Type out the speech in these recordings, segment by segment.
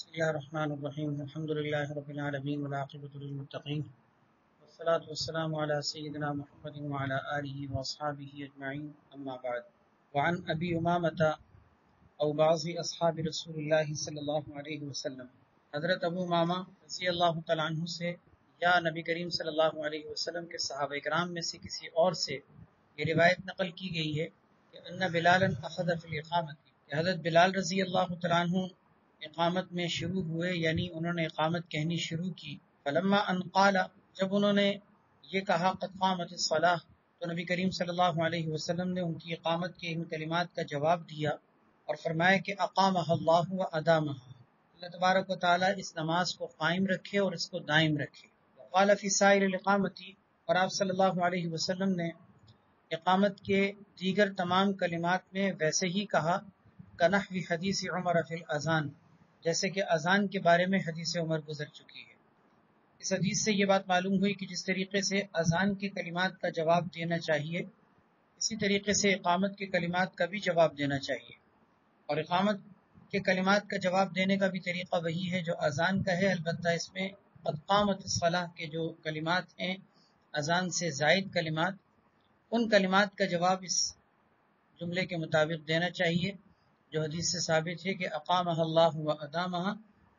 بسم الله الرحمن الرحيم الحمد لله رب العالمين والعاقبة للمتقين والصلاة والسلام على سيدنا محمد وعلى آله وأصحابه أجمعين أما بعد وعن أبي أمامة أو بعض أصحاب رسول الله صلی اللہ علیہ وسلم حضرت ابو امامہ رضی اللہ تعالیٰ عنہ سے یا نبی کریم صلی اللہ علیہ وسلم کے صحابہ کرام میں سے کسی اور سے یہ روایت نقل کی گئی ہے کہ ان بلالا اخذ فی الاقامت، کہ حضرت بلال رضی اللہ تعالیٰ عنہ اقامت میں شروع ہوئے، یعنی انہوں نے اقامت کہنی شروع کی۔ فلما ان قال، جب انہوں نے یہ کہا قد قامت الصلاۃ، تو نبی کریم صلی اللہ علیہ وسلم نے ان کی اقامت کے ان کلمات کا جواب دیا اور فرمایا کہ اقامہ اللہ و ادامہ، اللہ تبارک و تعالیٰ اس نماز کو قائم رکھے اور اس کو دائم رکھے۔ وقال فی سائر الاقامتی، اور آپ صلی اللہ علیہ وسلم نے اقامت کے دیگر تمام کلمات میں ویسے ہی کہا کنحو حدیث عمر فی الاذان، جیسے کہ اذان کے بارے میں حدیث عمر گزر چکی ہے۔ اس حدیث سے یہ بات معلوم ہوئی کہ جس طریقے سے اذان کے کلمات کا جواب دینا چاہیے، اسی طریقے سے اقامت کے کلمات کا بھی جواب دینا چاہیے، اور اقامت کے کلمات کا جواب دینے کا بھی طریقہ وہی ہے جو اذان کا ہے، البتہ اس میں قد قامت الصلاۃ کے جو کلمات ہیں اذان سے زائد کلمات، ان کلمات کا جواب اس جملے کے مطابق دینا چاہیے جو حدیث سے ثابت ہے کہ اقامہ اللہ و ادامہ،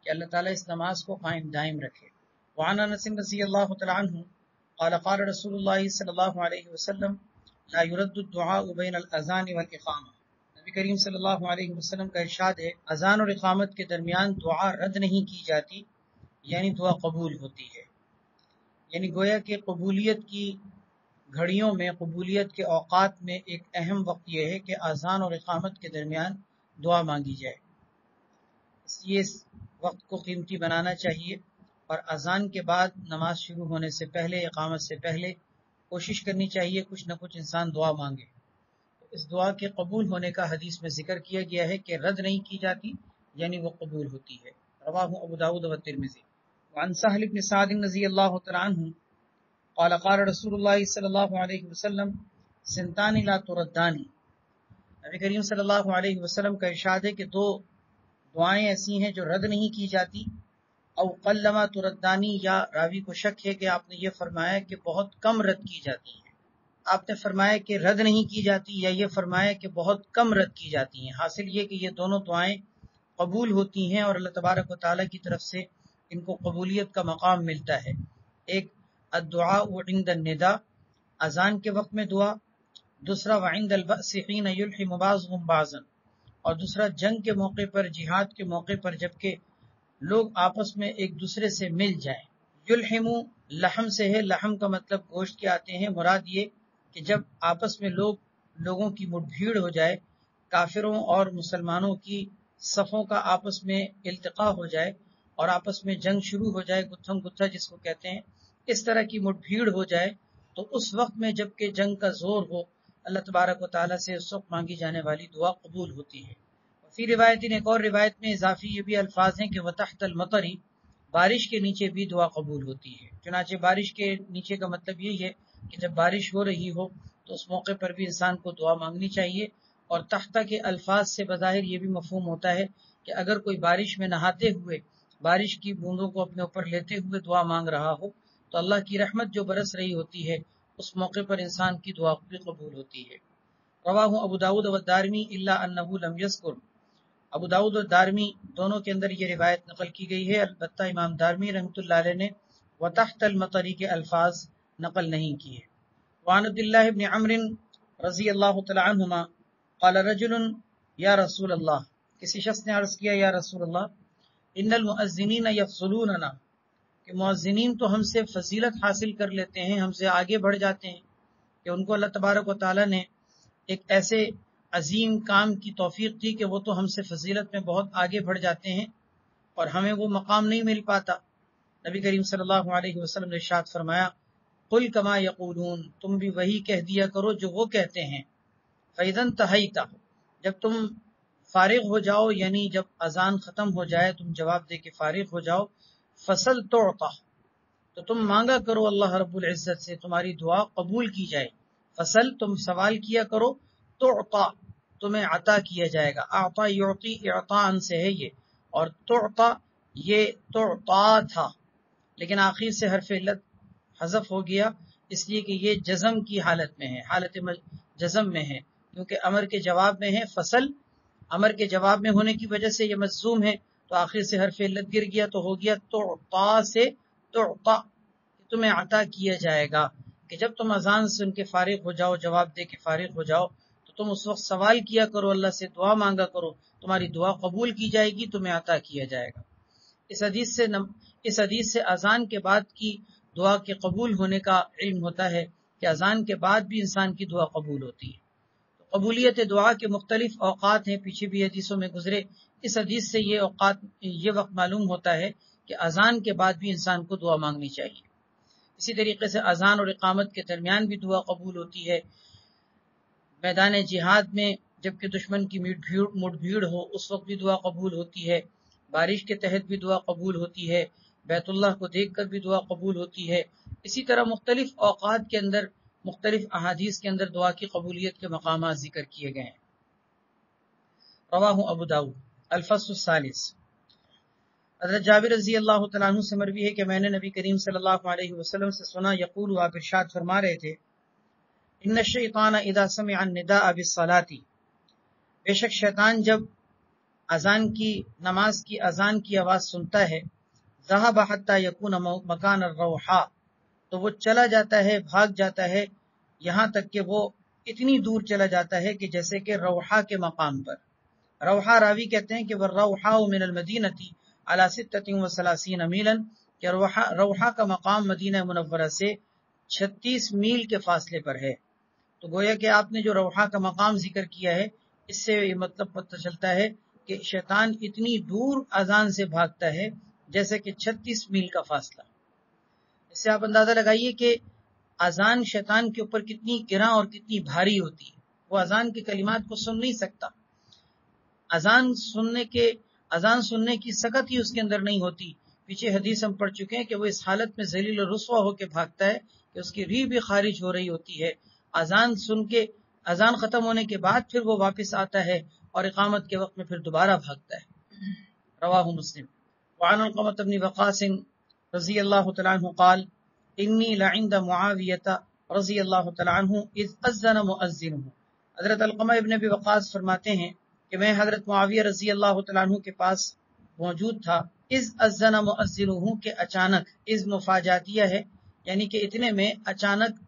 کہ اللہ تعالیٰ اس نماز کو قائم دائم رکھے۔ وعن انس رضی اللہ تعالی عنہ قال قال رسول اللہ صلی اللہ علیہ وسلم لا يرد الدعاء بین الاذان والاقامہ، نبی کریم صلی اللہ علیہ وسلم کا ارشاد ہے اذان اور اقامت کے درمیان دعا رد نہیں کی جاتی، یعنی دعا قبول ہوتی ہے۔ یعنی گویا کہ قبولیت کی گھڑیوں میں، قبولیت کے اوقات میں ایک اہم وقت یہ ہے کہ اذان اور اقامت کے درمیان دعا مانگی جائے، اس لیے اس وقت کو قیمتی بنانا چاہیے، اور اذان کے بعد نماز شروع ہونے سے پہلے، اقامت سے پہلے کوشش کرنی چاہیے کچھ نہ کچھ انسان دعا مانگے۔ اس دعا کے قبول ہونے کا حدیث میں ذکر کیا گیا ہے کہ رد نہیں کی جاتی، یعنی وہ قبول ہوتی ہے۔ رواہ ابو داؤد و ترمذی۔ وعن سہل بن سعد رضی اللہ تعالی عنہ قال قال رسول اللہ صلی اللہ علیہ وسلم سنتان لا تردانی، نبی کریم صلی اللہ علیہ وسلم کا ارشاد ہے کہ دو دعائیں ایسی ہیں جو رد نہیں کی جاتی، او قلما تردانی، یا راوی کو شک ہے کہ آپ نے یہ فرمایا کہ بہت کم رد کی جاتی ہیں، آپ نے فرمایا کہ رد نہیں کی جاتی یا یہ فرمایا کہ بہت کم رد کی جاتی ہیں۔ حاصل یہ کہ یہ دونوں دعائیں قبول ہوتی ہیں اور اللہ تبارک و تعالیٰ کی طرف سے ان کو قبولیت کا مقام ملتا ہے۔ ایک الدعاء عند النداء، اذان کے وقت میں دعا، دوسرا وعند البأس حين يلحم بعضهم بعضا، اور دوسرا جنگ کے موقع پر، جہاد کے موقع پر جبکہ لوگ آپس میں ایک دوسرے سے مل جائیں۔ یلحم لحم سے ہے، لحم کا مطلب گوشت کے آتے ہیں، مراد یہ کہ جب آپس میں لوگوں کی مٹ بھیڑ ہو جائے، کافروں اور مسلمانوں کی صفوں کا آپس میں التقاء ہو جائے اور آپس میں جنگ شروع ہو جائے، گتھم گتھا جس کو کہتے ہیں، اس طرح کی مٹ بھیڑ ہو جائے، تو اس وقت میں جب کہ جنگ کا زور ہو، اللہ تبارک و تعالیٰ سے اس وقت مانگی جانے والی دعا قبول ہوتی ہے۔ فی روایت، ایک اور روایت میں اضافی یہ بھی الفاظ ہیں کہ وتحت المطر، بارش کے نیچے بھی دعا قبول ہوتی ہے۔ چنانچہ بارش کے نیچے کا مطلب یہی ہے کہ جب بارش ہو رہی ہو تو اس موقع پر بھی انسان کو دعا مانگنی چاہیے، اور تحت کے الفاظ سے بظاہر یہ بھی مفہوم ہوتا ہے کہ اگر کوئی بارش میں نہاتے ہوئے بارش کی بوندوں کو اپنے اوپر لیتے ہوئے دعا مانگ رہا ہو تو اللہ کی رحمت جو برس رہی ہوتی ہے اس موقع پر انسان کی دعا بھی قبول ہوتی ہے۔ رواہ ابو داؤد و الدارمی الا انہ لم یذکر، ابو داؤد اور دارمی دونوں کے اندر یہ روایت نقل کی گئی ہے، البتہ امام دارمی رحمۃ اللہ علیہ نے وتحت المطر کے الفاظ نقل نہیں کیے۔ وعن عبد اللہ بن عمرو رضی اللہ تعالی عنہما قال رجل یا رسول اللہ، کسی شخص نے عرض کیا یا رسول اللہ ان المؤذنین یفضلوننا، کہ مؤذنین تو ہم سے فضیلت حاصل کر لیتے ہیں، ہم سے آگے بڑھ جاتے ہیں، کہ ان کو اللہ تبارک و تعالیٰ نے ایک ایسے عظیم کام کی توفیق دی کہ وہ تو ہم سے فضیلت میں بہت آگے بڑھ جاتے ہیں اور ہمیں وہ مقام نہیں مل پاتا۔ نبی کریم صلی اللہ علیہ وسلم نے ارشاد فرمایا قل کما یقولون، تم بھی وہی کہہ دیا کرو جو وہ کہتے ہیں۔ فَإِذَا انْتَهَيْتَ، جب تم فارغ ہو جاؤ، یعنی جب اذان ختم ہو جائے تم جواب دے کے فارغ ہو جاؤ، فَصَلْ تُعْطَى، تو تم مانگا کرو اللہ رب العزت سے تمہاری دعا قبول کی جائے۔ فصل، تم سوال کیا کرو، تعطا، تمہیں عطا کیا جائے گا۔ اعطا یعطی اعطاء سے ہے یہ، اور تعطا یہ تعطا تھا، لیکن آخر سے حرف علت حذف ہو گیا، اس لیے کہ یہ جزم کی حالت میں ہے، حالت جزم میں ہے، کیونکہ امر کے جواب میں ہے فصل، امر کے جواب میں ہونے کی وجہ سے یہ مجزوم ہے، تو آخر سے حرف علت گر گیا تو ہو گیا تعطا سے تعطا، تمہیں عطا کیا جائے گا، کہ جب تم اذان سن کے فارغ ہو جاؤ، جواب دے کے فارغ ہو جاؤ، تو تم اس وقت سوال کیا کرو، اللہ سے دعا مانگا کرو، تمہاری دعا قبول کی جائے گی، تمہیں عطا کیا جائے گا۔ اس حدیث سے اذان کے بعد کی دعا کے قبول ہونے کا علم ہوتا ہے کہ اذان کے بعد بھی انسان کی دعا قبول ہوتی ہے۔ قبولیت دعا کے مختلف اوقات ہیں، پیچھے بھی حدیثوں میں گزرے، اس حدیث سے یہ وقت معلوم ہوتا ہے کہ اذان کے بعد بھی انسان کو دعا مانگنی چاہیے۔ اسی طریقے سے اذان اور اقامت کے درمیان بھی دعا قبول ہوتی ہے، میدان جہاد میں جبکہ دشمن کی مٹ بھیڑ ہو اس وقت بھی دعا قبول ہوتی ہے، بارش کے تحت بھی دعا قبول ہوتی ہے، بیت اللہ کو دیکھ کر بھی دعا قبول ہوتی ہے۔ اسی طرح مختلف اوقات کے اندر، مختلف احادیث کے اندر دعا کی قبولیت کے مقامات ذکر کیے گئے ہیں۔ رواہ ابو داؤد۔ الفصل الثالث۔ حضرت جابر رضی اللہ تعالیٰ عنہ سے مروی ہے کہ میں نے نبی کریم صلی اللہ علیہ وسلم سے سنا، یقول، آپ ارشاد فرما رہے تھے، ان الشیطان اذا سمع النداء بالصلاۃ، بے شک شیطان جب نماز کی اذان کی آواز سنتا ہے، ذهب حتى يكون مکان الروحاء، تو وہ چلا جاتا ہے، بھاگ جاتا ہے، یہاں تک کہ وہ اتنی دور چلا جاتا ہے کہ جیسے کہ روحا کے مقام پر۔ روحا، راوی کہتے ہیں کہ والروحاء من المدینۃ علی 36 میلا، کہ روحا کا مقام مدینہ منورہ سے 36 میل کے فاصلے پر ہے۔ تو گویا کہ آپ نے جو روحا کا مقام ذکر کیا ہے، اس سے یہ مطلب پتہ چلتا ہے کہ شیطان اتنی دور اذان سے بھاگتا ہے جیسے کہ 36 میل کا فاصلہ۔ اس سے آپ اندازہ لگائیے کہ اذان شیطان کے اوپر کتنی گراں اور کتنی بھاری ہوتی ہے، وہ اذان کے کلمات کو سن نہیں سکتا، اذان سننے کی سکت ہی اس کے اندر نہیں ہوتی۔ پیچھے حدیث ہم پڑھ چکے ہیں کہ وہ اس حالت میں ذلیل و رسوا ہو کے بھاگتا ہے کہ اس کی ریح بھی خارج ہو رہی ہوتی ہے، اذان سن کے، اذان ختم ہونے کے بعد پھر وہ واپس آتا ہے اور اقامت کے وقت میں پھر دوبارہ بھاگتا ہے۔ رواہ مسلم۔ وعن علقمۃ بن وقاص رضی اللہ تعالیٰ عنہ قال، انی لعند معاویۃ رضی اللہ تعالیٰ عنہ اذ اذن مؤذن۔ حضرت علقمہ ابن ابی وقاص فرماتے ہیں کہ میں حضرت معاویہ رضی اللہ تعالیٰ عنہ کے پاس موجود تھا، اذ اذن مؤذن، کہ اچانک، اذ مفاجاتیہ ہے، یعنی کہ اتنے میں اچانک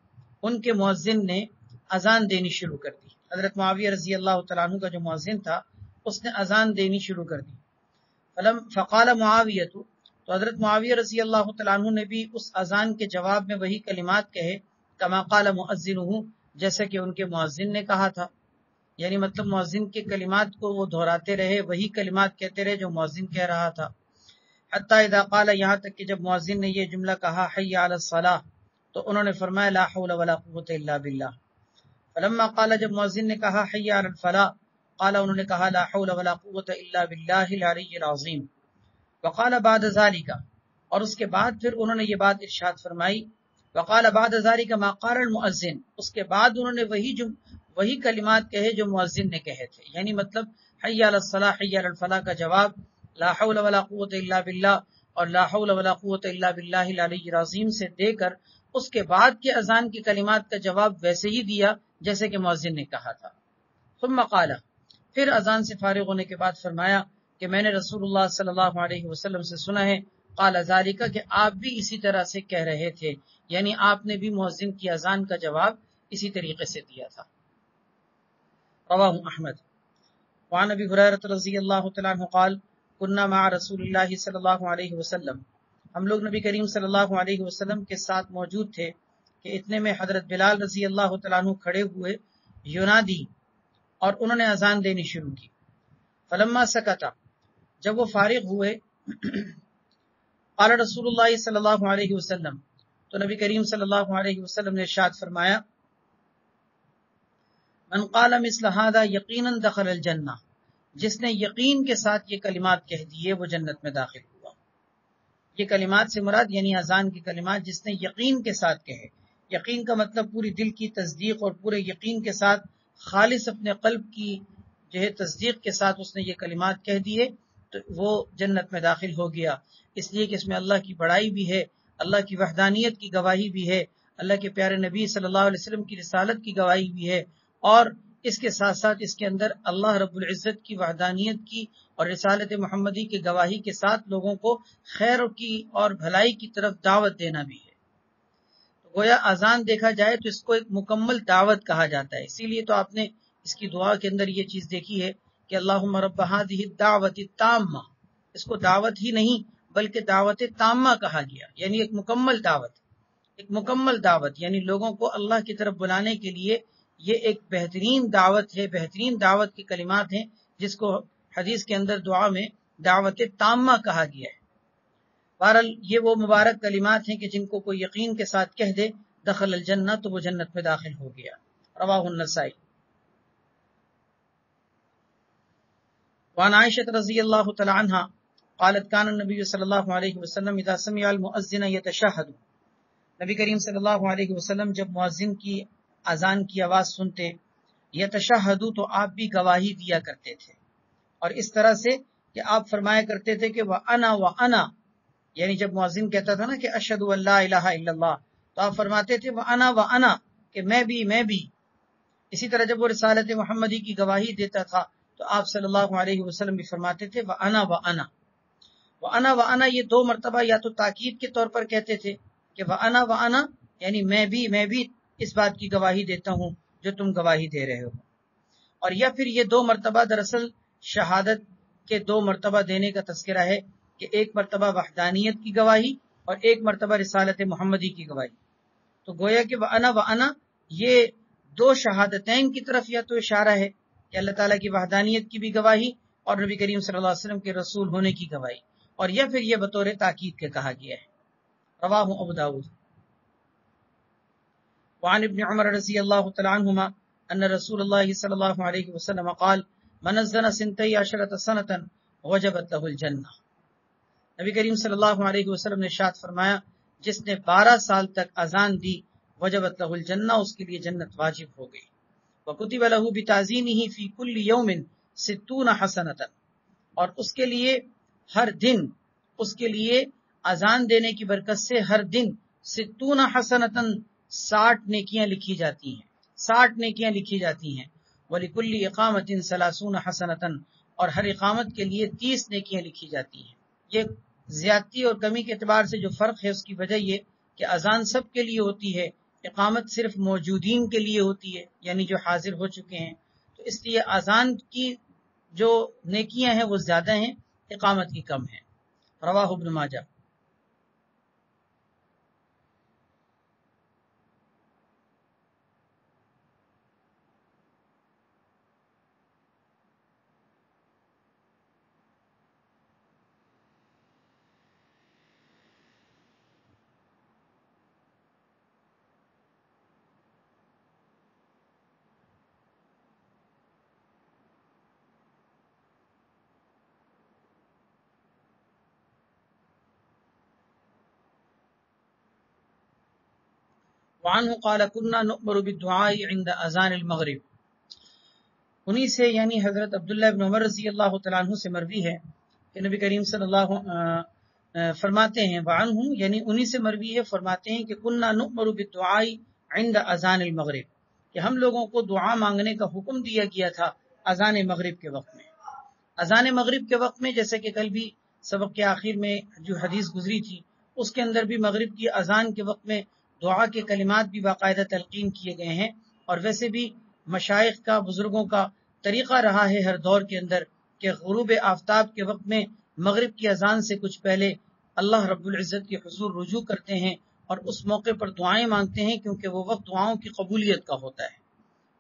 ان کے مؤذن نے اذان دینی شروع کر دی۔ حضرت معاویہ رضی اللہ تعالیٰ عنہ کا جو مؤذن تھا اس نے اذان دینی شروع کر دی۔ فقال معاویہ، تو حضرت معاویہ رضی اللہ تعالیٰ عنہ نے بھی اس اذان کے جواب میں وہی کلمات کہے، کما قال مؤذنہ، جیسے کہ ان کے مؤذن نے کہا تھا، یعنی مطلب مؤذن کے کلمات کو وہ دہراتے رہے، وہی کلمات کہتے رہے جو مؤذن کہہ رہا تھا۔ حتی اذا قال، یہاں تک کہ جب مؤذن نے یہ جملہ کہا، حی علی الصلاۃ، تو انہوں نے فرمایا لا حول ولا قوۃ الا باللہ۔ فلما قال، جب مؤذن نے کہا حی علی الفلاح، قال، انہوں نے کہا لا حول ولا قوۃ الا باللہ العلی العظیم۔ وقال بعد ذلك، اور اس کے بعد پھر انہوں نے یہ بات ارشاد فرمائی، وقال بعد ذلك ما قال المؤذن، اس کے بعد انہوں نے وہی کلمات کہے جو مؤذن نے کہے تھے، یعنی مطلب حی علی الصلاح، حی علی الفلاح کا جواب لا حول ولا قوۃ الا باللہ اور لا حول ولا قوۃ الا باللہ العلی العظیم سے دے کر اس کے بعد کے اذان کی کلمات کا جواب ویسے ہی دیا جیسے کہ مؤذن نے کہا تھا۔ ثم قال، پھر اذان سے فارغ ہونے کے بعد فرمایا کہ میں نے رسول اللہ صلی اللہ علیہ وسلم سے سنا ہے، قال ذالک، کہ آپ بھی اسی طرح سے کہہ رہے تھے، یعنی آپ نے بھی مؤذن کی اذان کا جواب اسی طریقے سے دیا تھا۔ رواہ احمد۔ وعن ابی ہریرہ رضی اللہ تعالیٰ عنہ قال، كنا مع رسول اللہ صلی اللہ علیہ وسلم، ہم لوگ نبی کریم صلی اللہ علیہ وسلم کے ساتھ موجود تھے کہ اتنے میں حضرت بلال رضی اللہ تعالیٰ عنہ کھڑے ہوئے، ینادی، اور انہوں نے اذان دینی شروع کی۔ فلما سکتا، جب وہ فارغ ہوئے، قال رسول اللہ صلی اللہ علیہ وسلم، تو نبی کریم صلی اللہ علیہ وسلم نے ارشاد فرمایا، من قال مثل هذا یقینا دخل الجنہ، جس نے یقین کے ساتھ یہ کلمات کہہ دیے وہ جنت میں داخل ہوا۔ یہ کلمات سے مراد یعنی اذان کی کلمات جس نے یقین کے ساتھ کہے، یقین کا مطلب پوری دل کی تصدیق اور پورے یقین کے ساتھ خالص اپنے قلب کی جو ہے تصدیق کے ساتھ اس نے یہ کلمات کہہ دیے، تو وہ جنت میں داخل ہو گیا، اس لیے کہ اس میں اللہ کی بڑائی بھی ہے، اللہ کی وحدانیت کی گواہی بھی ہے، اللہ کے پیارے نبی صلی اللہ علیہ وسلم کی رسالت کی گواہی بھی ہے، اور اس کے ساتھ ساتھ اس کے اندر اللہ رب العزت کی وحدانیت کی اور رسالت محمدی کی گواہی کے ساتھ لوگوں کو خیر کی اور بھلائی کی طرف دعوت دینا بھی ہے۔ گویا اذان دیکھا جائے تو اس کو ایک مکمل دعوت کہا جاتا ہے، اسی لیے تو آپ نے اس کی دعا کے اندر یہ چیز دیکھی ہے کہ اللہم رب هذه الدعوت التامہ، اس کو دعوت ہی نہیں بلکہ دعوت تامہ کہا گیا، یعنی ایک مکمل دعوت، ایک مکمل دعوت، یعنی لوگوں کو اللہ کی طرف بلانے کے لیے یہ ایک بہترین دعوت ہے، بہترین دعوت کے کلمات ہیں، جس کو حدیث کے اندر دعا میں دعوت تامہ کہا گیا ہے۔ بہرحال یہ وہ مبارک کلمات ہیں کہ جن کو کوئی یقین کے ساتھ کہہ دے دخل الجنہ، تو وہ جنت میں داخل ہو گیا۔ رواہ النسائی۔ وعن عائشة رضی اللہ تعالی عنہ قالت كان النبي صلی اللہ علیہ وسلم اذا سمع المؤذن يتشهد، نبی کریم صلی اللہ علیہ وسلم جب مؤذن کی اذان کی آواز سنتے، یتشہد، تو آپ بھی گواہی دیا کرتے تھے، اور اس طرح سے کہ آپ فرمایا کرتے تھے کہ وَأَنَا، یعنی جب مؤذن کہتا تھا نا کہ اشہد ان لا الہ الا اللہ، تو آپ فرماتے تھے وَأَنَا، کہ میں بھی۔ اسی طرح جب وہ رسالت محمدی کی گواہی دیتا تھا تو آپ صلی اللہ علیہ وسلم بھی فرماتے تھے وَأَنَا، یہ دو مرتبہ یا تو تاکید کے طور پر کہتے تھے کہ وَأَنَا، یعنی میں بھی اس بات کی گواہی دیتا ہوں جو تم گواہی دے رہے ہو، اور یا پھر یہ دو مرتبہ دراصل شہادت کے دو مرتبہ دینے کا تذکرہ ہے کہ ایک مرتبہ وحدانیت کی گواہی اور ایک مرتبہ رسالت محمدی کی گواہی۔ تو گویا کہ وَأَنَا یہ دو شہادتین کی طرف یا تو اشارہ ہے کہ اللہ تعالیٰ کی وحدانیت کی بھی گواہی اور نبی کریم صلی اللہ علیہ وسلم کے رسول ہونے کی گواہی، اور یا پھر یہ بطور تاکید کے کہا گیا ہے۔ رواہ ابو داؤد۔ وعن ابن عمر رضی اللہ تعالی عنہما ان رسول اللہ صلی اللہ علیہ وسلم قال من اذن 12 سنة وجبت له الجنہ، نبی کریم صلی اللہ علیہ وسلم نے ارشاد فرمایا جس نے 12 سال تک اذان دی وجبت له الجنہ، اس کے لیے جنت واجب ہو گئی۔ وکتب له بتعظیمہ فی کل یوم 60 حسنۃ، اور اس کے لیے ہر دن، اس کے لیے اذان دینے کی برکت سے ہر دن 60 حسنۃ 60 نیکیاں لکھی جاتی ہیں، 60 نیکیاں لکھی جاتی ہیں۔ وَلِكُلِّ إِقَامَةٍ 30 حسنۃ، اور ہر اقامت کے لیے 30 نیکیاں لکھی جاتی ہیں۔ یہ زیادتی اور کمی کے اعتبار سے جو فرق ہے اس کی وجہ یہ کہ اذان سب کے لیے ہوتی ہے، اقامت صرف موجودین کے لیے ہوتی ہے، یعنی جو حاضر ہو چکے ہیں، تو اس لیے اذان کی جو نیکیاں ہیں وہ زیادہ ہیں، اقامت کی کم ہے۔ رواہ ابن ماجہ۔ وعنہ قال كنا نؤمر بالدعاء عند اذان المغرب، انہی سے یعنی حضرت عبداللہ بن عمر رضی اللہ تعالیٰ عنہ سے مروی ہے کہ نبی کریم صلی اللہ فرماتے ہیں، وعنہ یعنی انہی سے مروی ہے، فرماتے ہیں کہ كنا نؤمر بالدعاء عند اذان المغرب، کہ ہم لوگوں کو دعا مانگنے کا حکم دیا گیا تھا اذان مغرب کے وقت میں۔ اذان مغرب کے وقت میں، جیسے کہ کل بھی سبق کے آخر میں جو حدیث گزری تھی اس کے اندر بھی مغرب کی اذان کے وقت میں دعا کے کلمات بھی باقاعدہ تلقین کیے گئے ہیں، اور ویسے بھی مشائخ کا، بزرگوں کا طریقہ رہا ہے ہر دور کے اندر کہ غروب آفتاب کے وقت میں مغرب کی اذان سے کچھ پہلے اللہ رب العزت کے حضور رجوع کرتے ہیں اور اس موقع پر دعائیں مانگتے ہیں، کیونکہ وہ وقت دعاؤں کی قبولیت کا ہوتا ہے۔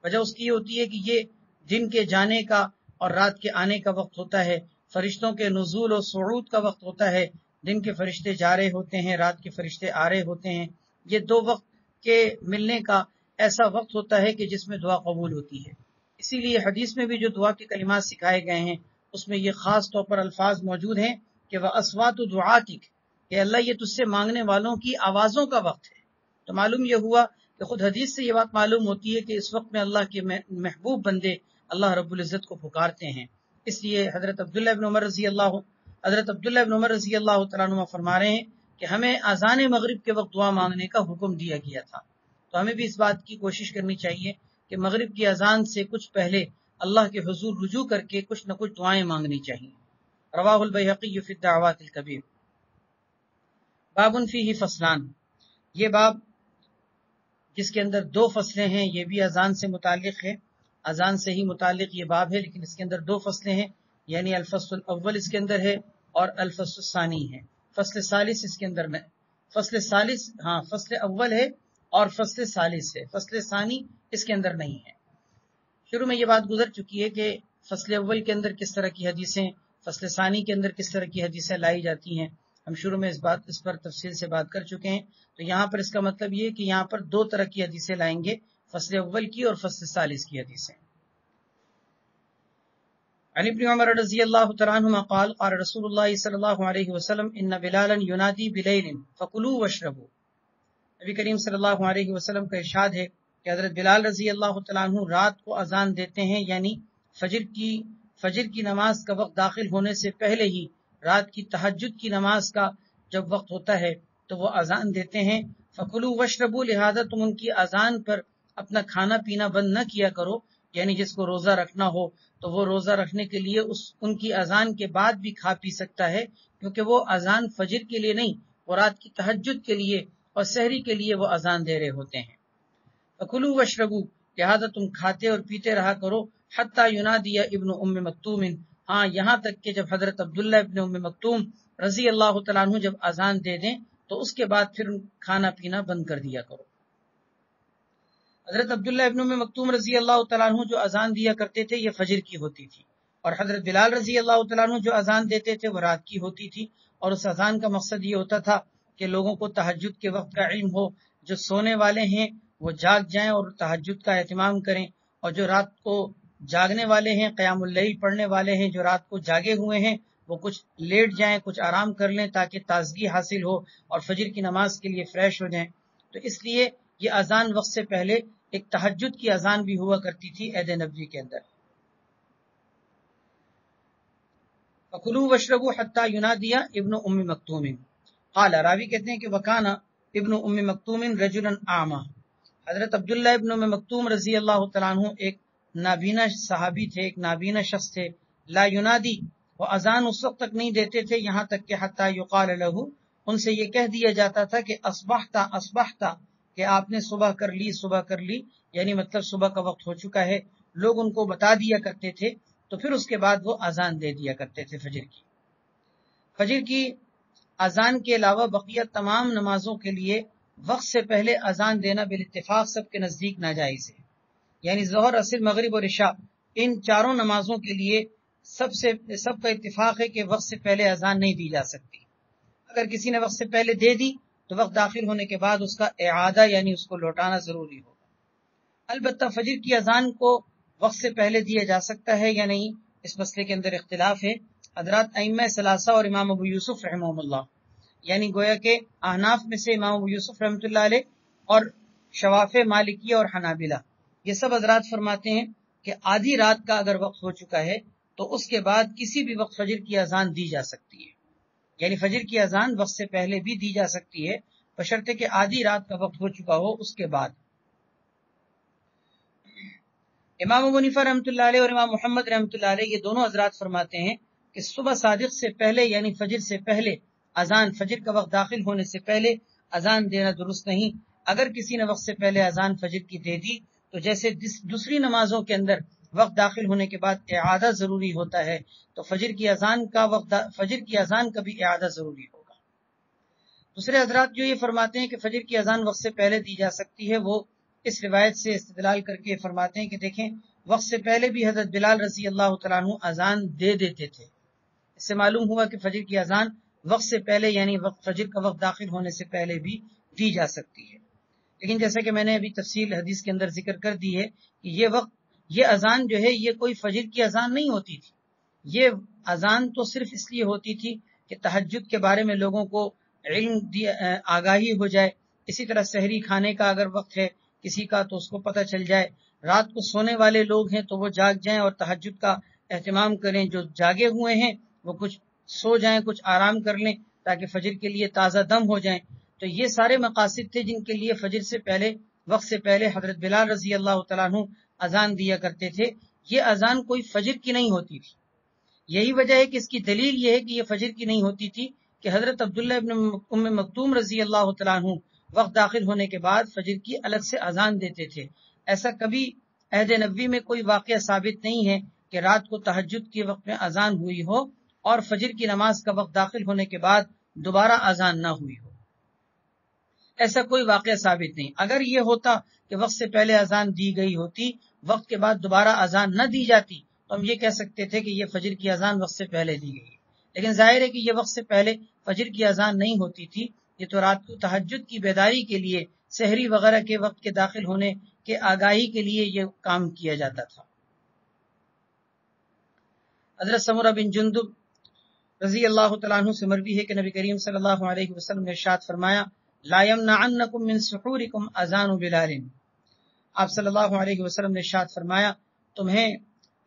وجہ اس کی یہ ہوتی ہے کہ یہ دن کے جانے کا اور رات کے آنے کا وقت ہوتا ہے، فرشتوں کے نزول و صعود کا وقت ہوتا ہے، دن کے فرشتے جا رہے ہوتے ہیں، رات کے فرشتے آ رہے ہوتے ہیں، یہ دو وقت کے ملنے کا ایسا وقت ہوتا ہے کہ جس میں دعا قبول ہوتی ہے۔ اسی لیے حدیث میں بھی جو دعا کے کلمات سکھائے گئے ہیں اس میں یہ خاص طور پر الفاظ موجود ہیں کہ وَأَصْوَاتُ دُعَاتِكَ، کہ اللہ یہ تجھ سے مانگنے والوں کی آوازوں کا وقت ہے۔ تو معلوم یہ ہوا کہ خود حدیث سے یہ بات معلوم ہوتی ہے کہ اس وقت میں اللہ کے محبوب بندے اللہ رب العزت کو پکارتے ہیں، اس لیے حضرت عبداللہ ابن عمر رضی اللہ تعالیٰ عنہ فرما رہے ہیں کہ ہمیں اذان مغرب کے وقت دعا مانگنے کا حکم دیا گیا تھا، تو ہمیں بھی اس بات کی کوشش کرنی چاہیے کہ مغرب کی اذان سے کچھ پہلے اللہ کے حضور رجوع کر کے کچھ نہ کچھ دعائیں مانگنی چاہیے۔ رواہ البیہقی فی الدعوات الکبیر۔ باب فیہ فصلان، یہ باب جس کے اندر دو فصلیں ہیں، یہ بھی اذان سے متعلق ہے، اذان سے ہی متعلق یہ باب ہے، لیکن اس کے اندر دو فصلیں ہیں، یعنی الفصل الاول اس کے اندر ہے اور الفصل الثانی ہے، فصل ثالث اس کے اندر میں، فصل اول ہے اور فصل ثالث ہے، فصل ثانی اس کے اندر نہیں ہے۔ شروع میں یہ بات گزر چکی ہے کہ فصل اول کے اندر کس طرح کی حدیثیں، فصل ثانی کے اندر کس طرح کی حدیثیں لائی جاتی ہیں، ہم شروع میں اس پر تفصیل سے بات کر چکے ہیں۔ تو یہاں پر اس کا مطلب یہ ہے کہ یہاں پر دو طرح کی حدیثیں لائیں گے، فصل اول کی اور فصل ثالث کی حدیثیں۔ عن ابن عمر رضی اللہ تعالیٰ عنہما قال قال رسول اللہ صلی اللہ علیہ وسلم ان بلالا ینادی بلیل فکلوا واشربوا، نبی کریم صلی اللہ علیہ وسلم کا ارشاد ہے کہ حضرت بلال رضی اللہ تعالیٰ عنہ رات کو اذان دیتے ہیں، یعنی فجر کی نماز کا وقت داخل ہونے سے پہلے ہی، رات کی تہجد کی نماز کا جب وقت ہوتا ہے تو وہ اذان دیتے ہیں۔ فکلوا واشربوا، لہذا تم ان کی اذان پر اپنا کھانا پینا بند نہ کیا کرو، یعنی جس کو روزہ رکھنا ہو تو وہ روزہ رکھنے کے لیے ان کی اذان کے بعد بھی کھا پی سکتا ہے، کیونکہ وہ اذان فجر کے لیے نہیں، وہ رات کی تہجد کے لیے اور سحری کے لیے وہ اذان دے رہے ہوتے ہیں۔ فکلوا واشربوا، لہذا تم کھاتے اور پیتے رہا کرو، حتی ینادی ابن ام مکتوم، ہاں یہاں تک کہ جب حضرت عبداللہ ابن ام مکتوم رضی اللہ تعالیٰ عنہ جب اذان دے دیں تو اس کے بعد پھر کھانا پینا بند کر دیا کرو۔ حضرت عبداللہ ابن ام مکتوم رضی اللہ تعالیٰ عنہ جو اذان دیا کرتے تھے یہ فجر کی ہوتی تھی، اور حضرت بلال رضی اللہ تعالیٰ عنہ جو اذان دیتے تھے وہ رات کی ہوتی تھی، اور اس اذان کا مقصد یہ ہوتا تھا کہ لوگوں کو تہجد کے وقت کا علم ہو، جو سونے والے ہیں وہ جاگ جائیں اور تہجد کا اہتمام کریں، اور جو رات کو جاگنے والے ہیں، قیام اللیل پڑھنے والے ہیں، جو رات کو جاگے ہوئے ہیں وہ کچھ لیٹ جائیں، کچھ آرام کر لیں تاکہ تازگی حاصل ہو اور فجر کی نماز کے لیے فریش ہو جائیں۔ تو اس لیے یہ اذان وقت سے پہلے ایک تہجد کی اذان بھی ہوا کرتی تھی عہد نبوی کے اندر۔ فَكُلُوا وَاشْرَبُوا حَتَّى يُنَادِيَ ابن ام مکتوم، قال، راوی کہتے ہیں کہ وَكَانَ ابن ام مکتوم رجلا اعمى، حضرت عبداللہ ابن ام مکتوم رضی اللہ تعالیٰ عنہ ایک نابینا صحابی تھے، ایک نابینا شخص تھے۔ لا ینادی، وہ اذان اس وقت تک نہیں دیتے تھے یہاں تک کہ حتی یقال لہ، ان سے یہ کہہ دیا جاتا تھا کہ اصبحتا اصبحتا، کہ آپ نے صبح کر لی، یعنی مطلب صبح کا وقت ہو چکا ہے، لوگ ان کو بتا دیا کرتے تھے، تو پھر اس کے بعد وہ اذان دے دیا کرتے تھے فجر کی اذان کے علاوہ بقیہ تمام نمازوں کے لیے وقت سے پہلے اذان دینا بالاتفاق سب کے نزدیک ناجائز ہے، یعنی ظہر، عصر، مغرب اور عشاء، ان چاروں نمازوں کے لیے سب کا اتفاق ہے کہ وقت سے پہلے اذان نہیں دی جا سکتی۔ اگر کسی نے وقت سے پہلے دے دی تو وقت داخل ہونے کے بعد اس کا اعادہ یعنی اس کو لوٹانا ضروری ہوگا۔ البتہ فجر کی اذان کو وقت سے پہلے دیا جا سکتا ہے یا نہیں، اس مسئلے کے اندر اختلاف ہے۔ حضرات ائمہ ثلاثہ اور امام ابو یوسف رحمہ اللہ، یعنی گویا کہ احناف میں سے امام ابو یوسف رحمۃ اللہ علیہ اور شوافع، مالکیہ اور حنابلہ، یہ سب حضرات فرماتے ہیں کہ آدھی رات کا اگر وقت ہو چکا ہے تو اس کے بعد کسی بھی وقت فجر کی اذان دی جا سکتی ہے، یعنی فجر کی اذان وقت سے پہلے بھی دی جا سکتی ہے بشرطے کہ آدھی رات کا وقت ہو چکا ہو اس کے بعد۔ امام ابو حنیفہ رحمۃ اللہ علیہ اور امام محمد رحمۃ اللہ علیہ یہ دونوں حضرات فرماتے ہیں کہ صبح صادق سے پہلے یعنی فجر سے پہلے اذان، فجر کا وقت داخل ہونے سے پہلے اذان دینا درست نہیں۔ اگر کسی نے وقت سے پہلے اذان فجر کی دے دی تو جیسے دوسری نمازوں کے اندر وقت داخل ہونے کے بعد اعادہ ضروری ہوتا ہے، تو فجر کی اذان کا بھی اعادہ ضروری ہوگا۔ دوسرے حضرات جو یہ فرماتے ہیں کہ فجر کی اذان وقت سے پہلے دی جا سکتی ہے، وہ اس روایت سے استدلال کر کے فرماتے ہیں کہ دیکھیں وقت سے پہلے بھی حضرت بلال رضی اللہ تعالیٰ عنہ اذان دے دیتے تھے، اس سے معلوم ہوا کہ فجر کی اذان وقت سے پہلے یعنی فجر کا وقت داخل ہونے سے پہلے بھی دی جا سکتی ہے۔ لیکن جیسا کہ میں نے ابھی تفصیل حدیث کے اندر ذکر کر دی ہے کہ یہ اذان جو ہے یہ کوئی فجر کی اذان نہیں ہوتی تھی، یہ اذان تو صرف اس لیے ہوتی تھی کہ تہجد کے بارے میں لوگوں کو علم آگاہی ہو جائے، اسی طرح سحری کھانے کا اگر وقت ہے کسی کا تو اس کو پتہ چل جائے، رات کو سونے والے لوگ ہیں تو وہ جاگ جائیں اور تہجد کا اہتمام کریں، جو جاگے ہوئے ہیں وہ کچھ سو جائیں، کچھ آرام کر لیں تاکہ فجر کے لیے تازہ دم ہو جائیں۔ تو یہ سارے مقاصد تھے جن کے لیے فجر سے پہلے، وقت سے پہلے حضرت بلال رضی اللہ تعالیٰ عنہ اذان دیا کرتے تھے۔ یہ اذان کوئی فجر کی نہیں ہوتی تھی۔ یہی وجہ ہے کہ اس کی دلیل یہ ہے کہ یہ فجر کی نہیں ہوتی تھی کہ حضرت عبداللہ ابن ام مکتوم رضی اللہ تعالیٰ عنہ وقت داخل ہونے کے بعد فجر کی الگ سے اذان دیتے تھے۔ ایسا کبھی عہد نبوی میں کوئی واقعہ ثابت نہیں ہے کہ رات کو تہجد کے وقت میں اذان ہوئی ہو اور فجر کی نماز کا وقت داخل ہونے کے بعد دوبارہ اذان نہ ہوئی ہو۔ ایسا کوئی واقعہ ثابت نہیں۔ اگر یہ ہوتا کہ وقت سے پہلے اذان دی گئی ہوتی، وقت کے بعد دوبارہ اذان نہ دی جاتی، تو ہم یہ کہہ سکتے تھے کہ یہ فجر کی اذان وقت سے پہلے دی گئی ہے۔ لیکن ظاہر ہے کہ یہ وقت سے پہلے فجر کی اذان نہیں ہوتی تھی، یہ تو رات کو تہجد کی بیداری کے لیے، سحری وغیرہ کے وقت کے داخل ہونے کے آگاہی کے لیے یہ کام کیا جاتا تھا۔ حضرت سمرہ بن جندب رضی اللہ تعالیٰ عنہ سے مروی ہے کہ نبی کریم صلی اللہ علیہ وسلم نے ارشاد فرمایا، لا یمنعنکم من سحورکم اذان بلال۔ آپ صلی اللہ علیہ وسلم نے ارشاد فرمایا، تمہیں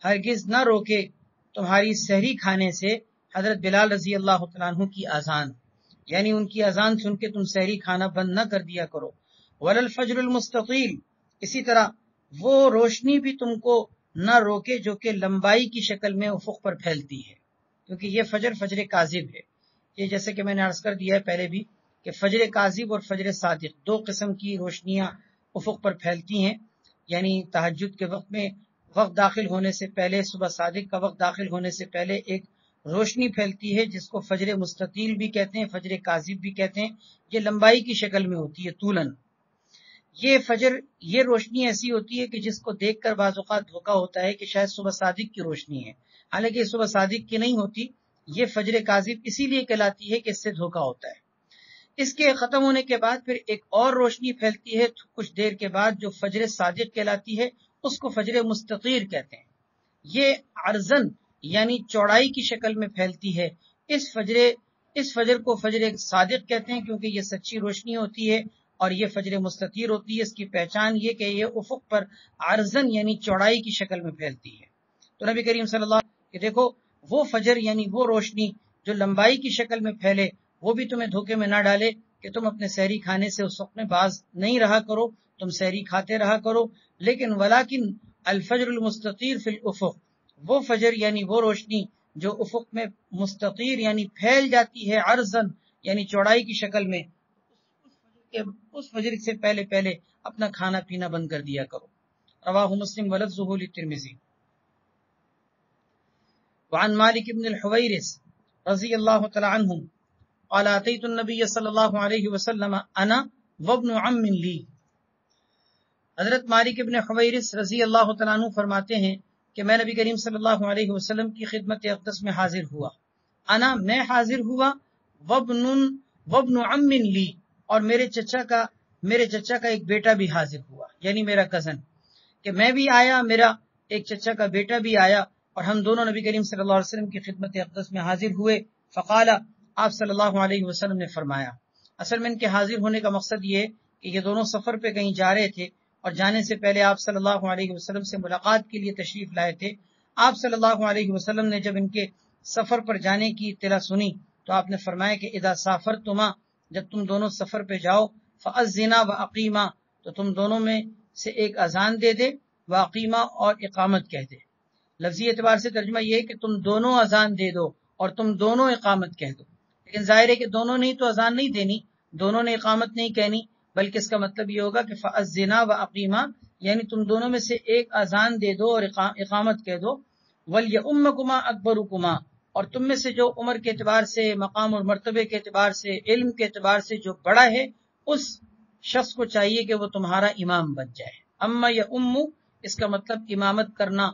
ہرگز نہ روکے تمہاری سحری کھانے سے حضرت بلال رضی اللہ تعالیٰ عنہ کی اذان، یعنی ان کی اذان سن کے تم سحری کھانا بند نہ کر دیا کرو۔ ولا الفجر المستطیل، اسی طرح وہ روشنی بھی تم کو نہ روکے جو کہ لمبائی کی شکل میں افق پر پھیلتی ہے، کیونکہ یہ فجر کاذب ہے۔ یہ جیسے کہ میں نے عرض کر دیا ہے پہلے بھی کہ فجر کاذب اور فجر صادق دو قسم کی روشنیاں افق پر پھیلتی ہیں، یعنی تہجد کے وقت میں وقت داخل ہونے سے پہلے، صبح صادق کا وقت داخل ہونے سے پہلے ایک روشنی پھیلتی ہے جس کو فجر مستطیل بھی کہتے ہیں، فجر کاذب بھی کہتے ہیں۔ یہ لمبائی کی شکل میں ہوتی ہے، طولن۔ یہ روشنی ایسی ہوتی ہے کہ جس کو دیکھ کر بعض اوقات دھوکا ہوتا ہے کہ شاید صبح صادق کی روشنی ہے، حالانکہ یہ صبح صادق کی نہیں ہوتی، یہ فجر کاذب اسی لیے کہلاتی ہے کہ اس سے دھوکا ہوتا ہے۔ اس کے ختم ہونے کے بعد پھر ایک اور روشنی پھیلتی ہے کچھ دیر کے بعد جو فجر صادق کہلاتی ہے، اس کو فجر مستطیر کہتے ہیں۔ یہ عرضن یعنی چوڑائی کی شکل میں پھیلتی ہے۔ اس فجر کو فجر صادق کہتے ہیں کیونکہ یہ سچی روشنی ہوتی ہے، اور یہ فجر مستطیر ہوتی ہے، اس کی پہچان یہ کہ یہ افق پر عرضن یعنی چوڑائی کی شکل میں پھیلتی ہے۔ تو نبی کریم صلی اللہ علیہ وسلم کہ دیکھو وہ فجر یعنی وہ روشنی جو لمبائی کی شکل میں پھیلے، وہ بھی تمہیں دھوکے میں نہ ڈالے کہ تم اپنے سحری کھانے سے اس وقت میں باز نہیں رہا کرو، تم سحری کھاتے رہا کرو، لیکن ولیکن الفجر المستطیر فی الافق، وہ فجر یعنی وہ روشنی جو افق میں مستطیر یعنی پھیل جاتی ہے، عرضن یعنی چوڑائی کی شکل میں، اس فجر سے پہلے اپنا کھانا پینا بند کر دیا کرو۔ رواہ مسلم ولفظہ للترمذی۔ وعن مالک بن الحویرث رضی اللہ تعالی عنہ قال اتیت النبی صلی اللہ علیہ وسلم انا وابن عم لی۔ حضرت مالک بن حویرث رضی اللہ تعالیٰ عنہ فرماتے ہیں کہ میں نبی کریم صلی اللہ علیہ وسلم کی خدمت اقدس میں حاضر ہوا، انا میں حاضر ہوا، وابن عم لی اور میرے چچا کا ایک بیٹا بھی حاضر ہوا، یعنی میرا کزن، کہ میں بھی آیا، میرا ایک چچا کا بیٹا بھی آیا، اور ہم دونوں نبی کریم صلی اللہ علیہ وسلم کی خدمت اقدس میں حاضر ہوئے۔ فقال، آپ صلی اللہ علیہ وسلم نے فرمایا، اصل میں ان کے حاضر ہونے کا مقصد یہ کہ یہ دونوں سفر پہ کہیں جا رہے تھے، اور جانے سے پہلے آپ صلی اللہ علیہ وسلم سے ملاقات کے لیے تشریف لائے تھے۔ آپ صلی اللہ علیہ وسلم نے جب ان کے سفر پر جانے کی اطلاع سنی تو آپ نے فرمایا کہ اذا سافرتما، جب تم دونوں سفر پہ جاؤ، فاذنا واقیما، تو تم دونوں میں سے ایک اذان دے دے، واقیما اور اقامت کہہ دے۔ لفظی اعتبار سے ترجمہ یہ ہے کہ تم دونوں اذان دے دو اور تم دونوں اقامت کہہ دو، لیکن ظاہر ہے کہ دونوں نے تو اذان نہیں دینی، دونوں نے اقامت نہیں کہنی، بلکہ اس کا مطلب یہ ہوگا کہ فاذنا واقیما، یعنی تم دونوں میں سے ایک اذان دے دو اور اقامت کہہ دو۔ ولیؤمکما اکبرکما، اور تم میں سے جو عمر کے اعتبار سے، مقام اور مرتبے کے اعتبار سے، علم کے اعتبار سے جو بڑا ہے، اس شخص کو چاہیے کہ وہ تمہارا امام بن جائے۔ اما یا امو، اس کا مطلب امامت کرنا،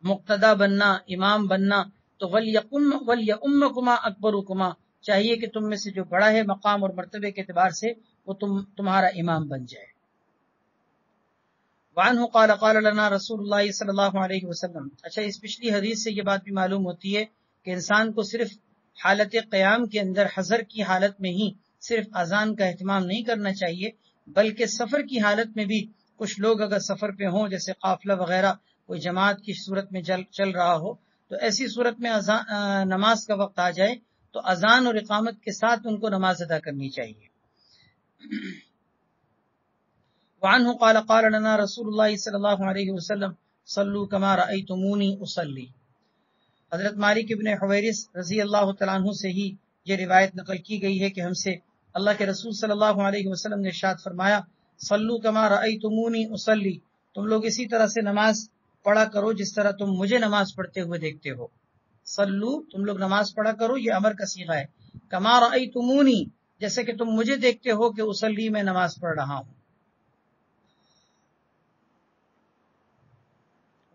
مقتدا بننا، امام بننا، تو ولیؤمکما اکبرکما، چاہیے کہ تم میں سے جو بڑا ہے مقام اور مرتبے کے اعتبار سے وہ تمہارا امام بن جائے۔ وعنہ قال قال لنا رسول اللہ صلی اللہ علیہ وسلم۔ اچھا، اس پچھلی حدیث سے یہ بات بھی معلوم ہوتی ہے کہ انسان کو صرف حالت قیام کے اندر، حضر کی حالت میں ہی صرف اذان کا اہتمام نہیں کرنا چاہیے، بلکہ سفر کی حالت میں بھی کچھ لوگ اگر سفر پہ ہوں، جیسے قافلہ وغیرہ کوئی جماعت کی صورت میں چل رہا ہو، تو ایسی صورت میں نماز کا وقت آ جائے تو اذان اور اقامت کے ساتھ ان کو نماز ادا کرنی چاہیے۔ وعنہ قال قال لنا رسول اللہ صلی اللہ علیہ وسلم صلو کما رأیتمونی اصلی۔ حضرت مالک ابن حویرث رضی اللہ تعالیٰ عنہ سے ہی یہ روایت نقل کی گئی ہے کہ ہم سے اللہ کے رسول صلی اللہ علیہ وسلم نے ارشاد فرمایا، صلو کما رأیتمونی اصلی، تم لوگ اسی طرح سے نماز پڑھا کرو جس طرح تم مجھے نماز پڑھتے ہوئے دیکھتے ہو۔ صلو، تم لوگ نماز پڑھا کرو، یہ امر کا صیغہ ہے۔ کما رأیتمونی، جیسے کہ تم مجھے دیکھتے ہو کہ اصلی، میں نماز پڑھ رہا ہوں۔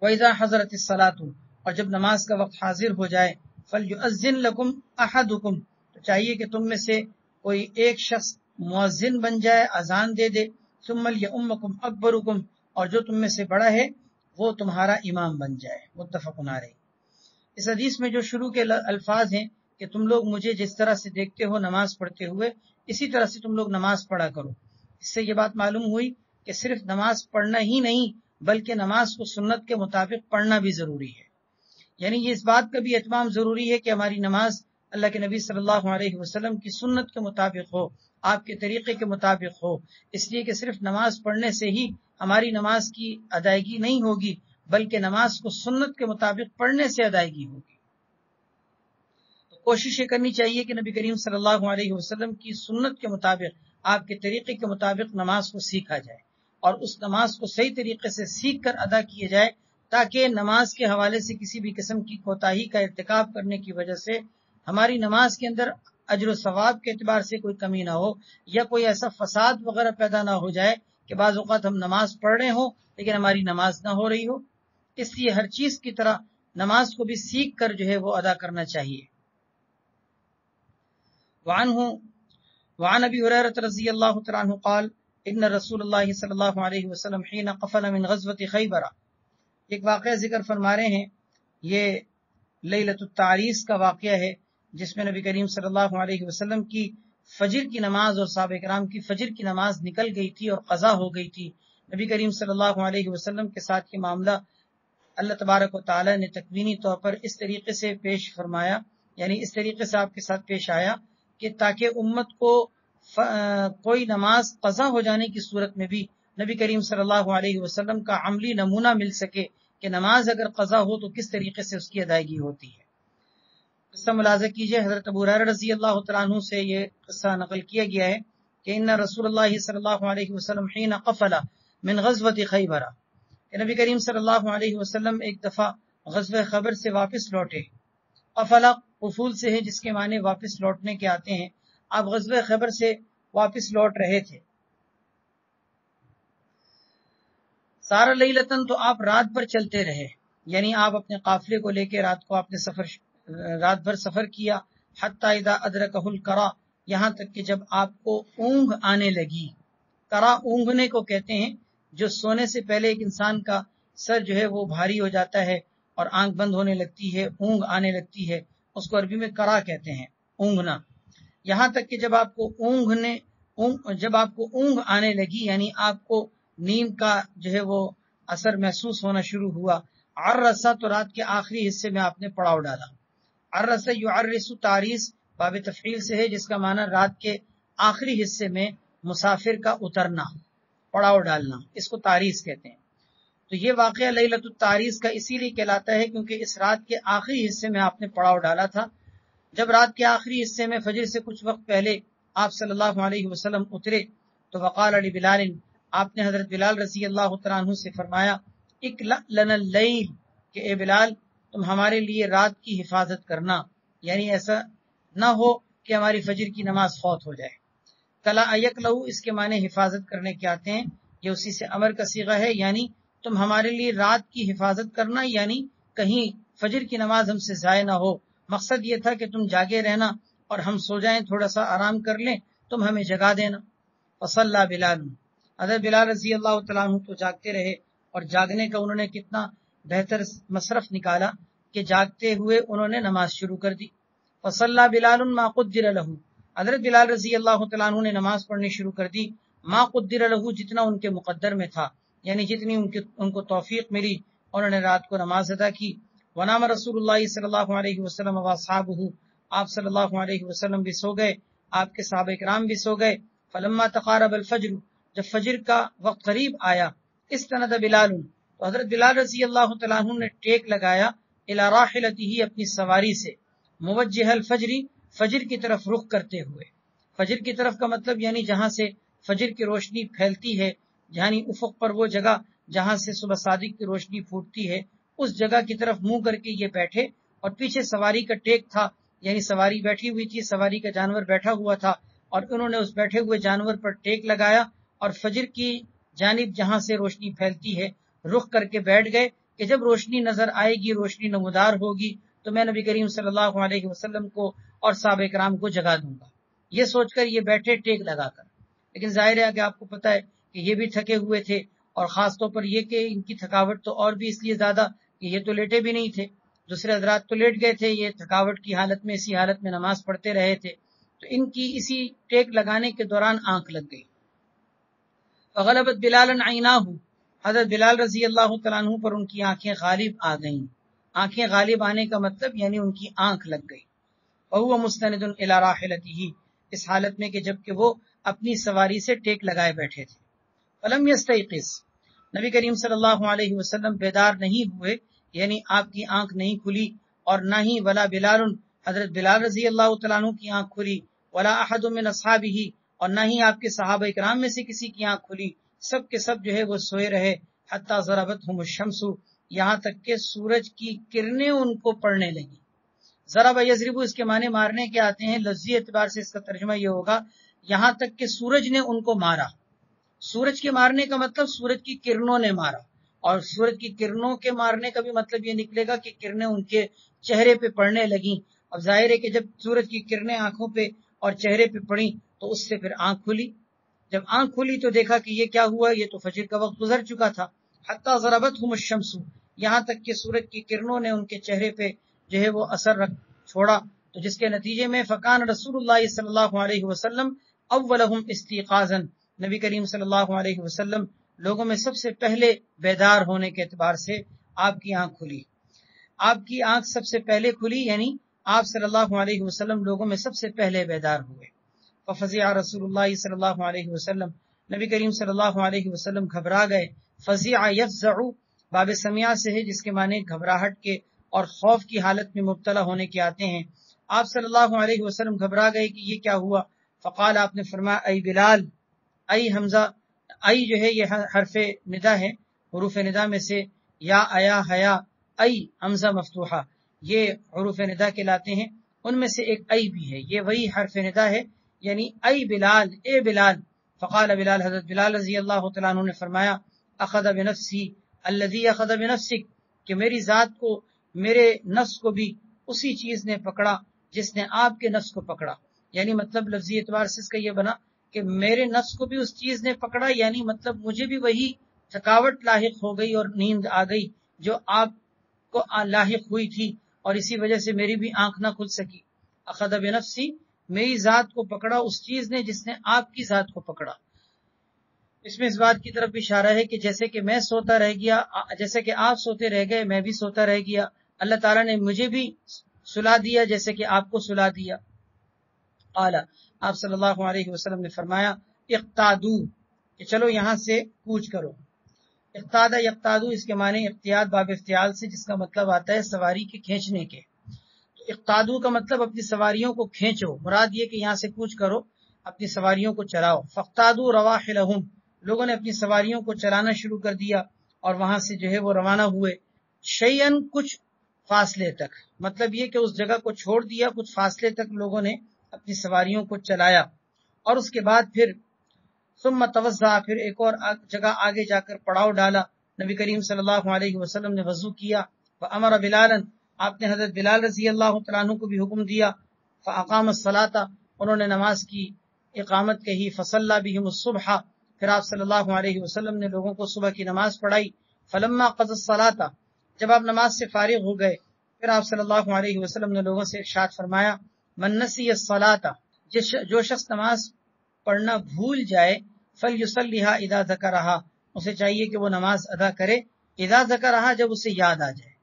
وَإِذَا حَضَرَتِ الصَّلَاةُ، اور جب نماز کا وقت حاضر ہو جائے، فَلْيُؤَذِّن لَكُمْ أَحَدُكُمْ، تو چاہیے کہ تم میں سے کوئی ایک شخص مؤذن بن جائے، اذان دے دے، ثُمَّ لْيَؤُمَّكُمْ أَكْبَرُكُمْ، اور جو تم میں سے بڑا ہے وہ تمہارا امام بن جائے۔ متفق علیہ۔ اس حدیث میں جو شروع کے الفاظ ہیں کہ تم لوگ مجھے جس طرح سے دیکھتے ہو نماز پڑھتے ہوئے، اسی طرح سے تم لوگ نماز پڑھا کرو، اس سے یہ بات معلوم ہوئی کہ صرف نماز پڑھنا ہی نہیں بلکہ نماز کو سنت کے مطابق پڑھنا بھی ضروری ہے۔ یعنی یہ اس بات کا بھی اہتمام ضروری ہے کہ ہماری نماز اللہ کے نبی صلی اللہ علیہ وسلم کی سنت کے مطابق ہو، آپ کے طریقے کے مطابق ہو، اس لیے کہ صرف نماز پڑھنے سے ہی ہماری نماز کی ادائیگی نہیں ہوگی بلکہ نماز کو سنت کے مطابق پڑھنے سے ادائیگی ہوگی۔ تو کوشش یہ کرنی چاہیے کہ نبی کریم صلی اللہ علیہ وسلم کی سنت کے مطابق، آپ کے طریقے کے مطابق نماز کو سیکھا جائے اور اس نماز کو صحیح طریقے سے سیکھ کر ادا کیے جائے، تاکہ نماز کے حوالے سے کسی بھی قسم کی کوتاہی کا ارتکاب کرنے کی وجہ سے ہماری نماز کے اندر اجر و ثواب کے اعتبار سے کوئی کمی نہ ہو، یا کوئی ایسا فساد وغیرہ پیدا نہ ہو جائے کہ بعض اوقات ہم نماز پڑھ رہے ہوں لیکن ہماری نماز نہ ہو رہی ہو۔ اس لیے ہر چیز کی طرح نماز کو بھی سیکھ کر جو ہے وہ ادا کرنا چاہیے۔ وعن ابی ہریرہ رضی اللہ تعالیٰ عنہ قال ان رسول اللہ صلی اللہ علیہ وسلم حین قفل من غزوۃ خیبر، ایک واقعہ ذکر فرما رہے ہیں، یہ لیلۃ التعریس کا واقعہ ہے جس میں نبی کریم صلی اللہ علیہ وسلم کی فجر کی نماز اور صحابہ کرام کی فجر کی نماز نکل گئی تھی اور قضا ہو گئی تھی۔ نبی کریم صلی اللہ علیہ وسلم کے ساتھ یہ معاملہ اللہ تبارک و تعالی نے تکوینی طور پر اس طریقے سے پیش فرمایا، یعنی اس طریقے سے آپ کے ساتھ پیش آیا کہ تاکہ امت کو کوئی نماز قضا ہو جانے کی صورت میں بھی نبی کریم صلی اللہ علیہ وسلم کا عملی نمونہ مل سکے کہ نماز اگر قضا ہو تو کس طریقے سے اس کی ادائیگی ہوتی ہے۔ قصہ ملاحظہ کیجئے، حضرت ابو ہریرہ رضی اللہ تعالیٰ عنہ سے یہ قصہ نقل کیا گیا ہے کہ ان رسول اللہ صلی اللہ علیہ وسلم حین قفل من غزوۃ خیبر، کہ نبی کریم صلی اللہ علیہ وسلم ایک دفعہ غزوہ خیبر سے واپس لوٹے۔ قفل قفول سے ہے جس کے معنی واپس لوٹنے کے آتے ہیں۔ آپ غزوہ خیبر سے واپس لوٹ رہے تھے۔ سارا لیلتن، تو آپ رات بھر چلتے رہے، یعنی آپ اپنے قافلے کو لے کے رات بھر سفر کیا۔ حتی اذا ادرکہ القرا، یہاں تک کہ جب آپ کو اونگ آنے لگی۔ قرا اونگنے کو کہتے ہیں، جو سونے سے پہلے ایک انسان کا سر جو ہے وہ بھاری ہو جاتا ہے اور آنکھ بند ہونے لگتی ہے، اونگ آنے لگتی ہے، اس کو عربی میں قرا کہتے ہیں، اونگنا۔ یہاں تک کہ جب آپ کو اونگ آنے لگی، یعنی آپ کو نیند کا جو ہے وہ اثر محسوس ہونا شروع ہوا۔ عرسہ، تو رات کے آخری حصے میں آپ نے پڑاؤ ڈالا۔ عرسہ یعرس تعریس باب تفعیل سے ہے جس کا معنی رات کے آخری حصے میں مسافر کا اترنا، پڑاؤ ڈالنا، اس کو تعریس کہتے ہیں۔ تو یہ واقعہ لیلۃ التعریس کا اسی لیے کہلاتا ہے کیونکہ اس رات کے آخری حصے میں آپ نے پڑاؤ ڈالا تھا۔ جب رات کے آخری حصے میں فجر سے کچھ وقت پہلے آپ صلی اللہ علیہ وسلم اترے تو وقال لبلال، آپ نے حضرت بلال رضی اللہ تعالیٰ عنہ سے فرمایا، اکلأ لنا اللیل، کہ اے بلال تم ہمارے لیے رات کی حفاظت کرنا، یعنی ایسا نہ ہو کہ ہماری فجر کی نماز فوت ہو جائے۔ کلا یکلؤ، اس کے معنی حفاظت کرنے کے آتے ہیں، یہ اسی سے امر کا صیغہ ہے، یعنی تم ہمارے لیے رات کی حفاظت کرنا، یعنی کہیں فجر کی نماز ہم سے ضائع نہ ہو۔ مقصد یہ تھا کہ تم جاگے رہنا اور ہم سو جائیں، تھوڑا سا آرام کر لیں، تم ہمیں جگا دینا۔ فصلی بلال، حضرت بلال رضی اللہ تعالیٰ عنہ تو جاگتے رہے، اور جاگنے کا انہوں نے کتنا بہتر مصرف نکالا کہ جاگتے ہوئے انہوں نے نماز شروع کر دی۔ فصلی بلال ما قدر له، حضرت بلال رضی اللہ تعالیٰ عنہ نے نماز پڑھنی شروع کر دی، ما قدر له، جتنا ان کے مقدر میں تھا، یعنی جتنی ان کو توفیق ملی انہوں نے رات کو نماز ادا کی. ونام رسول اللہ صلی اللہ علیہ وسلم واصحابہ، آپ صلی اللہ علیہ وسلم بھی سو گئے، آپ کے صحابہ کرام بھی سو گئے. فلما تقارب الفجر، جب فجر کا وقت قریب آیا، استند بلال، تو حضرت بلال رضی اللہ تعالیٰ عنہ نے ٹیک لگایا الی راحلتہ، اپنی سواری سے، موجہ الفجر، فجر کی طرف رخ کرتے ہوئے. فجر کی طرف کا مطلب یعنی جہاں سے فجر کی روشنی پھیلتی ہے، یعنی افق پر وہ جگہ جہاں سے صبح صادق کی روشنی پھوٹتی ہے، اس جگہ کی طرف منہ کر کے یہ بیٹھے، اور پیچھے سواری کا ٹیک تھا، یعنی سواری بیٹھی ہوئی تھی، سواری کا جانور بیٹھا ہوا تھا، اور انہوں نے اس بیٹھے ہوئے جانور پر ٹیک لگایا اور فجر کی جانب جہاں سے روشنی پھیلتی ہے رخ کر کے بیٹھ گئے کہ جب روشنی نظر آئے گی، روشنی نمودار ہوگی، تو میں نبی کریم صلی اللہ علیہ وسلم کو اور صحابہ کرام کو جگا دوں گا. یہ سوچ کر یہ بیٹھے ٹیک لگا کر. لیکن ظاہر ہے کہ آپ کو پتہ ہے کہ یہ بھی تھکے ہوئے تھے، اور خاص طور پر یہ کہ ان کی تھکاوٹ تو اور بھی اس لیے زیادہ کہ یہ تو لیٹے بھی نہیں تھے، دوسرے حضرات تو لیٹ گئے تھے، یہ تھکاوٹ کی حالت میں اسی حالت میں نماز پڑھتے رہے تھے، تو ان کی اسی ٹیک لگانے کے دوران آنکھ لگ گئی. فغلبت بلالا عیناہ، حضرت بلال رضی اللہ تعالیٰ عنہ پر ان کی آنکھیں غالب آ گئیں. آنکھیں غالب آنے کا مطلب یعنی ان کی آنکھ لگ گئی. وہو مستند الی راحلتہ، اس حالت میں کہ جب کہ وہ اپنی سواری سے ٹیک لگائے بیٹھے تھے. فلم یستیقظ، نبی کریم صلی اللہ علیہ وسلم بیدار نہیں ہوئے، یعنی آپ کی آنکھ نہیں کھلی، اور نہ ہی ولا بلال، حضرت بلال رضی اللہ تعالیٰ عنہ کی آنکھ کھلی، ولا احد من اصحابہ، اور نہ ہی آپ کے صحابہ کرام میں سے کسی کی آنکھ کھلی. سب کے سب جو ہے وہ سوئے رہے. حتی ضربتہم الشمس، یہاں تک کہ سورج کی کرنیں ان کو پڑنے لگی. ضرب یضرب، اس کے معنی مارنے کے آتے ہیں، لفظی اعتبار سے اس کا ترجمہ یہ ہوگا یہاں تک کہ سورج نے ان کو مارا. سورج کے مارنے کا مطلب سورج کی کرنوں نے مارا، اور سورج کی کرنوں کے مارنے کا بھی مطلب یہ نکلے گا کہ کرنیں ان کے چہرے پہ پڑنے لگیں. اب ظاہر ہے کہ جب سورج کی کرنیں آنکھوں پہ اور چہرے پہ پڑیں تو اس سے پھر آنکھ کھلی. جب آنکھ کھلی تو دیکھا کہ یہ کیا ہوا، یہ تو فجر کا وقت گزر چکا تھا. حتی ضربتہم الشمس، یہاں تک کہ سورج کی کرنوں نے ان کے چہرے پہ جو ہے وہ اثر چھوڑا، تو جس کے نتیجے میں فکان رسول اللہ صلی اللہ علیہ وسلم اولہم استيقاظا، نبی کریم صلی اللہ علیہ وسلم لوگوں میں سب سے پہلے بیدار ہونے کے اعتبار سے آپ کی آنکھ کھلی. آپ کی آنکھ سب سے پہلے کھلی، یعنی آپ صلی اللہ علیہ وسلم لوگوں میں سب سے پہلے بیدار ہوئے. ففزع رسول اللہ صلی اللہ علیہ وسلم، نبی کریم صلی اللہ علیہ وسلم گھبرا گئے. فزع یفزع باب سمیع سے ہے، جس کے معنی گھبراہٹ کے اور خوف کی حالت میں مبتلا ہونے کے آتے ہیں. آپ صلی اللہ علیہ وسلم گھبرا گئے کہ یہ کیا ہوا. فقال، آپ نے فرمایا، ای بلال، ای حمزہ، ای جو ہے یہ حرف ندا ہے، حروف ندا میں سے یا ایا حیا ای حمزہ مفتوحہ یہ حروف ندا کہلاتے ہیں. ان میں سے ایک ای بھی ہے، یہ وہی حرف ندا ہے، یعنی ای بلال، اے بلال. فقال بلال، حضرت بلال رضی اللہ تعالیٰ عنہ نے فرمایا، اخذ بنفسی الذی اخذ بنفسک، کہ میری ذات کو، میرے نفس کو بھی اسی چیز نے پکڑا جس نے آپ کے نفس کو پکڑا. یعنی مطلب لفظی اعتبار سے اس کا یہ بنا کہ میرے نفس کو بھی اس چیز نے پکڑا، یعنی مطلب مجھے بھی وہی تھکاوٹ لاحق ہو گئی اور نیند آ گئی جو آپ کو لاحق ہوئی تھی، اور اسی وجہ سے میری بھی آنکھ نہ کھل سکی. اخذ بنفسی، میری ذات کو پکڑا اس چیز نے جس نے آپ کی ذات کو پکڑا. اس میں اس بات کی طرف اشارہ ہے کہ جیسے کہ میں سوتا رہ گیا، جیسے کہ آپ سوتے رہ گئے، میں بھی سوتا رہ گیا، اللہ تعالیٰ نے مجھے بھی سلا دیا جیسے کہ آپ کو سلا دیا. قال، آپ صلی اللہ علیہ وسلم نے فرمایا، اقتادو، کہ چلو یہاں سے کوچ کرو. اقتادہ یقتادو، اس کے معنی اقتیاد باب افتعال سے، جس کا مطلب آتا ہے سواری کے کھینچنے کے. تو اقتادو کا مطلب اپنی سواریوں کو کھینچو، مراد یہ کہ یہاں سے کوچ کرو، اپنی سواریوں کو چلاؤ. فاقتادو رواحلہم، لوگوں نے اپنی سواریوں کو چلانا شروع کر دیا اور وہاں سے جو ہے وہ روانہ ہوئے. شیئن، کچھ فاصلے تک، مطلب یہ کہ اس جگہ کو چھوڑ دیا، کچھ فاصلے تک لوگوں نے اپنی سواریوں کو چلایا، اور اس کے بعد پھر ثم توضع، پھر ایک اور جگہ آگے جا کر پڑاؤ ڈالا. نبی کریم صلی اللہ علیہ وسلم نے وضو کیا. فامر بلالا، آپ نے حضرت بلال رضی اللہ تعالیٰ عنہ کو بھی حکم دیا. فاقام الصلاۃ، انہوں نے نماز کی اقامت کہی. فصلی بہم الصبح، پھر آپ صلی اللہ علیہ وسلم نے لوگوں کو صبح کی نماز پڑھائی. فلما قضى الصلاۃ، جب آپ نماز سے فارغ ہو گئے، پھر آپ صلی اللہ علیہ وسلم نے لوگوں سے ارشاد فرمایا، من نسی الصلاۃ، جو شخص نماز پڑھنا بھول جائے، فلیصلیھا اذا ذکرھا، اسے چاہیے کہ وہ نماز ادا کرے اذا ذکرہا جب اسے یاد آ جائے.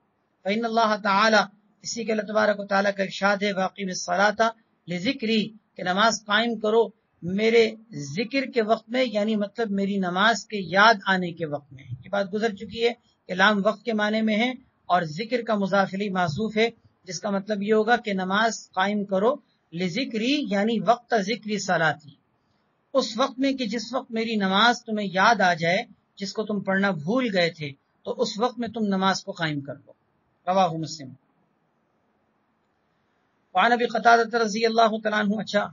فإن اللہ تعالی اسی کے اللہ تبارک و تعالیٰ کا ارشاد ہے واقیم الصلاۃ لذکری کہ نماز قائم کرو میرے ذکر کے وقت میں، یعنی مطلب میری نماز کے یاد آنے کے وقت میں. یہ بات گزر چکی ہے کہ لام وقت کے معنی میں ہے اور ذکر کا مضاف الیہ محذوف ہے، جس کا مطلب یہ ہوگا کہ نماز قائم کرو لذکری یعنی وقت ذکری صلاتی، اس وقت میں کہ جس وقت میری نماز تمہیں یاد آ جائے، جس کو تم پڑھنا بھول گئے تھے تو اس وقت میں تم نماز کو قائم کر لو. رواہ مسلم. وعن ابی قتادہ رضی اللہ تعالیٰ عنہ. اچھا،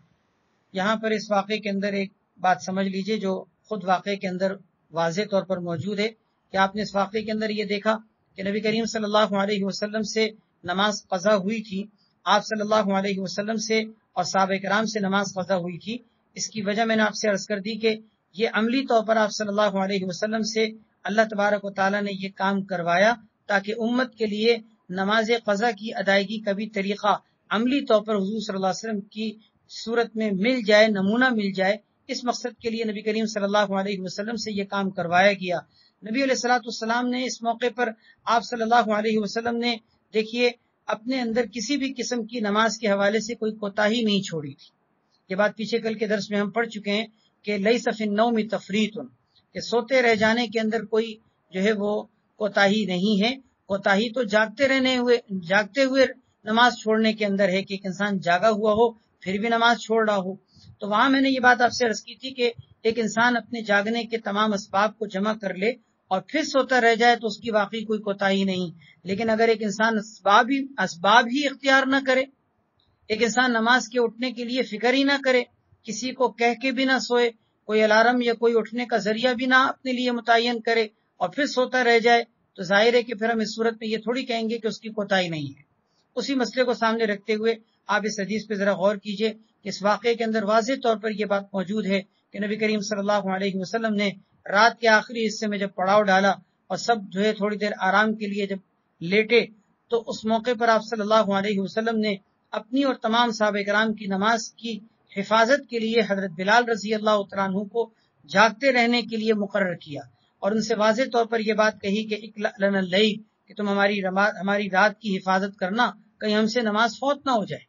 یہاں پر اس واقعے کے اندر ایک بات سمجھ لیجئے جو خود واقعے کے اندر واضح طور پر موجود ہے کہ آپ نے اس واقعے کے اندر یہ دیکھا کہ نبی کریم صلی اللہ علیہ وسلم سے نماز قضا ہوئی تھی، آپ صلی اللہ علیہ وسلم سے اور صحابہ کرام سے نماز قضا ہوئی تھی. اس کی وجہ میں نے آپ سے عرض کر دی کہ یہ عملی طور پر آپ صلی اللہ علیہ وسلم سے اللہ تبارک و تعالیٰ نے یہ کام کروایا تاکہ امت کے لیے نماز قضا کی ادائیگی کا بھی طریقہ عملی طور پر حضور صلی اللہ علیہ وسلم کی صورت میں مل جائے، نمونہ مل جائے. اس مقصد کے لیے نبی کریم صلی اللہ علیہ وسلم سے یہ کام کروایا گیا. نبی علیہ الصلوۃ والسلام نے اس موقع پر آپ صلی اللہ علیہ وسلم نے دیکھیے اپنے اندر کسی بھی قسم کی نماز کے حوالے سے کوئی کوتاہی نہیں چھوڑی تھی. یہ بات پیچھے کل کے درس میں ہم پڑھ چکے ہیں کہ لیس فی النوم تفریط، کہ سوتے رہ جانے کے اندر کوئی جو ہے وہ کوتاہی نہیں ہے. کوتاہی تو جاگتے ہوئے نماز چھوڑنے کے اندر ہے کہ ایک انسان جاگا ہوا ہو پھر بھی نماز چھوڑ رہا ہو. تو وہاں میں نے یہ بات آپ سے عرض کی تھی کہ ایک انسان اپنے جاگنے کے تمام اسباب کو جمع کر لے اور پھر سوتا رہ جائے تو اس کی واقعی کوئی کوتاہی نہیں. لیکن اگر ایک انسان اسباب ہی اختیار نہ کرے، ایک انسان نماز کے اٹھنے کے لیے فکر ہی نہ کرے، کسی کو کہہ کے بھی نہ سوئے، کوئی الارم یا کوئی اٹھنے کا ذریعہ بھی نہ اپنے لیے متعین کرے اور پھر سوتا رہ جائے، تو ظاہر ہے کہ پھر ہم اس صورت میں یہ تھوڑی کہیں گے کہ اس کی کوتاہی نہیں ہے. اسی مسئلے کو سامنے رکھتے ہوئے آپ اس حدیث پہ ذرا غور کیجئے کہ اس واقعے کے اندر واضح طور پر یہ بات موجود ہے کہ نبی کریم صلی اللہ علیہ وسلم نے رات کے آخری حصے میں جب پڑاؤ ڈالا اور سب جو ہے تھوڑی دیر آرام کے لیے جب لیٹے تو اس موقع پر آپ صلی اللہ علیہ وسلم نے اپنی اور تمام صحابہ کرام کی نماز کی حفاظت کے لیے حضرت بلال رضی اللہ تعالیٰ عنہ کو جاگتے رہنے کے لیے مقرر کیا اور ان سے واضح طور پر یہ بات کہی کہ اقلع لنا اللیل، کہ تم ہماری رات کی حفاظت کرنا، کہیں ہم سے نماز فوت نہ ہو جائے.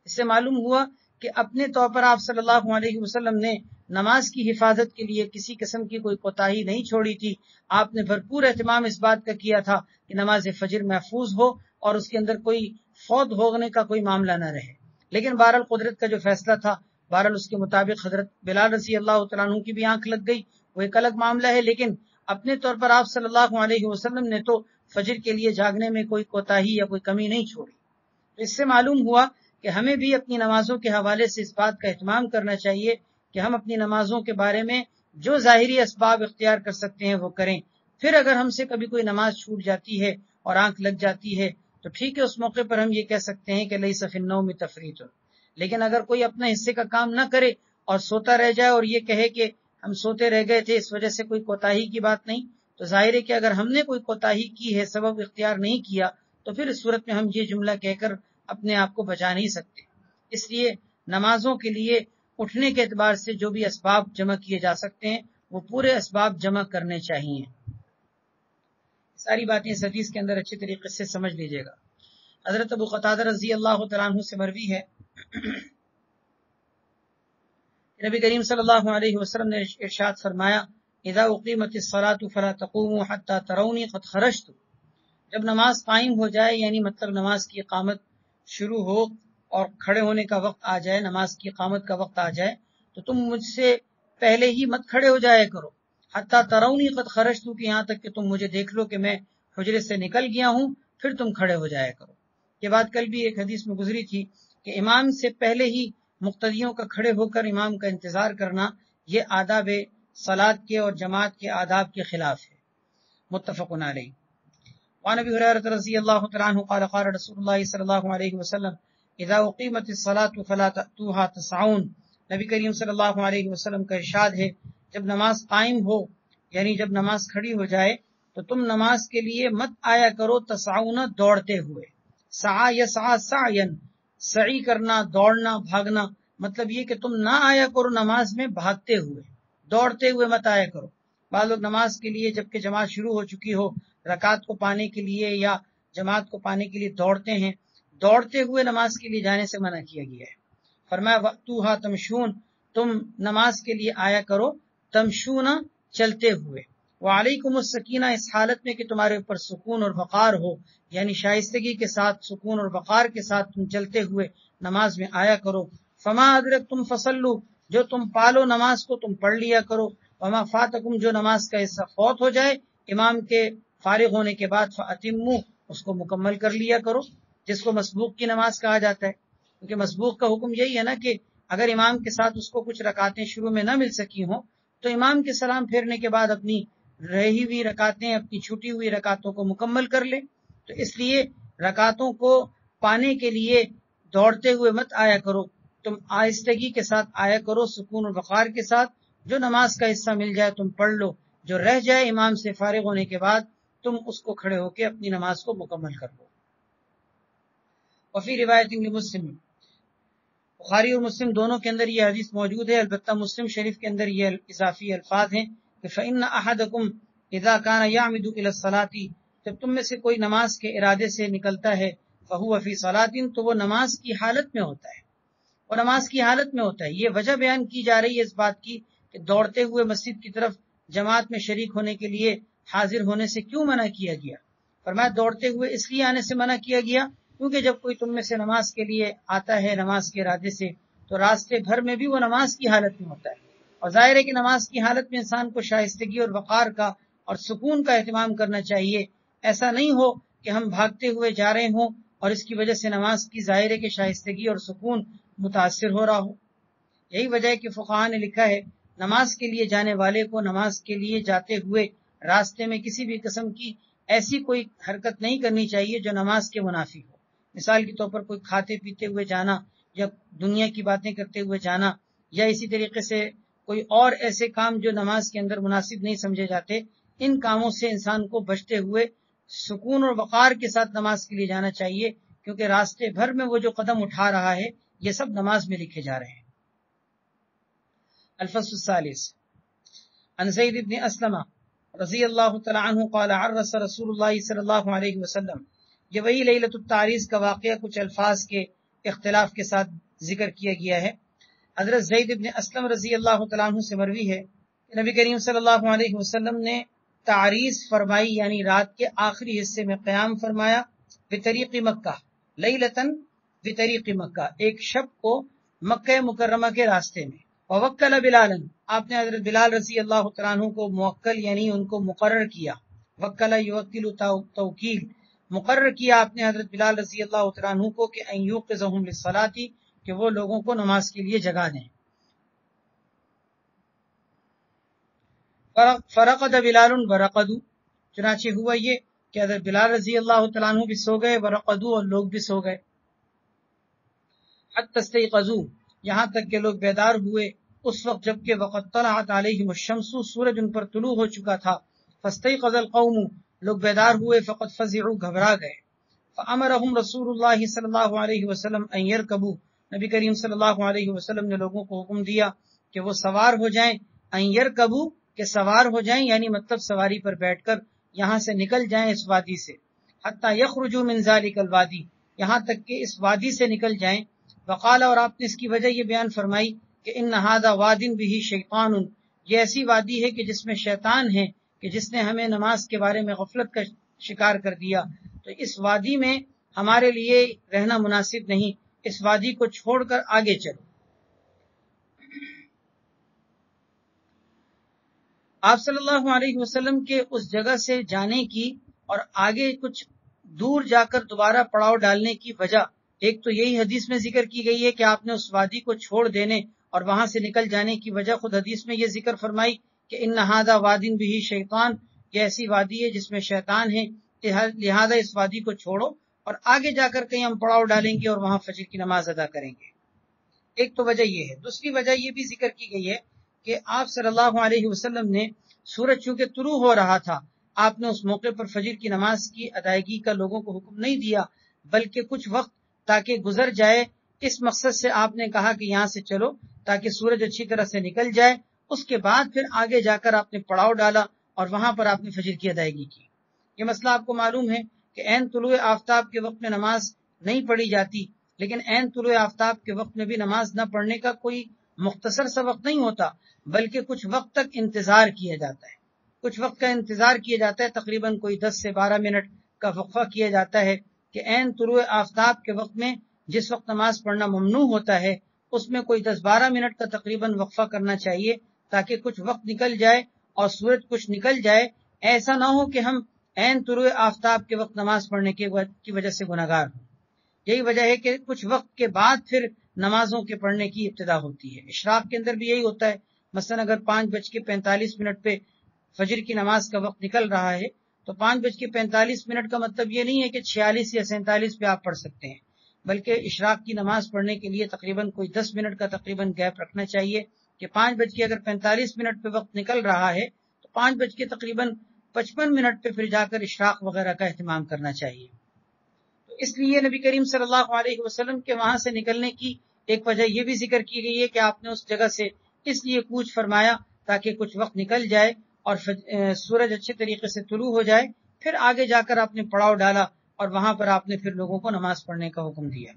اس سے معلوم ہوا کہ اپنے طور پر آپ صلی اللہ علیہ وسلم نے نماز کی حفاظت کے لیے کسی قسم کی کوئی کوتاہی نہیں چھوڑی تھی. آپ نے بھرپور اہتمام اس بات کا کیا تھا کہ نماز فجر محفوظ ہو اور اس کے اندر کوئی فوت ہونے کا کوئی معاملہ نہ رہے. لیکن بہرحال قدرت کا جو فیصلہ تھا، بہرحال اس کے مطابق حضرت بلال رضی اللہ تعالیٰ عنہ کی بھی آنکھ لگ گئی، وہ ایک الگ معاملہ ہے. لیکن اپنے طور پر آپ صلی اللہ علیہ وسلم نے تو فجر کے لیے جاگنے میں کوئی کوتاہی یا کوئی کمی نہیں چھوڑی. تو اس سے معلوم ہوا کہ ہمیں بھی اپنی نمازوں کے حوالے سے اس بات کا اہتمام کرنا چاہیے کہ ہم اپنی نمازوں کے بارے میں جو ظاہری اسباب اختیار کر سکتے ہیں وہ کریں. پھر اگر ہم سے کبھی کوئی نماز چھوٹ جاتی ہے اور آنکھ لگ جاتی ہے تو ٹھیک ہے، اس موقع پر ہم یہ کہہ سکتے ہیں کہ لیس فی النوم تفریط. لیکن اگر کوئی اپنے حصے کا کام نہ کرے اور سوتا رہ جائے اور یہ کہے کہ ہم سوتے رہ گئے تھے اس وجہ سے کوئی کوتاہی کی بات نہیں، تو ظاہر ہے کہ اگر ہم نے کوئی کوتاہی کی ہے، سبب اختیار نہیں کیا، تو پھر اس صورت میں ہم یہ جملہ کہہ کر اپنے آپ کو بچا نہیں سکتے. اس لیے نمازوں کے لیے اٹھنے کے اعتبار سے جو بھی اسباب جمع کیے جا سکتے ہیں وہ پورے اسباب جمع کرنے چاہیے. ساری باتیں اس حدیث کے اندر اچھے طریقے سے سمجھ لیجیے گا. حضرت ابو قتادہ رضی اللہ تعالیٰ عنہ سے مروی ہے نبی کریم صلی اللہ علیہ وسلم نے ارشاد فرمایا اذا اقیمت الصلاۃ فلا تقوموا حتى ترونی قد خرجت. جب نماز قائم ہو جائے، یعنی مطلب نماز کی اقامت شروع ہو اور کھڑے ہونے کا وقت آ جائے، نماز کی اقامت کا وقت آ جائے، تو تم مجھ سے پہلے ہی مت کھڑے ہو جایا کرو. حتی ترونی قد خرجت، کہ یہاں تک کہ تم مجھے دیکھ لو کہ میں حجرے سے نکل گیا ہوں، پھر تم کھڑے ہو جایا کرو. یہ بات کل بھی ایک حدیث میں گزری تھی کہ امام سے پہلے ہی مقتدیوں کا کھڑے ہو کر امام کا انتظار کرنا یہ آداب صلاۃ کے اور جماعت کے آداب کے خلاف ہے. متفق علیہ. وعن ابی ہریرہ رضی اللہ تعالیٰ عنہ قال قال رسول اللہ صلی اللہ علیہ وسلم اذا اقیمت الصلاۃ فلا تأتوها تسعون. نبی کریم صلی اللہ علیہ وسلم کا ارشاد ہے جب نماز قائم ہو، یعنی جب نماز کھڑی ہو جائے، تو تم نماز کے لیے مت آیا کرو تسعون، دوڑتے ہوئے. سعی یسعی سعیا، سعی کرنا، دوڑنا، بھاگنا، مطلب یہ کہ تم نہ آیا کرو نماز میں بھاگتے ہوئے، دوڑتے ہوئے مت آیا کرو. بعض لوگ نماز کے لیے جب کہ جماعت شروع ہو چکی ہو رکعت کو پانے کے لیے یا جماعت کو پانے کے لیے دوڑتے ہیں، دوڑتے ہوئے نماز کے لیے جانے سے منع کیا گیا ہے۔ فرمایا وَأْتُوهَا تَمْشُونَ، تم نماز کے لیے آیا کرو تمشون، چلتے ہوئے، وعلیکم السکینہ، اس حالت میں کہ تمہارے اوپر سکون اور وقار ہو، یعنی شائستگی کے ساتھ، سکون اور وقار کے ساتھ تم چلتے ہوئے نماز میں آیا کرو۔ فما ادرکتم فصلوا، جو تم پالو نماز کو تم پڑھ لیا کرو، وما فاتکم، جو نماز کا حصہ فوت ہو جائے امام کے فارغ ہونے کے بعد، فاتموا، اس کو مکمل کر لیا کرو، جس کو مسبوق کی نماز کہا جاتا ہے، کیونکہ مسبوق کا حکم یہی ہے نا کہ اگر امام کے ساتھ اس کو کچھ رکعتیں شروع میں نہ مل سکی ہوں تو امام کے سلام پھیرنے کے بعد اپنی رہی ہوئی رکعتیں، اپنی چھوٹی ہوئی رکعتوں کو مکمل کر لے۔ تو اس لیے رکعتوں کو پانے کے لیے دوڑتے ہوئے مت آیا کرو، تم آہستگی کے ساتھ آیا کرو، سکون و وقار کے ساتھ، جو نماز کا حصہ مل جائے تم پڑھ لو، جو رہ جائے امام سے فارغ ہونے کے بعد تم اس کو کھڑے ہو کے اپنی نماز کو مکمل کر لو۔ وفی روایت مسلم، بخاری اور مسلم دونوں کے اندر یہ حدیث موجود ہے، البتہ مسلم شریف کے اندر یہ اضافی الفاظ ہیں کہ فإن أحدكم إذا كان يعمد إلى الصلاة، جب تم میں سے کوئی نماز کے ارادے سے نکلتا ہے، فهو في صلاة، تو وہ نماز کی حالت میں ہوتا ہے، وہ نماز کی حالت میں ہوتا ہے۔ یہ وجہ بیان کی جا رہی ہے اس بات کی کہ دوڑتے ہوئے مسجد کی طرف جماعت میں شریک ہونے کے لیے حاضر ہونے سے کیوں منع کیا گیا؟ فرمایا دوڑتے ہوئے اس لیے آنے سے منع کیا گیا کیونکہ جب کوئی تم میں سے نماز کے لیے آتا ہے نماز کے ارادے سے، تو راستے بھر میں بھی وہ نماز کی حالت میں ہوتا ہے، اور ظاہر ہے کہ نماز کی حالت میں انسان کو شائستگی اور وقار کا اور سکون کا اہتمام کرنا چاہیے۔ ایسا نہیں ہو کہ ہم بھاگتے ہوئے جا رہے ہوں اور اس کی وجہ سے نماز کی ظاہر ہے کہ شائستگی اور سکون متاثر ہو رہا ہو۔ یہی وجہ ہے کہ فقہاء نے لکھا ہے نماز کے لیے جانے والے کو نماز کے لیے جاتے ہوئے راستے میں کسی بھی قسم کی ایسی کوئی حرکت نہیں کرنی چاہیے جو نماز کے منافی ہو۔ مثال کے طور پر کوئی کھاتے پیتے ہوئے جانا، یا دنیا کی باتیں کرتے ہوئے جانا، یا اسی طریقے سے کوئی اور ایسے کام جو نماز کے اندر مناسب نہیں سمجھے جاتے، ان کاموں سے انسان کو بچتے ہوئے سکون اور وقار کے ساتھ نماز کے لیے جانا چاہیے، کیونکہ راستے بھر میں وہ جو قدم اٹھا رہا ہے یہ سب نماز میں لکھے جا رہے ہیں۔ الفصل الثالث عن زید بن اسلم رضی اللہ تعالی عنہ قال عرس رسول اللہ صلی اللہ علیہ وسلم، یہ وہی لیلۃ التعریس کا واقعہ کچھ الفاظ کے اختلاف کے ساتھ ذکر کیا گیا ہے۔ حضرت زید بن اسلم رضی اللہ تعالیٰ عنہ سے مروی ہے کہ نبی کریم صلی اللہ علیہ وسلم نے تعریس فرمائی، یعنی رات کے آخری حصے میں قیام فرمایا، بطریق مکہ لیلتن، بطریق مکہ، ایک شب کو مکہ مکرمہ کے راستے میں، ووکل بلالا، آپ نے حضرت بلال رضی اللہ تعالیٰ عنہ کو موکل یعنی ان کو مقرر کیا، وکل یوکل توکیل، مقرر کیا آپ نے حضرت بلال رضی اللہ تعالیٰ عنہ کو کہ ان یوقظہم للصلاۃ، کہ وہ لوگوں کو نماز کے لیے جگا دیں۔ فرقد بلال ورقدوا، چنانچہ ہوا یہ کہ حضرت بلال رضی اللہ تعالیٰ عنہ بھی سو گئے، ورقدوا، اور لوگ بھی سو گئے، حتی استيقظوا، یہاں تک کہ لوگ بیدار ہوئے اس وقت جب کہ وقت طلعت علیہم الشمس، سورج ان پر طلوع ہو چکا تھا، فاستيقظ القوم، لوگ بیدار ہوئے، فقد فزعوا، گھبرا گئے، فامرهم رسول اللہ صلی اللہ علیہ وسلم ان يركبوا، نبی کریم صلی اللہ علیہ وسلم نے لوگوں کو حکم دیا کہ وہ سوار ہو جائیں، ان يركبوا، کہ سوار ہو جائیں، یعنی مطلب سواری پر بیٹھ کر یہاں سے نکل جائیں اس وادی سے، حتی یخرجوا من ذلک الوادی، یہاں تک کہ اس وادی سے نکل جائیں، وقال، اور آپ نے اس کی وجہ یہ بیان فرمائی کہ ان ھذا واد به شیطان، یہ ایسی وادی ہے کہ جس میں شیطان ہے، کہ جس نے ہمیں نماز کے بارے میں غفلت کا شکار کر دیا، تو اس وادی میں ہمارے لیے رہنا مناسب نہیں، اس وادی کو چھوڑ کر آگے چلو۔ آپ صلی اللہ علیہ وسلم کے اس جگہ سے جانے کی اور آگے کچھ دور جا کر دوبارہ پڑاؤ ڈالنے کی وجہ ایک تو یہی حدیث میں ذکر کی گئی ہے کہ آپ نے اس وادی کو چھوڑ دینے اور وہاں سے نکل جانے کی وجہ خود حدیث میں یہ ذکر فرمائی کہ ان ھذا واد به شیطان، یہ ایسی وادی ہے جس میں شیطان ہے، لہذا اس وادی کو چھوڑو اور آگے جا کر کہیں ہم پڑاؤ ڈالیں گے اور وہاں فجر کی نماز ادا کریں گے۔ ایک تو وجہ یہ ہے، دوسری وجہ یہ بھی ذکر کی گئی ہے کہ آپ صلی اللہ علیہ وسلم نے سورج چونکہ طلوع ہو رہا تھا، آپ نے اس موقع پر فجر کی نماز کی ادائیگی کا لوگوں کو حکم نہیں دیا، بلکہ کچھ وقت تاکہ گزر جائے، اس مقصد سے آپ نے کہا کہ یہاں سے چلو تاکہ سورج اچھی طرح سے نکل جائے، اس کے بعد پھر آگے جا کر آپ نے پڑاؤ ڈالا اور وہاں پر آپ نے فجر کی ادائیگی کی۔ یہ مسئلہ آپ کو معلوم ہے کہ عین طلوع آفتاب کے وقت میں نماز نہیں پڑھی جاتی، لیکن عین طلوع آفتاب کے وقت میں بھی نماز نہ پڑھنے کا کوئی مختصر سا وقت نہیں ہوتا، بلکہ کچھ وقت تک انتظار کیا جاتا ہے، کچھ وقت کا انتظار کیا جاتا ہے، تقریباً کوئی 10 سے 12 منٹ کا وقفہ کیا جاتا ہے کہ عین طلوع آفتاب کے وقت میں جس وقت نماز پڑھنا ممنوع ہوتا ہے اس میں کوئی 10-12 منٹ کا تقریباً وقفہ کرنا چاہیے تاکہ کچھ وقت نکل جائے اور سورج کچھ نکل جائے. ایسا نہ ہو کہ ہم عین طلوع آفتاب کے وقت نماز پڑھنے کی وجہ سے گناہگار ہوں. یہی وجہ ہے کہ کچھ وقت کے بعد پھر نمازوں کے پڑھنے کی ابتدا ہوتی ہے. اشراق کے اندر بھی یہی ہوتا ہے. مثلا اگر 5:45 پہ فجر کی نماز کا وقت نکل رہا ہے تو 5:45 کا مطلب یہ نہیں ہے کہ 46 یا 47 پہ آپ پڑھ سکتے ہیں، بلکہ اشراق کی نماز پڑھنے کے لیے تقریباً کوئی 10 منٹ کا تقریباً گیپ رکھنا چاہیے کہ 5:45 پہ وقت نکل رہا ہے تو 5:55 پہ پھر جا کر اشراق وغیرہ کا اہتمام کرنا چاہیے. تو اس لیے نبی کریم صلی اللہ علیہ وسلم کے وہاں سے نکلنے کی ایک وجہ یہ بھی ذکر کی گئی ہے کہ آپ نے اس جگہ سے اس لیے کوچ فرمایا تاکہ کچھ وقت نکل جائے اور سورج اچھے طریقے سے طلوع ہو جائے. پھر آگے جا کر آپ نے پڑاؤ ڈالا اور وہاں پر آپ نے پھر لوگوں کو نماز پڑھنے کا حکم دیا.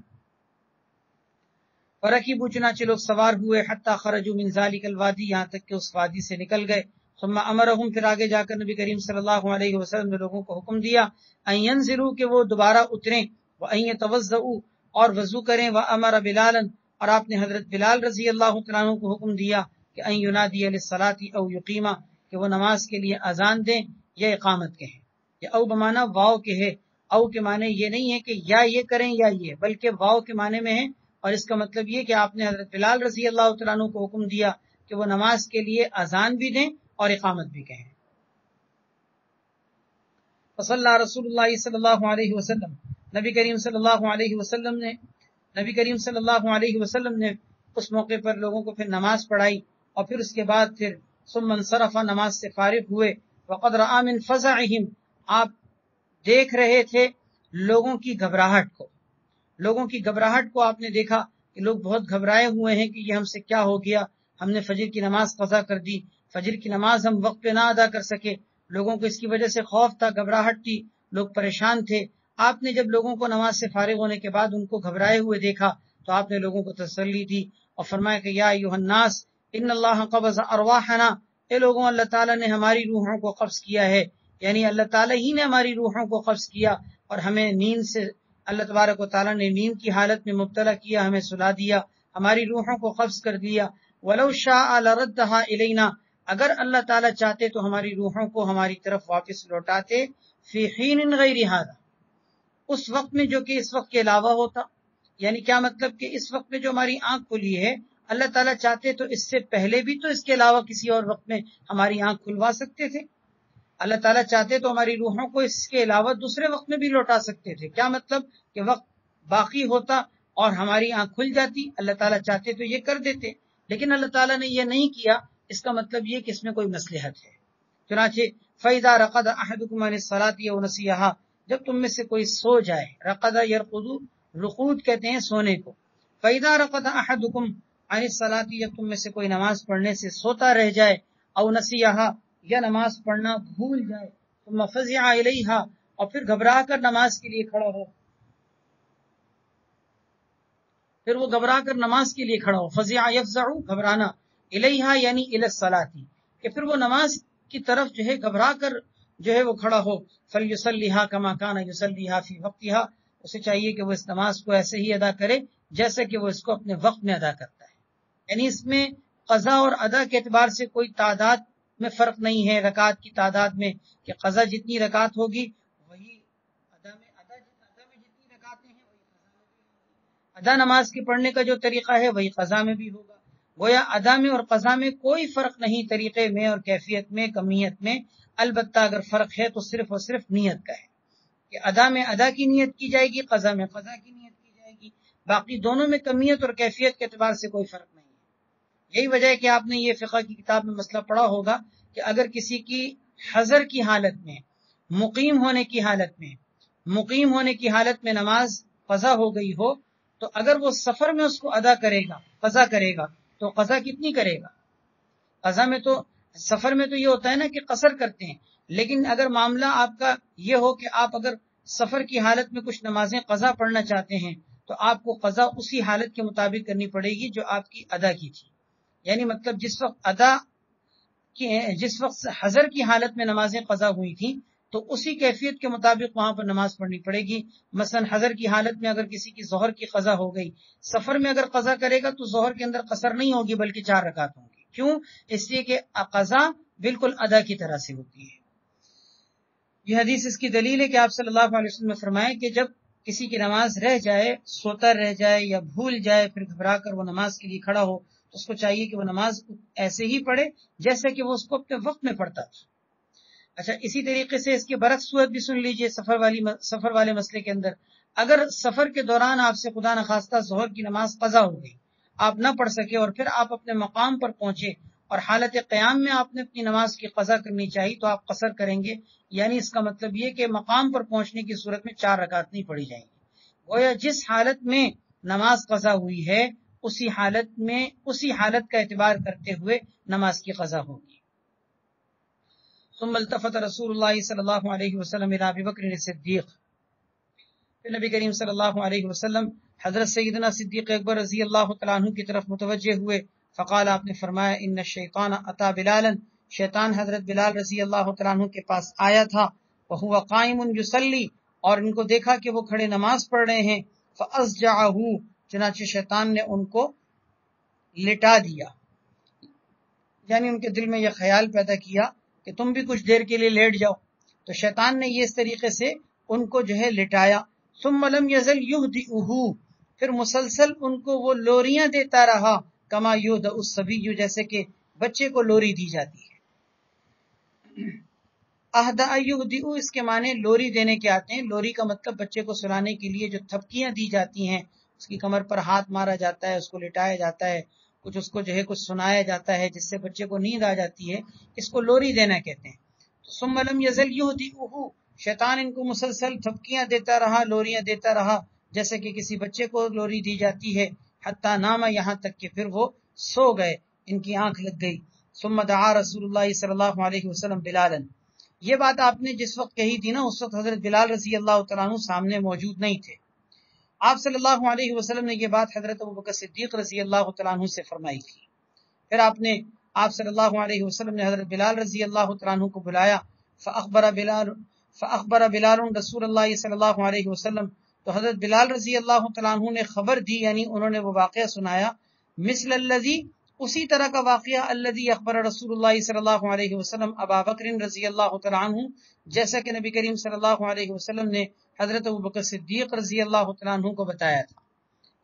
فرقیبوا چنانچہ لوگ سوار ہوئے حتی خرجوا من ذلک الوادی، یہاں تک کہ اس وادی سے نکل گئے. ثم امرهم، پھر آگے جا کر نبی کریم صلی اللہ علیہ وسلم نے لوگوں کو حکم دیا ان ينزلوا، کہ وہ دوبارہ اتریں، وان يتوضؤوا، اور وضو کریں، وامر بلالا، اور آپ نے حضرت بلال رضی اللہ تعالیٰ عنہ کو حکم دیا کہ ان ينادي للصلاة او يقيما، کہ وہ نماز کے لیے اذان دیں یا اقامت کہیں. یہ او بمانا واو کے ہے. او کے معنی یہ نہیں ہے کہ یا یہ کریں یا یہ، بلکہ واو کے معنی میں ہے، اور اس کا مطلب یہ کہ آپ نے حضرت بلال رضی اللہ تعالیٰ عنہ کو حکم دیا کہ وہ نماز کے لیے اذان بھی دیں اور اقامت بھی کہیں. فصلی رسول اللہ صلی اللہ علیہ وسلم، نبی کریم صلی اللہ علیہ وسلم نے اس موقع پر لوگوں کو پھر نماز پڑھائی، اور پھر اس کے بعد پھر ثم انصرف، نماز سے فارغ ہوئے. وقد رأى من فزعهم، آپ دیکھ رہے تھے لوگوں کی گھبراہٹ کو آپ نے دیکھا کہ لوگ بہت گھبرائے ہوئے ہیں کہ یہ ہم سے کیا ہو گیا، ہم نے فجر کی نماز قضا کر دی، فجر کی نماز ہم وقت پہ نہ ادا کر سکے. لوگوں کو اس کی وجہ سے خوف تھا، گھبراہٹ تھی، لوگ پریشان تھے. آپ نے جب لوگوں کو نماز سے فارغ ہونے کے بعد ان کو گھبرائے ہوئے دیکھا تو آپ نے لوگوں کو تسلی دی اور فرمایا کہ یا ایھا الناس ان اللہ قبض ارواحنا، اے لوگوں، اللہ تعالیٰ نے ہماری روحوں کو قبض کیا ہے، یعنی اللہ تعالیٰ ہی نے ہماری روحوں کو قبض کیا اور ہمیں نیند سے، اللہ تبارک و تعالیٰ نے نیند کی حالت میں مبتلا کیا، ہمیں سلا دیا، ہماری روحوں کو قبض کر دیا. ولو شاء لردها الینا، اگر اللہ تعالیٰ چاہتے تو ہماری روحوں کو ہماری طرف واپس لوٹاتے، فی حین غیر ھذا، اس وقت میں جو کہ اس وقت کے علاوہ ہوتا. یعنی کیا مطلب کہ اس وقت میں جو ہماری آنکھ کھلی ہے، اللہ تعالیٰ چاہتے تو اس سے پہلے بھی تو اس کے علاوہ کسی اور وقت میں ہماری آنکھ کھلوا سکتے تھے. اللہ تعالیٰ چاہتے تو ہماری روحوں کو اس کے علاوہ دوسرے وقت میں بھی لوٹا سکتے تھے. کیا مطلب کہ وقت باقی ہوتا اور ہماری آنکھ کھل جاتی. اللہ تعالیٰ چاہتے تو یہ کر دیتے، لیکن اللہ تعالیٰ نے یہ نہیں کیا. اس کا مطلب یہ کہ اس میں کوئی مصلحت ہے. چنانچہ فَإِذَا رَقَدَ أَحَدُكُمْ عَنِ الصَّلَاةِ أَوْ نَسِيَهَا، جب تم میں سے کوئی سو جائے، رقد یرقد، رقود کہتے ہیں سونے کو. فَإِذَا رَقَدَ أَحَدُكُمْ عَنِ الصَّلَاةِ، جب تم میں سے کوئی نماز پڑھنے سے سوتا رہ جائے، أَوْ نَسِيَهَا، یا نماز پڑھنا بھول جائے، ثم فزع الیہا، اور پھر گھبرا کر نماز کے لیے کھڑا ہو، پھر وہ گھبرا کر نماز کے لیے کھڑا ہو. فزع یفزع، گھبرانا، الیہا یعنی الی الصلاۃ، کہ پھر وہ نماز کی طرف جو ہے گھبرا کر جو ہے وہ کھڑا ہو. فلیصلیھا کما کان یصلیھا فی وقتھا، اسے چاہیے کہ وہ اس نماز کو ایسے ہی ادا کرے جیسے کہ وہ اس کو اپنے وقت میں ادا کرتا ہے. یعنی اس میں قضا اور ادا کے اعتبار سے کوئی تعداد میں فرق نہیں ہے، رکعات کی تعداد میں، کہ قضا جتنی رکعات ہوگی وہی ادا میں جتنی رکعتیں ہیں وہی قضا میں بھی ہوگی. ادا نماز کے پڑھنے کا جو طریقہ ہے وہی قضا میں بھی ہوگا. گویا ادا میں اور قضا میں کوئی فرق نہیں، طریقے میں اور کیفیت میں، کمیت میں. البتہ اگر فرق ہے تو صرف اور صرف نیت کا ہے کہ ادا میں ادا کی نیت کی جائے گی، قضا میں قضا کی نیت کی جائے گی. باقی دونوں میں کمیت اور کیفیت کے اعتبار سے کوئی فرق نہیں ہے. یہی وجہ ہے کہ آپ نے یہ فقہ کی کتاب میں مسئلہ پڑھا ہوگا کہ اگر کسی کی حضر کی حالت میں، مقیم ہونے کی حالت میں نماز قضا ہو گئی ہو، تو اگر وہ سفر میں اس کو ادا کرے گا، قضا کرے گا، تو قضا کتنی کرے گا؟ قضا میں تو، سفر میں تو یہ ہوتا ہے نا کہ قصر کرتے ہیں، لیکن اگر معاملہ آپ کا یہ ہو کہ آپ اگر سفر کی حالت میں کچھ نمازیں قضا پڑھنا چاہتے ہیں تو آپ کو قضا اسی حالت کے مطابق کرنی پڑے گی جو آپ کی ادا کی تھی. یعنی مطلب جس وقت حضر کی حالت میں نمازیں قضا ہوئی تھیں تو اسی کیفیت کے مطابق وہاں پر نماز پڑھنی پڑے گی. مثلا حضر کی حالت میں اگر کسی کی ظہر کی قضا ہو گئی، سفر میں اگر قضا کرے گا تو ظہر کے اندر قصر نہیں ہوگی بلکہ 4 رکعت ہوں گی. کیوں؟ اس لیے کہ قضا بالکل ادا کی طرح سے ہوتی ہے. یہ حدیث اس کی دلیل ہے کہ آپ صلی اللہ علیہ وسلم نے فرمایا کہ جب کسی کی نماز رہ جائے، سوتا رہ جائے یا بھول جائے، پھر گھبرا کر وہ نماز کے لیے کھڑا ہو تو اس کو چاہیے کہ وہ نماز ایسے ہی پڑھے جیسے کہ وہ اس کو اپنے وقت میں پڑھتا تھا. اچھا، اسی طریقے سے اس کے برعکس صورت بھی سن لیجئے. سفر والے مسئلے کے اندر اگر سفر کے دوران آپ سے خدا نخواستہ ظہر کی نماز قضا ہو گئی، آپ نہ پڑھ سکے اور پھر آپ اپنے مقام پر پہنچے اور حالت قیام میں آپ نے اپنی نماز کی قضا کرنی چاہیے تو آپ قصر کریں گے. یعنی اس کا مطلب یہ کہ مقام پر پہنچنے کی صورت میں 4 رکعت نہیں پڑھی جائیں گی. گویا جس حالت میں نماز قضا ہوئی ہے اسی حالت کا اعتبار کرتے ہوئے نماز کی قضا ہوگی. ثم التفت رسول اللہ صلی اللہ علیہ وسلم الى ابی بکر صدیق. پھر نبی کریم صلی اللہ علیہ وسلم حضرت سیدنا صدیق اکبر رضی اللہ تعالیٰ عنہ کی طرف متوجہ ہوئے. فقال، آپ نے فرمایا، ان الشیطان اتی بلالا، شیطان حضرت بلال رضی اللہ تعالیٰ عنہ کے پاس آیا تھا. وهو قائم یصلی، اور ان کو دیکھا کہ وہ کھڑے نماز پڑھ رہے ہیں. فاضجعه، چنانچہ شیطان نے ان کو لٹا دیا. یعنی ان کے دل میں یہ خیال پیدا کیا کہ تم بھی کچھ دیر کے لیے لیٹ جاؤ. تو شیطان نے یہ اس طریقے سے ان کو جو ہے لٹایا. ثم لم یزل یہدئہ، پھر مسلسل ان کو وہ لوریاں دیتا رہا. کما یہدأ الصبی، جیسے کہ بچے کو لوری دی جاتی ہے. اہدأ یہدئ، اس کے معنی لوری دینے کے آتے ہیں. لوری کا مطلب بچے کو سلانے کے لیے جو تھپکیاں دی جاتی ہیں، اس کی کمر پر ہاتھ مارا جاتا ہے، اس کو لٹایا جاتا ہے، کچھ اس کو جو ہے کچھ سنایا جاتا ہے جس سے بچے کو نیند آ جاتی ہے، اس کو لوری دینا کہتے ہیں. ثم لم یزل یہدئہ، شیطان ان کو مسلسل تھپکیاں دیتا رہا، لوریاں دیتا رہا جیسے کہ کسی بچے کو لوری دی جاتی ہے. حتی نام، یہاں تک کہ پھر وہ سو گئے، ان کی آنکھ لگ گئی. ثم دعا رسول اللہ صلی اللہ علیہ وسلم بلالا، یہ بات آپ نے جس وقت کہی تھی نا، اس وقت حضرت بلال رضی اللہ تعالیٰ عنہ سامنے موجود نہیں تھے. آپ صلی اللہ علیہ وسلم نے یہ بات حضرت ابوبکر صدیق رضی اللہ تعالیٰ عنہ سے فرمائی تھی. پھر آپ صلی اللہ علیہ وسلم نے حضرت بلال رضی اللہ تعالیٰ عنہ کو بلایا. فاخبر بلال رسول اللہ صلی اللہ علیہ وسلم، تو حضرت بلال رضی اللہ تعالیٰ عنہ نے خبر دی، یعنی انہوں نے وہ واقعہ سنایا. مثل الذی، اسی طرح کا واقعہ، الذی اخبر رسول اللہ صلی اللہ علیہ وسلم ابا بکر رضی اللہ تعالیٰ عنہ، جیسا کہ نبی کریم صلی اللہ علیہ وسلم نے حضرت ابوبکر صدیق رضی اللہ تعالیٰ عنہ کو بتایا تھا.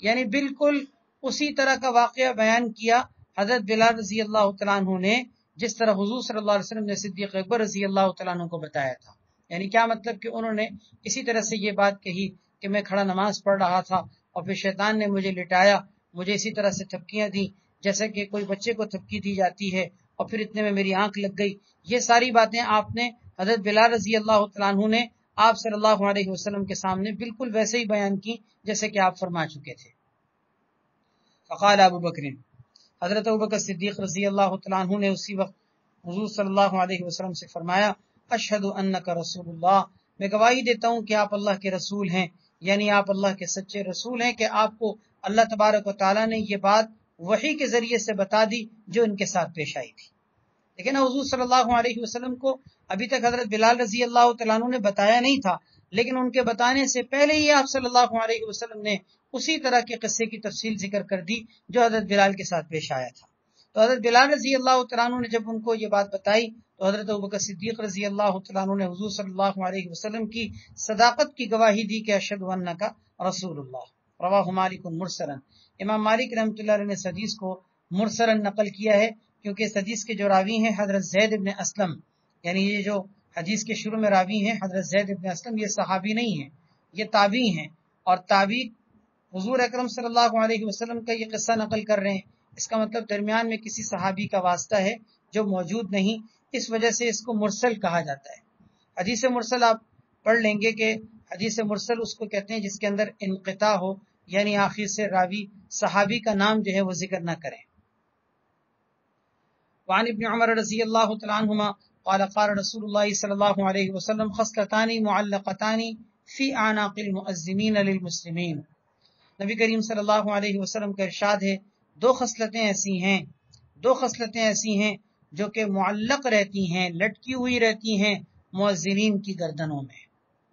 یعنی بالکل اسی طرح کا واقعہ بیان کیا حضرت بلال رضی اللہ تعالیٰ عنہ نے جس طرح حضور صلی اللہ علیہ وسلم نے صدیق اکبر رضی اللہ تعالیٰ عنہ کو بتایا تھا. یعنی کیا مطلب کہ انہوں نے اسی طرح سے یہ بات کہی کہ میں کھڑا نماز پڑھ رہا تھا اور پھر شیطان نے مجھے لٹایا، مجھے اسی طرح سے تھپکیاں دی جیسے کہ کوئی بچے کو تھپکی دی جاتی ہے، اور پھر اتنے میں میری آنکھ لگ گئی. یہ ساری باتیں آپ نے حضرت بلال رضی اللہ تعالیٰ عنہ نے آپ صلی اللہ علیہ وسلم کے سامنے بالکل ویسے ہی بیان کی جیسے کہ آپ فرما چکے تھے. فقال ابو بکر، حضرت ابوبکر صدیق رضی اللہ تعالیٰ عنہ نے اسی وقت حضور صلی اللہ علیہ وسلم سے فرمایا، اشہد انک رسول اللہ، میں گواہی دیتا ہوں کہ آپ اللہ کے رسول ہیں. یعنی آپ اللہ کے سچے رسول ہیں کہ آپ کو اللہ تبارک و تعالیٰ نے یہ بات وحی کے ذریعے سے بتا دی جو ان کے ساتھ پیش آئی تھی. لیکن حضور صلی اللہ علیہ وسلم کو ابھی تک حضرت بلال رضی اللہ تعالیٰ عنہ نے بتایا نہیں تھا، لیکن ان کے بتانے سے پہلے ہی آپ صلی اللہ علیہ وسلم نے اسی طرح کے قصے کی تفصیل ذکر کر دی جو حضرت بلال کے ساتھ پیش آیا تھا. تو حضرت بلال رضی اللہ تعالیٰ عنہ نے جب ان کو یہ بات بتائی تو حضرت ابوبکر صدیق رضی اللہ تعالیٰ عنہ نے حضور صلی اللہ علیہ وسلم کی صداقت کی گواہی دی کہ اشہد انک رسول اللہ. رواہ مالک مرسلا، امام مالک رحمۃ اللہ علیہ نے اس حدیث کو مرسلا نقل کیا ہے کیونکہ اس حدیث کے جو راوی ہیں حضرت زید ابن اسلم، یعنی یہ جو حدیث کے شروع میں راوی ہیں حضرت زید ابن اسلم، یہ صحابی نہیں ہیں، یہ تابعی ہیں، اور تابعی حضور اکرم صلی اللہ علیہ وسلم کا یہ قصہ نقل کر رہے ہیں. اس کا مطلب درمیان میں کسی صحابی کا واسطہ ہے جو موجود نہیں، اس وجہ سے اس کو مرسل کہا جاتا ہے. حدیث مرسل آپ پڑھ لیں گے کہ حدیث مرسل اس کو کہتے ہیں جس کے اندر انقطاع ہو، یعنی آخر سے راوی صحابی کا نام جو ہے وہ ذکر نہ کریں. وعن ابن عمر رضی اللہ تعالی عنہما قال قال رسول اللہ صلی اللہ علیہ وسلم خصلتان معلقتان فی اعناق المؤذنین للمسلمین. نبی کریم صلی اللہ علیہ وسلم کا ارشاد ہے دو خصلتیں ایسی ہیں جو کہ معلق رہتی ہیں، لٹکی ہوئی رہتی ہیں مؤذنین کی گردنوں میں.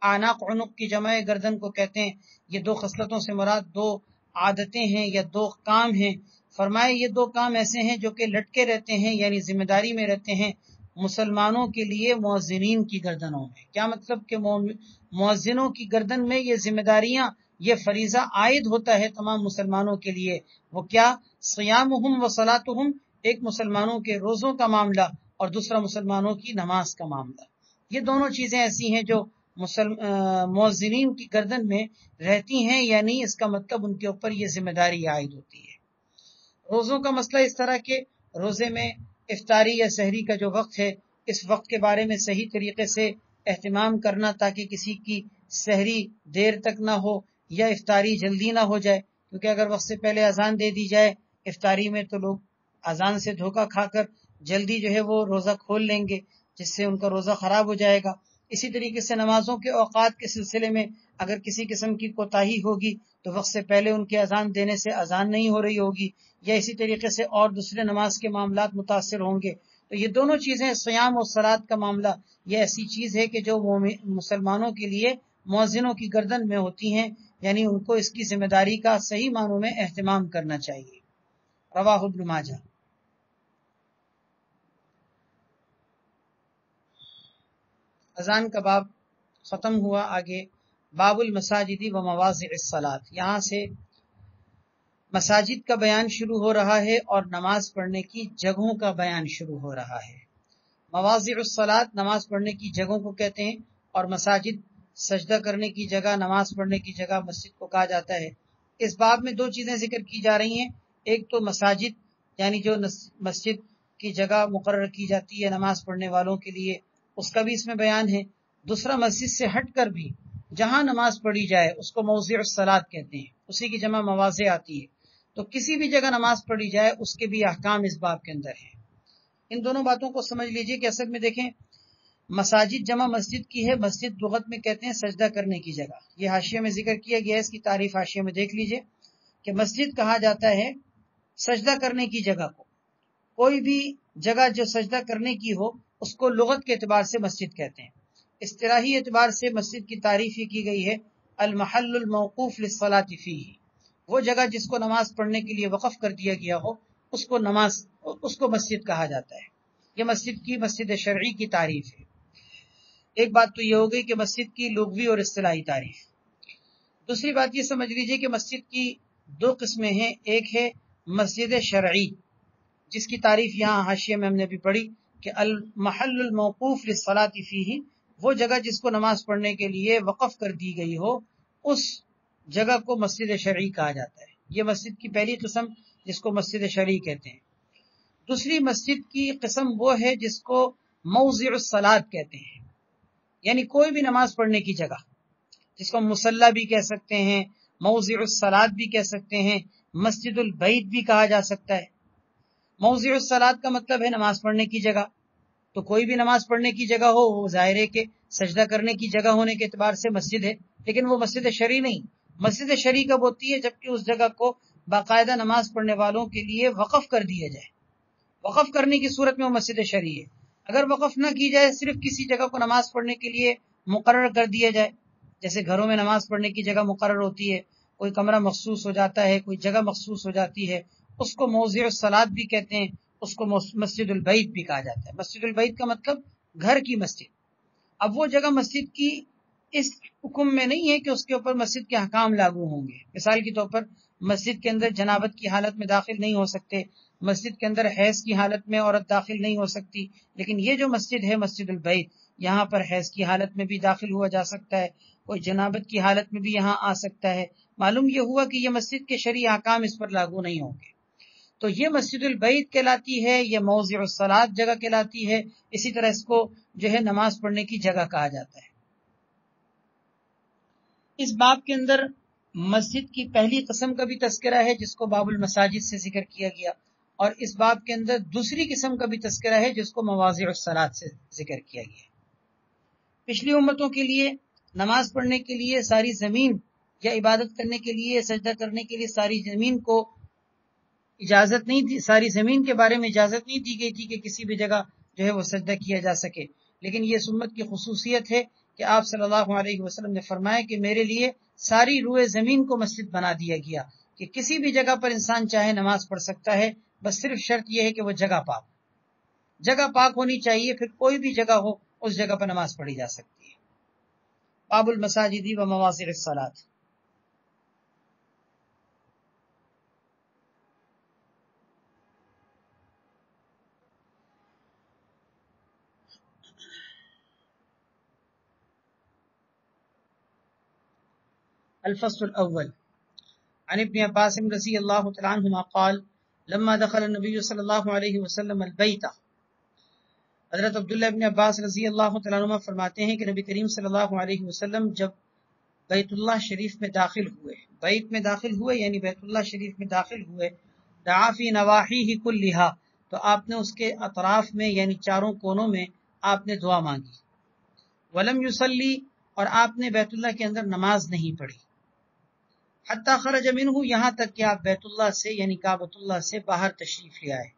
اعناق عنق کی جمع گردن کو کہتے ہیں. یہ دو خصلتوں سے مراد دو عادتیں ہیں یا دو کام ہیں. فرمائے یہ دو کام ایسے ہیں جو کہ لٹکے رہتے ہیں، یعنی ذمہ داری میں رہتے ہیں مسلمانوں کے لیے مؤذنین کی گردنوں میں. کیا مطلب کہ مؤذنوں کی گردن میں یہ ذمہ داریاں، یہ فریضہ عائد ہوتا ہے تمام مسلمانوں کے لیے. وہ کیا؟ صیامہم و صلاتہم، ایک مسلمانوں کے روزوں کا معاملہ اور دوسرا مسلمانوں کی نماز کا معاملہ. یہ دونوں چیزیں ایسی ہیں جو مؤذنین کی گردن میں رہتی ہیں، یعنی اس کا مطلب ان کے اوپر یہ ذمہ داری عائد ہوتی ہے. روزوں کا مسئلہ اس طرح کہ روزے میں افطاری یا سحری کا جو وقت ہے، اس وقت کے بارے میں صحیح طریقے سے اہتمام کرنا تاکہ کسی کی سحری دیر تک نہ ہو یا افطاری جلدی نہ ہو جائے. کیونکہ اگر وقت سے پہلے اذان دے دی جائے افطاری میں تو لوگ اذان سے دھوکہ کھا کر جلدی جو ہے وہ روزہ کھول لیں گے، جس سے ان کا روزہ خراب ہو جائے گا. اسی طریقے سے نمازوں کے اوقات کے سلسلے میں اگر کسی قسم کی کوتاہی ہوگی تو وقت سے پہلے ان کے اذان دینے سے اذان نہیں ہو رہی ہوگی، یا اسی طریقے سے اور دوسرے نماز کے معاملات متاثر ہوں گے. تو یہ دونوں چیزیں، صیام اور صلات کا معاملہ، یہ ایسی چیز ہے کہ جو مسلمانوں کے لیے مؤذنوں کی گردن میں ہوتی ہیں، یعنی ان کو اس کی ذمہ داری کا صحیح معنوں میں اہتمام کرنا چاہیے. رواہ ابن ماجہ. اذان کا باب ختم ہوا. آگے باب المساجد و مواضع الصلاۃ، یہاں سے مساجد کا بیان شروع ہو رہا ہے اور نماز پڑھنے کی جگہوں کا بیان شروع ہو رہا ہے. مواضع الصلاۃ نماز پڑھنے کی جگہوں کو کہتے ہیں، اور مساجد سجدہ کرنے کی جگہ، نماز پڑھنے کی جگہ مسجد کو کہا جاتا ہے. اس باب میں دو چیزیں ذکر کی جا رہی ہیں. ایک تو مساجد، یعنی جو مسجد کی جگہ مقرر کی جاتی ہے نماز پڑھنے والوں کے لیے، اس کا بھی اس میں بیان ہے. دوسرا مسجد سے ہٹ کر بھی جہاں نماز پڑھی جائے اس کو موضع الصلاۃ کہتے ہیں، اسی کی جمع مواضع آتی ہے. تو کسی بھی جگہ نماز پڑھی جائے اس کے بھی احکام اس باب کے اندر ہیں. ان دونوں باتوں کو سمجھ لیجئے کہ اصل میں دیکھیں مساجد جمع مسجد کی ہے. مسجد لغت میں کہتے ہیں سجدہ کرنے کی جگہ. یہ حاشیے میں ذکر کیا گیا ہے، اس کی تعریف حاشیے میں دیکھ لیجئے کہ مسجد کہا جاتا ہے سجدہ کرنے کی جگہ کو. کوئی بھی جگہ جو سجدہ کرنے کی ہو اس کو لغت کے اعتبار سے مسجد کہتے ہیں. اصطلاحی اعتبار سے مسجد کی تعریف یہ کی گئی ہے المحل الموقوف للصلاۃ فیہ، وہ جگہ جس کو نماز پڑھنے کے لیے وقف کر دیا گیا ہو اس کو مسجد کہا جاتا ہے. یہ مسجد شرعی کی تعریف ہے. ایک بات تو یہ ہو گئی کہ مسجد کی لغوی اور اصطلاحی تعریف. دوسری بات یہ سمجھ لیجئے کہ مسجد کی دو قسمیں ہیں. ایک ہے مسجد شرعی، جس کی تعریف یہاں حاشیے میں ہم نے بھی پڑھی کہ المحل الموقوف للصلاۃ فیہ، وہ جگہ جس کو نماز پڑھنے کے لیے وقف کر دی گئی ہو اس جگہ کو مسجد شرعی کہا جاتا ہے. یہ مسجد کی پہلی قسم جس کو مسجد شرعی کہتے ہیں. دوسری مسجد کی قسم وہ ہے جس کو موضع الصلاۃ کہتے ہیں، یعنی کوئی بھی نماز پڑھنے کی جگہ، جس کو مصلی بھی کہہ سکتے ہیں، موضع الصلاۃ بھی کہہ سکتے ہیں، مسجد البیت بھی کہا جا سکتا ہے. موضع الصلاۃ کا مطلب ہے نماز پڑھنے کی جگہ. تو کوئی بھی نماز پڑھنے کی جگہ ہو وہ ظاہر ہے کہ سجدہ کرنے کی جگہ ہونے کے اعتبار سے مسجد ہے، لیکن وہ مسجد شرعی نہیں. مسجد شرعی کب ہوتی ہے؟ جبکہ اس جگہ کو باقاعدہ نماز پڑھنے والوں کے لیے وقف کر دیا جائے. وقف کرنے کی صورت میں وہ مسجد شرعی ہے. اگر وقف نہ کی جائے، صرف کسی جگہ کو نماز پڑھنے کے لیے مقرر کر دیا جائے، جیسے گھروں میں نماز پڑھنے کی جگہ مقرر ہوتی ہے، کوئی کمرہ مخصوص ہو جاتا ہے، کوئی جگہ مخصوص ہو جاتی ہے، اس کو موضع الصلاۃ بھی کہتے ہیں، اس کو مسجد البیت بھی کہا جاتا ہے. مسجد البیت کا مطلب گھر کی مسجد. اب وہ جگہ مسجد کی اس حکم میں نہیں ہے کہ اس کے اوپر مسجد کے احکام لاگو ہوں گے. مثال کے طور پر مسجد کے اندر جنابت کی حالت میں داخل نہیں ہو سکتے، مسجد کے اندر حیض کی حالت میں عورت داخل نہیں ہو سکتی. لیکن یہ جو مسجد ہے مسجد البیت، یہاں پر حیض کی حالت میں بھی داخل ہوا جا سکتا ہے، کوئی جنابت کی حالت میں بھی یہاں آ سکتا ہے. معلوم یہ ہوا کہ یہ مسجد کے شرعی احکام اس پر لاگو نہیں ہوں گے. تو یہ مسجد البیت کہلاتی ہے، یہ موضع الصلاۃ جگہ کہلاتی ہے. اسی طرح اس کو جو ہے نماز پڑھنے کی جگہ کہا جاتا ہے. اس باب کے اندر مسجد کی پہلی قسم کا بھی تذکرہ ہے جس کو باب المساجد سے ذکر کیا گیا، اور اس باب کے اندر دوسری قسم کا بھی تذکرہ ہے جس کو مواضع الصلاۃ سے ذکر کیا گیا ہے۔ پچھلی امتوں کے لیے نماز پڑھنے کے لیے ساری زمین یا عبادت کرنے کے لیے سجدہ کرنے کے لیے ساری زمین کو اجازت نہیں دی، ساری زمین کے بارے میں اجازت نہیں دی گئی تھی کہ کسی بھی جگہ جو ہے وہ سجدہ کیا جا سکے، لیکن یہ سنت کی خصوصیت ہے کہ آپ صلی اللہ علیہ وسلم نے فرمایا کہ میرے لیے ساری روئے زمین کو مسجد بنا دیا گیا، کہ کسی بھی جگہ پر انسان چاہے نماز پڑھ سکتا ہے، بس صرف شرط یہ ہے کہ وہ جگہ پاک ہونی چاہیے، پھر کوئی بھی جگہ ہو اس جگہ پر نماز پڑھی جا سکتی ہے۔ باب المساجد و مواضع الصلاۃ۔ الفصل الاول عن ابن عباس رضی اللہ تعالی عنہما قال لما دخل النبی صلی اللہ علیہ وسلم البیت، حضرت عبداللہ ابن عباس رضی اللہ تعالیٰ عنہ فرماتے ہیں کہ نبی کریم صلی اللہ علیہ وسلم جب بیت اللہ شریف میں داخل ہوئے، بیت میں داخل ہوئے یعنی بیت اللہ شریف میں داخل ہوئے، دعا فی نواحیہ کلھا، تو آپ نے اس کے اطراف میں یعنی چاروں کونوں میں آپ نے دعا مانگی، ولم یصلی، اور آپ نے بیت اللہ کے اندر نماز نہیں پڑھی، حتی خرج منہ، یہاں تک کہ آپ بیت اللہ سے یعنی کعبۃ اللہ سے باہر تشریف لے آئے،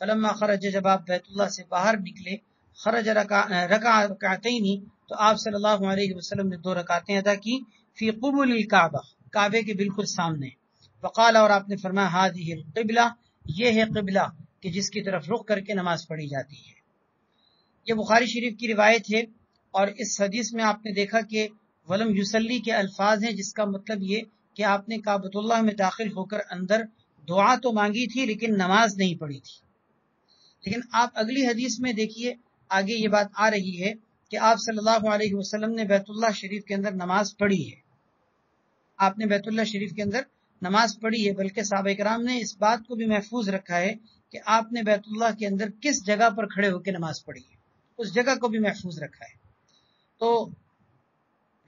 فلما خرج، جب آپ بیت اللہ سے باہر نکلے، خرج رکع رکعتین، تو آپ صلی اللہ علیہ وسلم نے 2 رکعتیں ادا کی، فی قبل الکعبہ، کعبے کے بالکل سامنے، وقال، اور آپ نے فرمایا، ہذہ القبلہ، یہ ہے قبلہ کہ جس کی طرف رخ کر کے نماز پڑھی جاتی ہے۔ یہ بخاری شریف کی روایت ہے، اور اس حدیث میں آپ نے دیکھا کہ ولم یصلی کے الفاظ ہیں، جس کا مطلب یہ کہ آپ نے کعبۃ اللہ میں داخل ہو کر اندر دعا تو مانگی تھی لیکن نماز نہیں پڑھی تھی۔ لیکن آپ اگلی حدیث میں دیکھیے، آگے یہ بات آ رہی ہے کہ آپ صلی اللہ علیہ وسلم نے بیت اللہ شریف کے اندر نماز پڑھی ہے، آپ نے بیت اللہ شریف کے اندر نماز پڑھی ہے، بلکہ صحابہ کرام نے اس بات کو بھی محفوظ رکھا ہے کہ آپ نے بیت اللہ کے اندر کس جگہ پر کھڑے ہو کے نماز پڑھی ہے، اس جگہ کو بھی محفوظ رکھا ہے۔ تو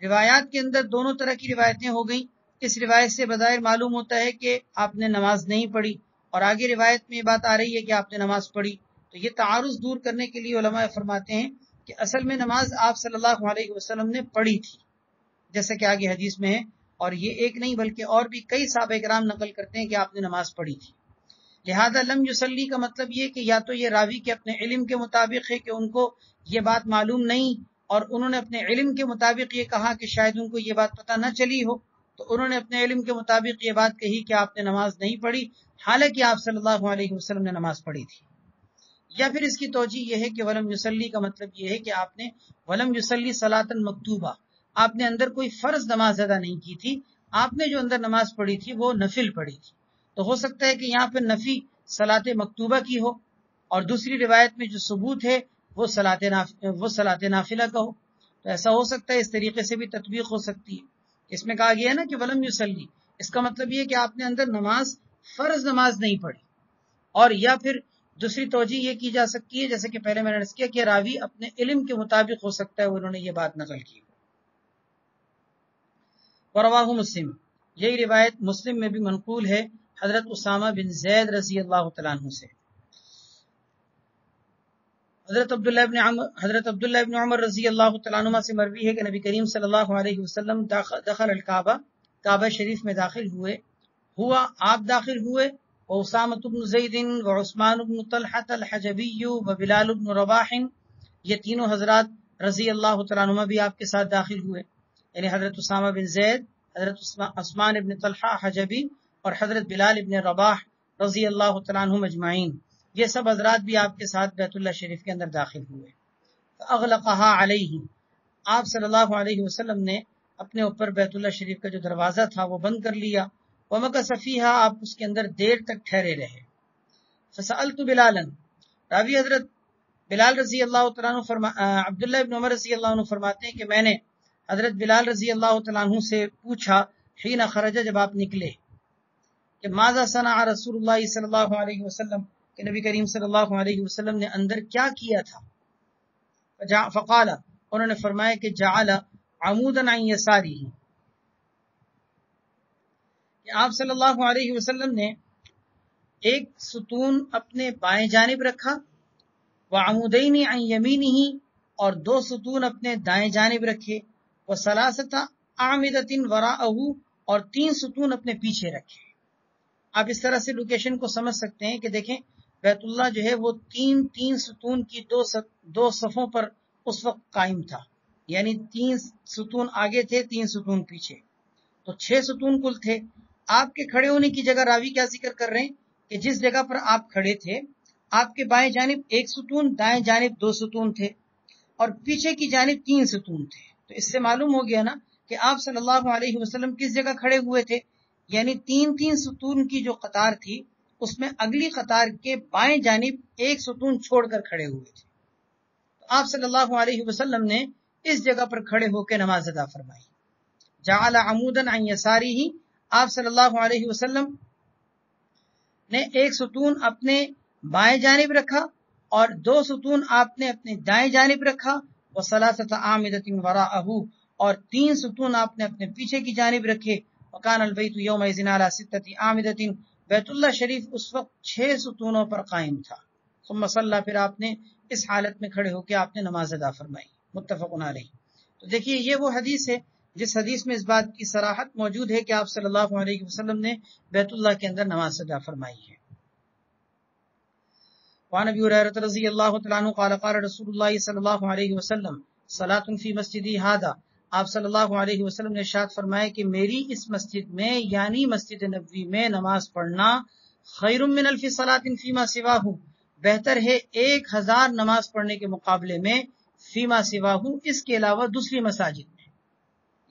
روایات کے اندر دونوں طرح کی روایتیں ہو گئیں، اس روایت سے بظاہر معلوم ہوتا ہے کہ آپ نے نماز نہیں پڑھی، اور آگے روایت میں یہ بات آ رہی ہے کہ آپ نے نماز پڑھی، تو یہ تعارض دور کرنے کے لیے علماء فرماتے ہیں کہ اصل میں نماز آپ صلی اللہ علیہ وسلم نے پڑھی تھی، جیسا کہ آگے حدیث میں ہے، اور یہ ایک نہیں بلکہ اور بھی کئی صحابہ کرام نقل کرتے ہیں کہ آپ نے نماز پڑھی تھی۔ لہذا لم یصلی کا مطلب یہ کہ یا تو یہ راوی کے اپنے علم کے مطابق ہے کہ ان کو یہ بات معلوم نہیں، اور انہوں نے اپنے علم کے مطابق یہ کہا کہ شاید ان کو یہ بات پتہ نہ چلی ہو، تو انہوں نے اپنے علم کے مطابق یہ بات کہی کہ آپ نے نماز نہیں پڑھی، حالانکہ آپ صلی اللہ علیہ وسلم نے نماز پڑھی تھی۔ یا پھر اس کی توجہ یہ ہے کہ ولم یصلی کا مطلب یہ ہے کہ آپ نے ولم یصلی صلاۃ مکتوبہ، آپ نے اندر کوئی فرض نماز ادا نہیں کی تھی، آپ نے جو اندر نماز پڑھی تھی وہ نفل پڑھی تھی، تو ہو سکتا ہے کہ یہاں پہ نفی صلاۃ مکتوبہ کی ہو، اور دوسری روایت میں جو ثبوت ہے وہ صلاۃ نافلہ کا ہو، تو ایسا ہو سکتا ہے، اس طریقے سے بھی تطبیق ہو سکتی ہے۔ اس میں کہا گیا ہے نا کہ ولم یصلی، اس کا مطلب یہ کہ آپ نے اندر فرض نماز نہیں پڑھی، اور یا پھر دوسری توجہ یہ کی جا سکتی ہے جیسے کہ پہلے میں نے عرض کیا کہ راوی اپنے علم کے مطابق ہو سکتا ہے انہوں نے یہ بات نقل کی۔ ورواہ مسلم، یہی روایت مسلم میں بھی منقول ہے حضرت اسامہ بن زید رضی اللہ تعالیٰ عنہ سے۔ حضرت عبداللہ ابن عمر رضی اللہ تعالیٰ عنہ سے مروی ہے کہ نبی کریم صلی اللہ علیہ وسلم دخل الکعبہ، کعبہ شریف میں داخل ہوئے، آپ داخل ہوئے، واسامہ بن زید وعثمان بن طلحہ الحجبی وبلال بن رباح، یہ تینوں حضرات رضی اللہ تعالیٰ عنہ بھی آپ کے ساتھ داخل ہوئے، یعنی حضرت اسامہ بن زید، حضرت عثمان بن طلحہ حجبی اور حضرت بلال بن رباح رضی اللہ تعالیٰ عنہم اجمعین، یہ سب حضرات بھی آپ کے ساتھ بیت اللہ شریف کے اندر داخل ہوئے۔ فاغلقھا علیہ، آپ صلی اللہ علیہ وسلم نے اپنے اوپر بیت اللہ شریف کا جو دروازہ تھا وہ بند کر لیا، ومکث فیہا، آپ اس کے اندر دیر تک ٹھہرے رہے۔ فسألت بلالا، راوی حضرت بلال رضی اللہ تعالیٰ عنہ عبداللہ ابن عمر رضی اللہ عنہ فرماتے ہیں کہ میں نے حضرت بلال رضی اللہ تعالیٰ عنہ سے پوچھا، حین خرج، جب آپ نکلے، کہ ماذا صنع رسول اللہ صلی اللہ علیہ وسلم، کہ نبی کریم صلی اللہ علیہ وسلم نے اندر کیا کیا تھا؟ فقال، انہوں نے فرمایا کہ جعل عمودا عن یسارہ، کہ آپ صلی اللہ علیہ وسلم نے ایک ستون اپنے بائیں جانب رکھا، وعمودین عن یمینہ اور دو ستون اپنے دائیں جانب رکھے، وثلاثۃ اعمدۃ وراءہ اور 3 ستون اپنے پیچھے رکھے۔ آپ اس طرح سے لوکیشن کو سمجھ سکتے ہیں کہ دیکھیں بیت اللہ جو ہے وہ 3 ستون کی دو صفوں پر اس وقت قائم تھا، یعنی 3 ستون آگے تھے، 3 ستون پیچھے، تو 6 ستون کل تھے۔ آپ کے کھڑے ہونے کی جگہ راوی کیا ذکر کر رہے ہیں کہ جس جگہ پر آپ کھڑے تھے آپ کے بائیں جانب 1 ستون، دائیں جانب 2 ستون تھے اور پیچھے کی جانب 3 ستون تھے۔ تو اس سے معلوم ہو گیا نا کہ آپ صلی اللہ علیہ وسلم کس جگہ کھڑے ہوئے تھے، یعنی 3 ستون کی جو قطار تھی اس میں اگلی قطار کے بائیں جانب 1 ستون چھوڑ کر کھڑے ہوئے تھے۔ تو آپ صلی اللہ علیہ وسلم نے اس جگہ پر کھڑے ہو کے نماز ادا فرمائی۔ جعل عمودا عن یسارہ، آپ صلی اللہ علیہ وسلم نے 1 ستون اپنے بائیں جانب رکھا اور 2 ستون آپ نے اپنے دائیں جانب رکھا، وثلاثۃ اعمدۃ وراءہ اور 3 ستون آپ نے اپنے پیچھے کی جانب رکھے۔ وکان البیت یومئذ علی 6 اعمدۃ، بیت اللہ شریف اس وقت 6 ستونوں پر قائم تھا۔ ثم صلی، پھر آپ نے اس حالت میں کھڑے ہو کے آپ نے نماز ادا فرمائی۔ متفق علیہ۔ تو دیکھیے یہ وہ حدیث ہے جس حدیث میں اس بات کی صراحت موجود ہے کہ آپ صلی اللہ علیہ وسلم نے بیت اللہ کے اندر نماز ادا فرمائی ہے۔ وعن ابی ہریرہ رضی اللہ تعالیٰ عنہ قال قال رسول اللہ صلی اللہ علیہ وسلم صلاۃ فی مسجدی ھذا، آپ صلی اللہ علیہ وسلم نے ارشاد فرمایا کہ میری اس مسجد میں یعنی مسجد نبوی میں نماز پڑھنا خیر من الف صلاۃ فیما سواہ، بہتر ہے 1000 نماز پڑھنے کے مقابلے میں فیما سواہ، اس کے علاوہ دوسری مساجد میں۔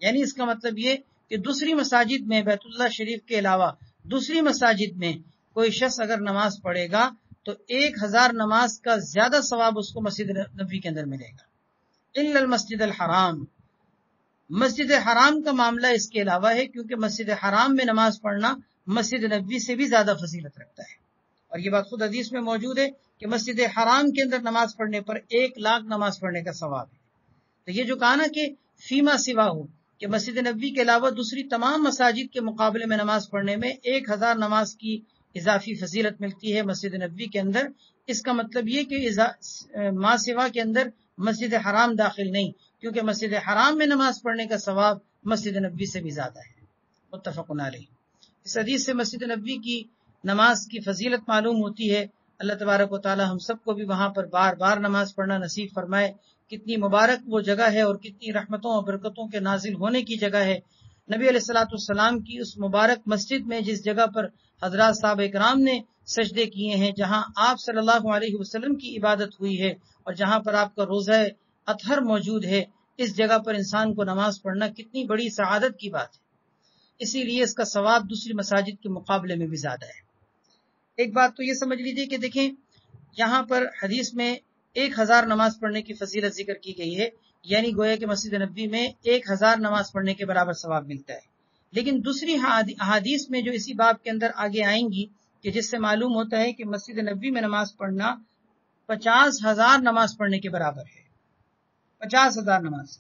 یعنی اس کا مطلب یہ کہ دوسری مساجد میں، بیت اللہ شریف کے علاوہ دوسری مساجد میں کوئی شخص اگر نماز پڑھے گا تو 1000 نماز کا زیادہ ثواب اس کو مسجد نبوی کے اندر ملے گا۔ الا المسجد الحرام، مسجد حرام کا معاملہ اس کے علاوہ ہے، کیونکہ مسجد حرام میں نماز پڑھنا مسجد نبوی سے بھی زیادہ فضیلت رکھتا ہے، اور یہ بات خود حدیث میں موجود ہے کہ مسجد حرام کے اندر نماز پڑھنے پر 1,00,000 نماز پڑھنے کا ثواب ہے۔ تو یہ جو کہا نا کہ فیما سوا ہو، کہ مسجد نبوی کے علاوہ دوسری تمام مساجد کے مقابلے میں نماز پڑھنے میں 1000 نماز کی اضافی فضیلت ملتی ہے مسجد نبوی کے اندر، اس کا مطلب یہ کہ ما سوا کے اندر مسجد حرام داخل نہیں، کیونکہ مسجد حرام میں نماز پڑھنے کا ثواب مسجد نبوی سے بھی زیادہ ہے۔ متفق علیہ۔ اس حدیث سے مسجد نبوی کی نماز کی فضیلت معلوم ہوتی ہے۔ اللہ تبارک و تعالی ہم سب کو بھی وہاں پر بار بار نماز پڑھنا نصیب فرمائے۔ کتنی مبارک وہ جگہ ہے اور کتنی رحمتوں اور برکتوں کے نازل ہونے کی جگہ ہے۔ نبی علیہ الصلوۃ والسلام کی اس مبارک مسجد میں جس جگہ پر حضرات صحابہ کرام نے سجدے کیے ہیں، جہاں آپ صلی اللہ علیہ وسلم کی عبادت ہوئی ہے اور جہاں پر آپ کا روضہ اطہر موجود ہے، اس جگہ پر انسان کو نماز پڑھنا کتنی بڑی سعادت کی بات ہے، اسی لیے اس کا ثواب دوسری مساجد کے مقابلے میں بھی زیادہ ہے۔ ایک بات تو یہ سمجھ لیجیے کہ دیکھیں یہاں پر حدیث میں 1000 نماز پڑھنے کی فضیلت ذکر کی گئی ہے، یعنی گویا کہ مسجد نبوی میں 1000 نماز پڑھنے کے برابر ثواب ملتا ہے۔ لیکن دوسری احادیث میں جو اسی باب کے اندر آگے آئیں گی کہ جس سے معلوم ہوتا ہے کہ مسجد نبوی میں نماز پڑھنا 50,000 نماز پڑھنے کے برابر ہے، 50,000 نماز۔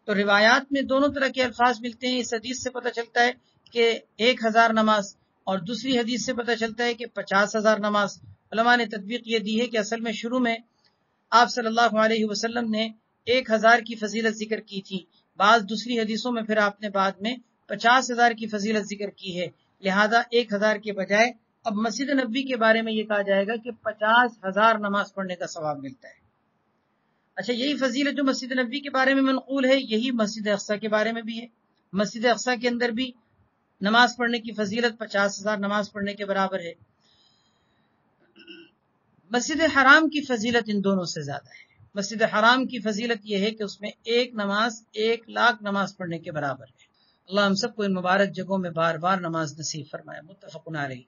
تو روایات میں دونوں طرح کے الفاظ ملتے ہیں۔ اس حدیث سے پتہ چلتا ہے کہ 1000 نماز، اور دوسری حدیث سے پتہ چلتا ہے کہ 50,000 نماز۔ علماء نے تطبیق یہ دی ہے کہ اصل میں شروع میں آپ صلی اللہ علیہ وسلم نے 1000 کی فضیلت ذکر کی تھی، بعض دوسری حدیثوں میں پھر آپ نے بعد میں 50,000 کی فضیلت ذکر کی ہے، لہذا 1000 کے بجائے اب مسجد نبوی کے بارے میں یہ کہا جائے گا کہ 50,000 نماز پڑھنے کا ثواب ملتا ہے۔ اچھا، یہی فضیلت جو مسجد نبوی کے بارے میں منقول ہے، یہی مسجد اقصی کے بارے میں بھی ہے۔ مسجد اقصی کے اندر بھی نماز پڑھنے کی فضیلت 50,000 نماز پڑھنے کے برابر ہے۔ مسجد حرام کی فضیلت ان دونوں سے زیادہ ہے۔ مسجد حرام کی فضیلت یہ ہے کہ اس میں ایک نماز 1,00,000 نماز پڑھنے کے برابر ہے۔ اللہ ہم سب کو ان مبارک جگہوں میں بار بار نماز نصیب فرمائے۔ متفق علیہ۔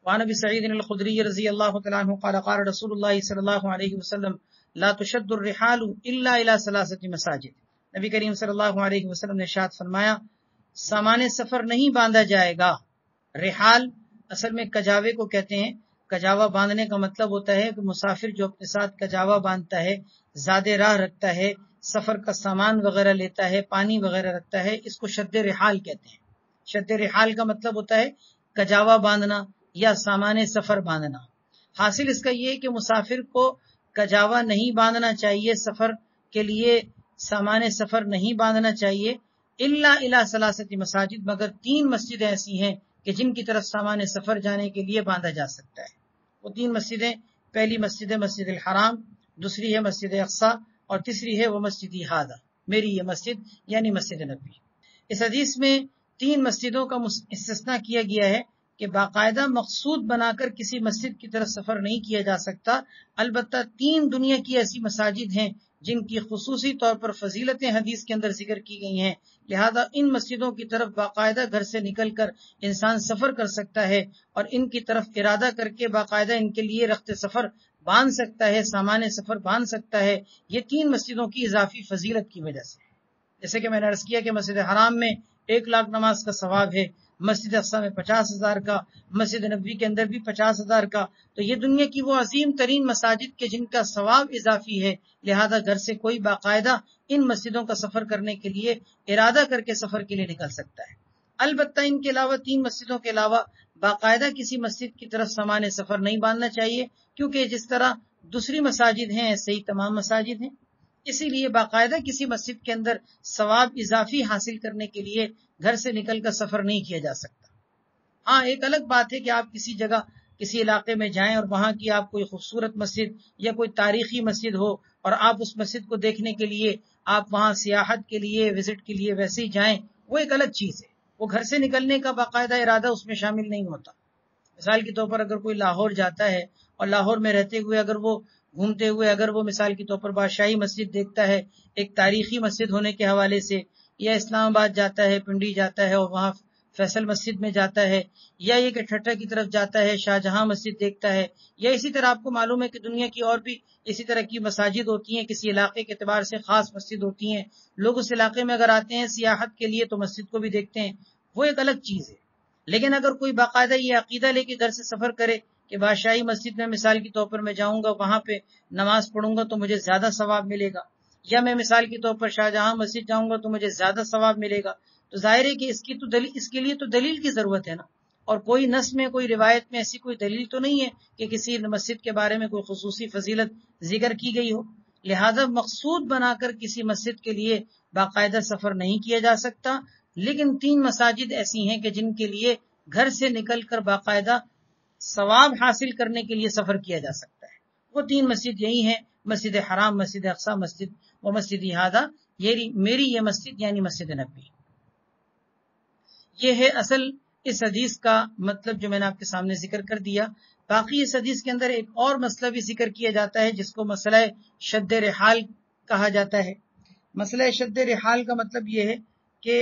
وعن ابی سعید الخدری رضی اللہ تعالیٰ عنہ قال قال رسول اللہ صلی اللہ علیہ وسلم لا تشد الرحال الا الى 3 مساجد، نبی کریم صلی اللہ علیہ وسلم نے ارشاد فرمایا سامان سفر نہیں باندھا جائے گا۔ رحال اصل میں کجاوے کو کہتے ہیں۔ کجاوا باندھنے کا مطلب ہوتا ہے کہ مسافر جو اپنے ساتھ کجاوا باندھتا ہے، زیادہ راہ رکھتا ہے، سفر کا سامان وغیرہ لیتا ہے، پانی وغیرہ رکھتا ہے، اس کو شد رحال کہتے ہیں۔ شد رحال کا مطلب ہوتا ہے کجاوا باندھنا یا سامان سفر باندھنا۔ حاصل اس کا یہ کہ مسافر کو کجاوا نہیں باندھنا چاہیے، سفر کے لیے سامان سفر نہیں باندھنا چاہیے، الا الی ثلاثۃ مساجد، مگر 3 مسجدیں ایسی ہیں کہ جن کی طرف سامان سفر جانے کے لیے باندھا جا سکتا ہے۔ وہ 3 مسجدیں، پہلی مسجد ہے مسجد الحرام، دوسری ہے مسجد اقصی، اور تیسری ہے وہ مسجد ہادہ، میری یہ مسجد یعنی مسجد نبوی۔ اس حدیث میں 3 مسجدوں کا استثناء کیا گیا ہے کہ باقاعدہ مقصود بنا کر کسی مسجد کی طرف سفر نہیں کیا جا سکتا، البتہ 3 دنیا کی ایسی مساجد ہیں جن کی خصوصی طور پر فضیلتیں حدیث کے اندر ذکر کی گئی ہیں، لہذا ان مسجدوں کی طرف باقاعدہ گھر سے نکل کر انسان سفر کر سکتا ہے اور ان کی طرف ارادہ کر کے باقاعدہ ان کے لیے رخت سفر باندھ سکتا ہے، سامان سفر باندھ سکتا ہے، یہ 3 مسجدوں کی اضافی فضیلت کی وجہ سے۔ جیسے کہ میں نے عرض کیا کہ مسجد حرام میں 1 لاکھ نماز کا ثواب ہے، مسجد اقصی میں 50,000 کا، مسجد نبوی کے اندر بھی 50,000 کا، تو یہ دنیا کی وہ عظیم ترین مساجد کے جن کا ثواب اضافی ہے، لہذا گھر سے کوئی باقاعدہ ان مسجدوں کا سفر کرنے کے لیے ارادہ کر کے سفر کے لیے نکل سکتا ہے۔ البتہ ان کے علاوہ 3 مسجدوں کے علاوہ باقاعدہ کسی مسجد کی طرف سامان سفر نہیں باندھنا چاہیے، کیونکہ جس طرح دوسری مساجد ہیں ایسے ہی تمام مساجد ہیں، اسی لیے باقاعدہ کسی مسجد کے اندر ثواب اضافی حاصل کرنے کے لیے گھر سے نکل کر سفر نہیں کیا جا سکتا۔ ہاں، ایک الگ بات ہے کہ آپ کسی جگہ کسی علاقے میں جائیں اور وہاں کی آپ کوئی خوبصورت مسجد یا کوئی تاریخی مسجد ہو اور آپ اس مسجد کو دیکھنے کے لیے آپ وہاں سیاحت کے لیے وزٹ کے لیے ویسے ہی جائیں، وہ ایک الگ چیز ہے، وہ گھر سے نکلنے کا باقاعدہ ارادہ اس میں شامل نہیں ہوتا۔ مثال کے طور پر اگر کوئی لاہور جاتا ہے اور لاہور میں رہتے ہوئے اگر وہ گھومتے ہوئے اگر وہ مثال کے طور پر بادشاہی مسجد دیکھتا ہے ایک تاریخی مسجد ہونے کے حوالے سے، یا اسلام آباد جاتا ہے، پنڈی جاتا ہے اور وہاں فیصل مسجد میں جاتا ہے، یا یہ کہ ٹھٹہ کی طرف جاتا ہے شاہجہاں مسجد دیکھتا ہے، یا اسی طرح آپ کو معلوم ہے کہ دنیا کی اور بھی اسی طرح کی مساجد ہوتی ہیں، کسی علاقے کے اعتبار سے خاص مسجد ہوتی ہیں، لوگ اس علاقے میں اگر آتے ہیں سیاحت کے لیے تو مسجد کو بھی دیکھتے ہیں، وہ ایک الگ چیز ہے۔ لیکن اگر کوئی باقاعدہ یہ عقیدہ لے کے گھر سے سفر کرے کہ بادشاہی مسجد میں مثال کے طور پر میں جاؤں گا، وہاں پہ نماز پڑھوں گا تو مجھے زیادہ ثواب ملے گا، یا میں مثال کے طور پر شاہجہاں مسجد جاؤں گا تو مجھے زیادہ ثواب ملے گا، تو ظاہر ہے کہ اس کے لیے تو دلیل کی ضرورت ہے نا، اور کوئی نص میں کوئی روایت میں ایسی کوئی دلیل تو نہیں ہے کہ کسی مسجد کے بارے میں کوئی خصوصی فضیلت ذکر کی گئی ہو، لہذا مقصود بنا کر کسی مسجد کے لیے باقاعدہ سفر نہیں کیا جا سکتا۔ لیکن 3 مساجد ایسی ہیں کہ جن کے لیے گھر سے نکل کر باقاعدہ ثواب حاصل کرنے کے لیے سفر کیا جا سکتا ہے، وہ 3 مسجد یہی ہیں، مسجد حرام، مسجد اقصی، مسجد ہادہ، میری یہ مسجد یعنی مسجد نبوی۔ یہ ہے اصل اس حدیث کا مطلب جو میں نے آپ کے سامنے ذکر کر دیا۔ باقی اس حدیث کے اندر ایک اور مسئلہ بھی ذکر کیا جاتا ہے جس کو مسئلہ شد رحال کہا جاتا ہے۔ مسئلہ شد رحال کا مطلب یہ ہے کہ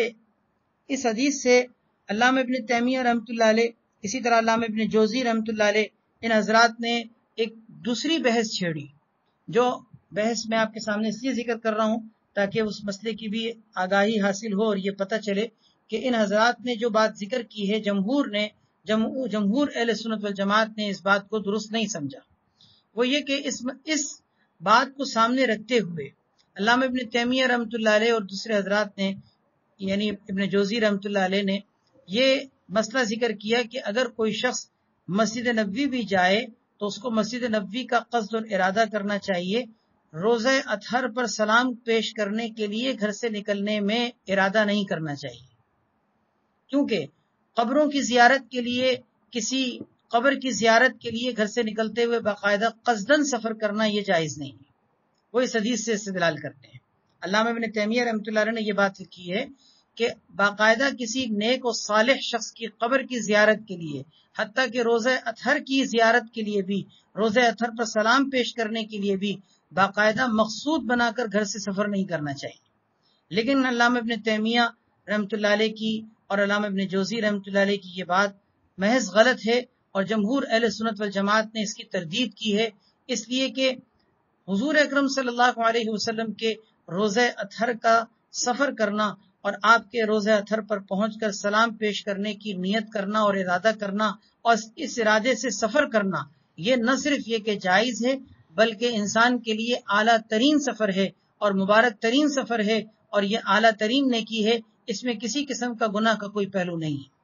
اس حدیث سے علامہ ابن تیمیہ رحمۃ اللہ علیہ، اسی طرح علامہ ابن جوزی رحمۃ اللہ علیہ، ان حضرات نے ایک دوسری بحث چھیڑی، جو بحث میں آپ کے سامنے اس لیے ذکر کر رہا ہوں تاکہ اس مسئلے کی بھی آگاہی حاصل ہو اور یہ پتہ چلے کہ ان حضرات نے جو بات ذکر کی ہے جمہور اہل سنت والجماعت نے اس بات کو درست نہیں سمجھا۔ وہ یہ کہ اس بات کو سامنے رکھتے ہوئے علامہ ابن تیمیہ رحمۃ اللہ علیہ اور دوسرے حضرات نے یعنی ابن جوزی رحمۃ اللہ علیہ نے یہ مسئلہ ذکر کیا کہ اگر کوئی شخص مسجد نبوی بھی جائے تو اس کو مسجد نبوی کا قصد اور ارادہ کرنا چاہیے، روزہ اطہر پر سلام پیش کرنے کے لیے گھر سے نکلنے میں ارادہ نہیں کرنا چاہیے، کیونکہ قبروں کی زیارت کے لیے کسی قبر کی زیارت کے لیے گھر سے نکلتے ہوئے باقاعدہ قصدن سفر کرنا یہ جائز نہیں ہے۔ وہ اس حدیث سے استدلال کرتے ہیں۔ علامہ ابن تیمیہ رحمۃ اللہ علیہ نے یہ بات کی ہے کہ باقاعدہ کسی نیک و صالح شخص کی قبر کی زیارت کے لیے، حتیٰ کہ روزہ اطہر کی زیارت کے لیے بھی، روزہ اطہر پر سلام پیش کرنے کے لیے بھی باقاعدہ مقصود بنا کر گھر سے سفر نہیں کرنا چاہیے۔ لیکن علامہ ابن تیمیہ رحمۃ اللہ علیہ کی اور علامہ ابن جوزی رحمۃ اللہ علیہ کی یہ بات محض غلط ہے، اور جمہور اہل سنت والجماعت نے اس کی تردید کی ہے، اس لیے کہ حضور اکرم صلی اللہ علیہ وسلم کے روزہ اطہر کا سفر کرنا اور آپ کے روزہ اطہر پر پہنچ کر سلام پیش کرنے کی نیت کرنا اور ارادہ کرنا اور اس ارادے سے سفر کرنا، یہ نہ صرف یہ کہ جائز ہے بلکہ انسان کے لیے اعلیٰ ترین سفر ہے اور مبارک ترین سفر ہے، اور یہ اعلیٰ ترین نیکی ہے، اس میں کسی قسم کا گناہ کا کوئی پہلو نہیں ہے۔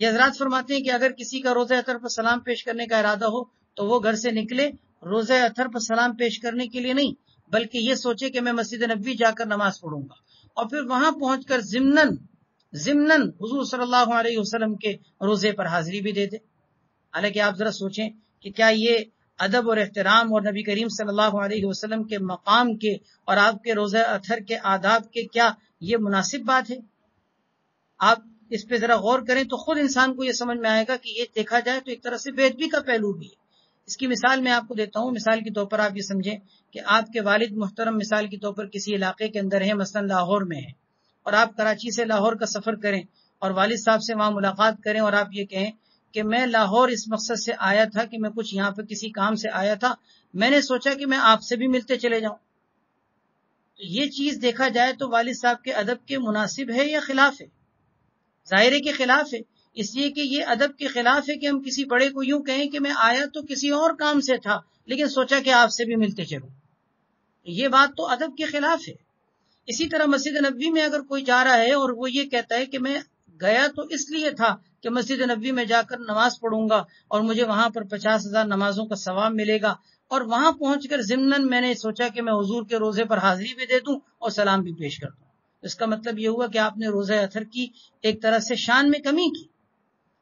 یہ حضرات فرماتے ہیں کہ اگر کسی کا روزہ اطہر پر سلام پیش کرنے کا ارادہ ہو تو وہ گھر سے نکلے روزہ اطہر پر سلام پیش کرنے کے لیے نہیں، بلکہ یہ سوچے کہ میں مسجد نبوی جا کر نماز پڑھوں گا، اور پھر وہاں پہنچ کر ضمناً حضور صلی اللہ علیہ وسلم کے روزے پر حاضری بھی دے دے۔ حالانکہ آپ ذرا سوچیں کہ کیا یہ ادب اور احترام اور نبی کریم صلی اللہ علیہ وسلم کے مقام کے اور آپ کے روزہ اطہر کے آداب کے کیا یہ مناسب بات ہے؟ آپ اس پہ ذرا غور کریں تو خود انسان کو یہ سمجھ میں آئے گا کہ یہ دیکھا جائے تو ایک طرح سے بے ادبی کا پہلو بھی ہے۔ اس کی مثال میں آپ کو دیتا ہوں۔ مثال کے طور پر آپ یہ سمجھیں کہ آپ کے والد محترم مثال کے طور پر کسی علاقے کے اندر ہیں، مثلا لاہور میں ہیں، اور آپ کراچی سے لاہور کا سفر کریں اور والد صاحب سے وہاں ملاقات کریں اور آپ یہ کہیں کہ میں لاہور اس مقصد سے آیا تھا کہ میں کچھ یہاں پہ کسی کام سے آیا تھا، میں نے سوچا کہ میں آپ سے بھی ملتے چلے جاؤں۔ تو یہ چیز دیکھا جائے تو والد صاحب کے ادب کے مناسب ہے یا خلاف ہے؟ ظاہر ہے کہ خلاف ہے، اس لیے کہ یہ ادب کے خلاف ہے کہ ہم کسی بڑے کو یوں کہیں کہ میں آیا تو کسی اور کام سے تھا لیکن سوچا کہ آپ سے بھی ملتے چلوں۔ یہ بات تو ادب کے خلاف ہے۔ اسی طرح مسجد نبوی میں اگر کوئی جا رہا ہے اور وہ یہ کہتا ہے کہ میں گیا تو اس لیے تھا کہ مسجد نبوی میں جا کر نماز پڑھوں گا اور مجھے وہاں پر 50,000 نمازوں کا ثواب ملے گا، اور وہاں پہنچ کر ضمناً میں نے سوچا کہ میں حضور کے روزے پر حاضری بھی دے دوں اور سلام بھی پیش کر دوں، اس کا مطلب یہ ہوا کہ آپ نے روزہ اطہر کی ایک طرح سے شان میں کمی کی۔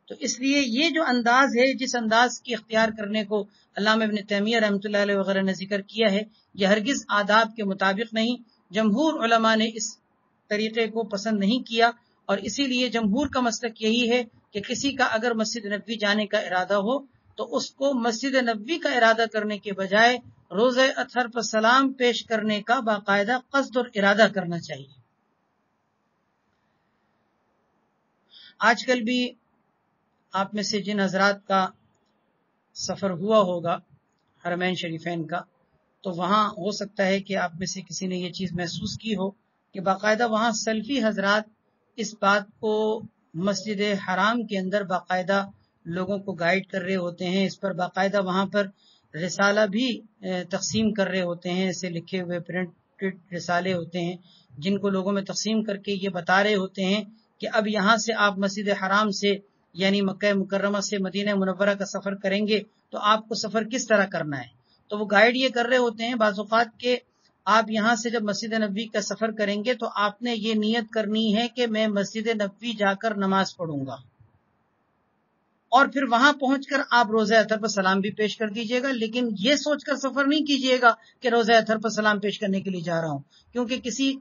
تو اس لیے یہ جو انداز ہے، جس انداز کی اختیار کرنے کو علامہ ابن تیمیہ رحمۃ اللہ علیہ وغیرہ نے ذکر کیا ہے، یہ ہرگز آداب کے مطابق نہیں۔ جمہور علماء نے اس طریقے کو پسند نہیں کیا، اور اسی لیے جمہور کا مسلک یہی ہے کہ کسی کا اگر مسجد نبوی جانے کا ارادہ ہو تو اس کو مسجد نبوی کا ارادہ کرنے کے بجائے روزہ اطہر پر سلام پیش کرنے کا باقاعدہ قصد اور ارادہ کرنا چاہیے۔ آج کل بھی آپ میں سے جن حضرات کا سفر ہوا ہوگا حرمین شریفین کا، تو وہاں ہو سکتا ہے کہ آپ میں سے کسی نے یہ چیز محسوس کی ہو کہ باقاعدہ وہاں سلفی حضرات اس بات کو مسجد حرام کے اندر باقاعدہ لوگوں کو گائیڈ کر رہے ہوتے ہیں، اس پر باقاعدہ وہاں پر رسالہ بھی تقسیم کر رہے ہوتے ہیں، اسے لکھے ہوئے پرنٹڈ رسالے ہوتے ہیں جن کو لوگوں میں تقسیم کر کے یہ بتا رہے ہوتے ہیں کہ اب یہاں سے آپ مسجد حرام سے یعنی مکہ مکرمہ سے مدینہ منورہ کا سفر کریں گے تو آپ کو سفر کس طرح کرنا ہے۔ تو وہ گائیڈ یہ کر رہے ہوتے ہیں بعض اوقات کہ آپ یہاں سے جب مسجد نبوی کا سفر کریں گے تو آپ نے یہ نیت کرنی ہے کہ میں مسجد نبوی جا کر نماز پڑھوں گا، اور پھر وہاں پہنچ کر آپ روزہ اطہر پر سلام بھی پیش کر دیجیے گا، لیکن یہ سوچ کر سفر نہیں کیجیے گا کہ روزہ اطہر پر سلام پیش کرنے کے لیے جا رہا ہوں، کیونکہ کسی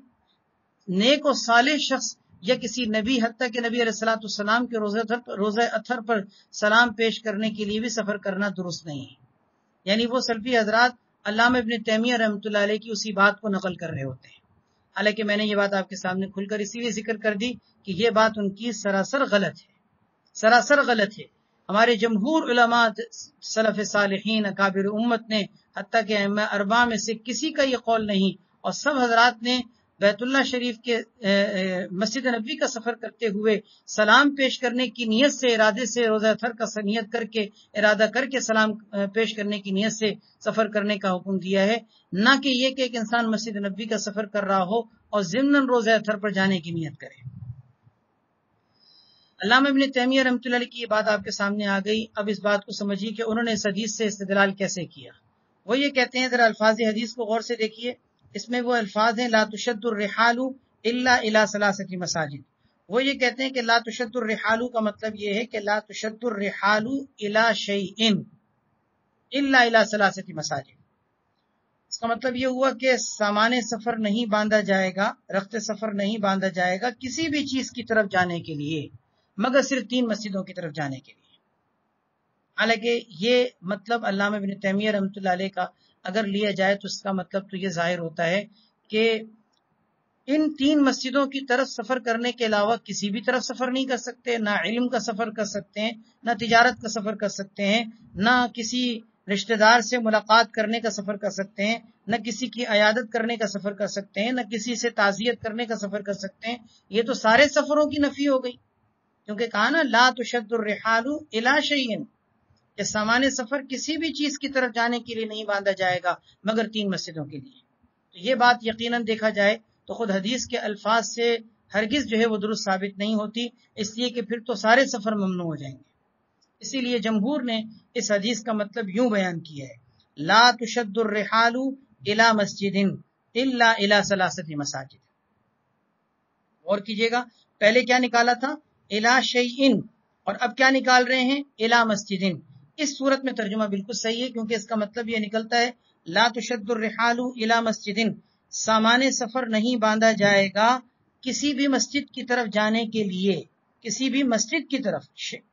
نیک و صالح شخص یا کسی نبی، حتیٰ کہ نبی علیہ الصلوۃ والسلام کے روزہ اطہر پر سلام پیش کرنے کے لیے بھی سفر کرنا درست نہیں ہے۔ یعنی وہ سلفی حضرات علامہ ابن تیمیہ رحمۃ اللہ علیہ کی اسی بات کو نقل کر رہے ہوتے ہیں، حالانکہ میں نے یہ بات آپ کے سامنے کھل کر اسی لیے ذکر کر دی کہ یہ بات ان کی سراسر غلط ہے، سراسر غلط ہے۔ ہمارے جمہور علماء سلف صالحین اکابر امت نے، حتیٰ کہ ائمہ اربعہ میں سے کسی کا یہ قول نہیں، اور سب حضرات نے بیت اللہ شریف کے مسجد نبوی کا سفر کرتے ہوئے سلام پیش کرنے کی نیت سے، ارادے سے، روزہ اطہر کا نیت کر کے، ارادہ کر کے سلام پیش کرنے کی نیت سے سفر کرنے کا حکم دیا ہے، نہ کہ یہ کہ ایک انسان مسجد نبوی کا سفر کر رہا ہو اور ضمناً روزہ اطہر پر جانے کی نیت کرے۔ علامہ ابن تیمیہ رحمۃ اللہ علیہ کی یہ بات آپ کے سامنے آ گئی۔ اب اس بات کو سمجھیے کہ انہوں نے اس حدیث سے استدلال کیسے کیا۔ وہ یہ کہتے ہیں، ذرا الفاظ حدیث کو غور سے دیکھیے، اس میں وہ الفاظ ہیں لا تشد الرحال الا الى ثلاثه مساجد۔ وہ یہ کہتے ہیں کہ لا تشد الرحال کا مطلب یہ ہے کہ لا تشد الرحال الى شيء الا الى ثلاثه مساجد۔ اس کا مطلب یہ ہوا کہ سامان سفر نہیں باندھا جائے گا، رخت سفر نہیں باندھا جائے گا کسی بھی چیز کی طرف جانے کے لیے مگر صرف 3 مسجدوں کی طرف جانے کے لیے۔ حالانکہ یہ مطلب علامہ ابن تیمیہ رحمۃ اللہ علیہ کا اگر لیا جائے تو اس کا مطلب تو یہ ظاہر ہوتا ہے کہ ان 3 مسجدوں کی طرف سفر کرنے کے علاوہ کسی بھی طرف سفر نہیں کر سکتے، نہ علم کا سفر کر سکتے ہیں، نہ تجارت کا سفر کر سکتے ہیں، نہ کسی رشتہ دار سے ملاقات کرنے کا سفر کر سکتے ہیں، نہ کسی کی عیادت کرنے کا سفر کر سکتے ہیں، نہ کسی سے تعزیت کرنے کا سفر کر سکتے ہیں۔ یہ تو سارے سفروں کی نفی ہو گئی، کیونکہ کہا نا لا تشد الرحال الی شیء، کہ سامان سفر کسی بھی چیز کی طرف جانے کے لیے نہیں باندھا جائے گا مگر 3 مسجدوں کے لیے۔ تو یہ بات یقیناً دیکھا جائے تو خود حدیث کے الفاظ سے ہرگز جو ہے وہ درست ثابت نہیں ہوتی، اس لیے کہ پھر تو سارے سفر ممنوع ہو جائیں گے۔ اسی لیے جمہور نے اس حدیث کا مطلب یوں بیان کیا ہے، لا تشد الرحال الى مسجد الا الى ثلاثه مساجد۔ اور کیجئے گا، پہلے کیا نکالا تھا؟ الى شیء، اور اب کیا نکال رہے ہیں؟ الى مسجد۔ اس صورت میں ترجمہ بالکل صحیح ہے، کیونکہ اس کا مطلب یہ نکلتا ہے لا تشد الرحال الى مسجد، سامان سفر نہیں باندھا جائے گا کسی بھی مسجد کی طرف جانے کے لیے، کسی بھی مسجد کی طرف،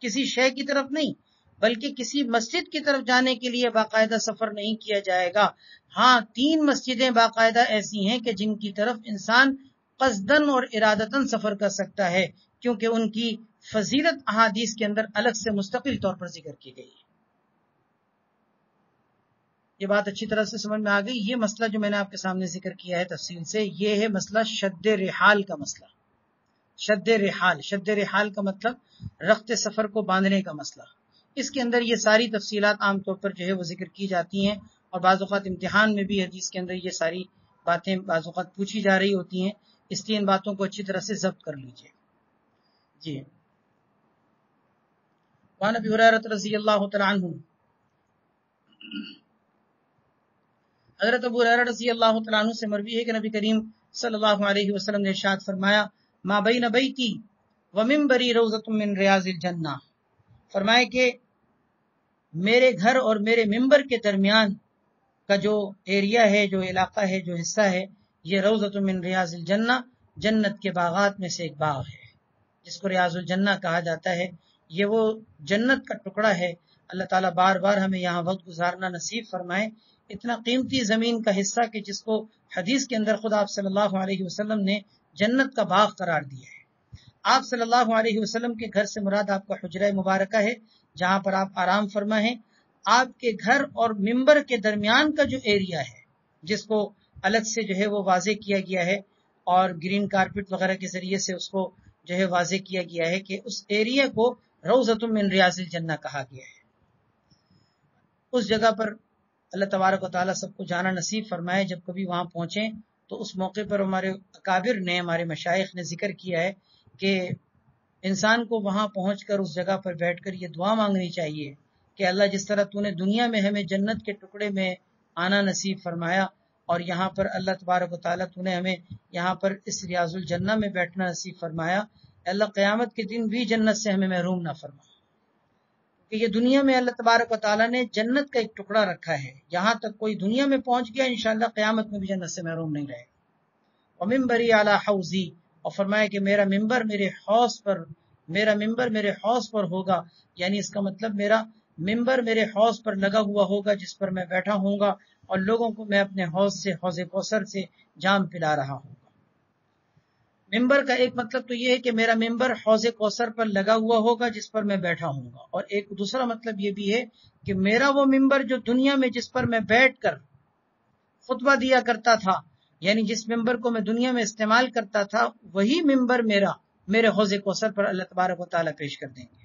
کسی شے کی طرف نہیں بلکہ کسی مسجد کی طرف جانے کے لیے باقاعدہ سفر نہیں کیا جائے گا۔ ہاں 3 مسجدیں باقاعدہ ایسی ہیں کہ جن کی طرف انسان قصدن اور ارادتن سفر کر سکتا ہے، کیونکہ ان کی فضیلت احادیث کے اندر الگ سے مستقل طور پر ذکر کی گئی ہے۔ یہ بات اچھی طرح سے سمجھ میں آ گئی۔ یہ مسئلہ جو میں نے آپ کے سامنے ذکر کیا ہے تفصیل سے، یہ ہے مسئلہ شد رحال کا مسئلہ۔ شد رحال کا مطلب رخت سفر کو باندھنے کا مسئلہ۔ اس کے اندر یہ ساری تفصیلات عام طور پر جو ہے وہ ذکر کی جاتی ہیں، اور بعض اوقات امتحان میں بھی حدیث کے اندر یہ ساری باتیں بعض اوقات پوچھی جا رہی ہوتی ہیں، اس لیے ان باتوں کو اچھی طرح سے ضبط کر لیجئے۔ جی، وعن ابی ہریرہ رضی اللہ تعالی عنہ، حضرت ابو ہریرہ رضی اللہ تعالیٰ عنہ سے مروی ہے کہ نبی کریم صلی اللہ علیہ وسلم نے ارشاد فرمایا، ما بین بیتی ومنبری روضۃ من ریاض الجنہ، فرمائے کہ میرے گھر اور میرے ممبر کے درمیان کا جو ایریا ہے، جو علاقہ ہے، جو حصہ ہے، یہ روضۃ من ریاض الجنہ، جنت کے باغات میں سے ایک باغ ہے، جس کو ریاض الجنہ کہا جاتا ہے۔ یہ وہ جنت کا ٹکڑا ہے۔ اللہ تعالیٰ بار بار ہمیں یہاں وقت گزارنا نصیب فرمائے۔ اتنا قیمتی زمین کا حصہ کہ جس کو حدیث کے اندر خود آپ صلی اللہ علیہ وسلم نے جنت کا باغ قرار دیا ہے۔ آپ صلی اللہ علیہ وسلم کے گھر سے مراد آپ کا حجرہ مبارکہ ہے، جہاں پر آپ آرام فرما ہیں۔ آپ کے گھر اور ممبر کے درمیان کا جو ایریا ہے، جس کو الگ سے جو ہے وہ واضح کیا گیا ہے اور گرین کارپٹ وغیرہ کے ذریعے سے اس کو جو ہے واضح کیا گیا ہے کہ اس ایریا کو روضۃ من ریاض الجنہ کہا گیا ہے۔ اس جگہ پر اللہ تبارک و تعالیٰ سب کو جانا نصیب فرمائے۔ جب کبھی وہاں پہنچیں تو اس موقع پر ہمارے اکابر نے، ہمارے مشائخ نے ذکر کیا ہے کہ انسان کو وہاں پہنچ کر اس جگہ پر بیٹھ کر یہ دعا مانگنی چاہیے کہ اللہ جس طرح تو نے دنیا میں ہمیں جنت کے ٹکڑے میں آنا نصیب فرمایا، اور یہاں پر اللہ تبارک و تعالیٰ تو نے ہمیں یہاں پر اس ریاض الجنہ میں بیٹھنا نصیب فرمایا، اللہ قیامت کے دن بھی جنت سے ہمیں محروم نہ فرما، کہ یہ دنیا میں اللہ تبارک و تعالیٰ نے جنت کا ایک ٹکڑا رکھا ہے، یہاں تک کوئی دنیا میں پہنچ گیا انشاءاللہ قیامت میں بھی جنت سے محروم نہیں رہے گا۔ ومنبری علی حوضی، اور فرمایا کہ میرا ممبر میرے حوض پر ہوگا، یعنی اس کا مطلب میرا ممبر میرے حوض پر لگا ہوا ہوگا، جس پر میں بیٹھا ہوں گا اور لوگوں کو میں اپنے حوض کوثر سے جام پلا رہا ہوں گا۔ ممبر کا ایک مطلب تو یہ ہے کہ میرا ممبر حوض کوثر پر لگا ہوا ہوگا جس پر میں بیٹھا ہوں گا، اور ایک دوسرا مطلب یہ بھی ہے کہ میرا وہ ممبر جو دنیا میں جس پر میں بیٹھ کر خطبہ دیا کرتا تھا، یعنی جس ممبر کو میں دنیا میں استعمال کرتا تھا، وہی ممبر میرے حوض کوثر پر اللہ تبارک و تعالیٰ پیش کر دیں گے۔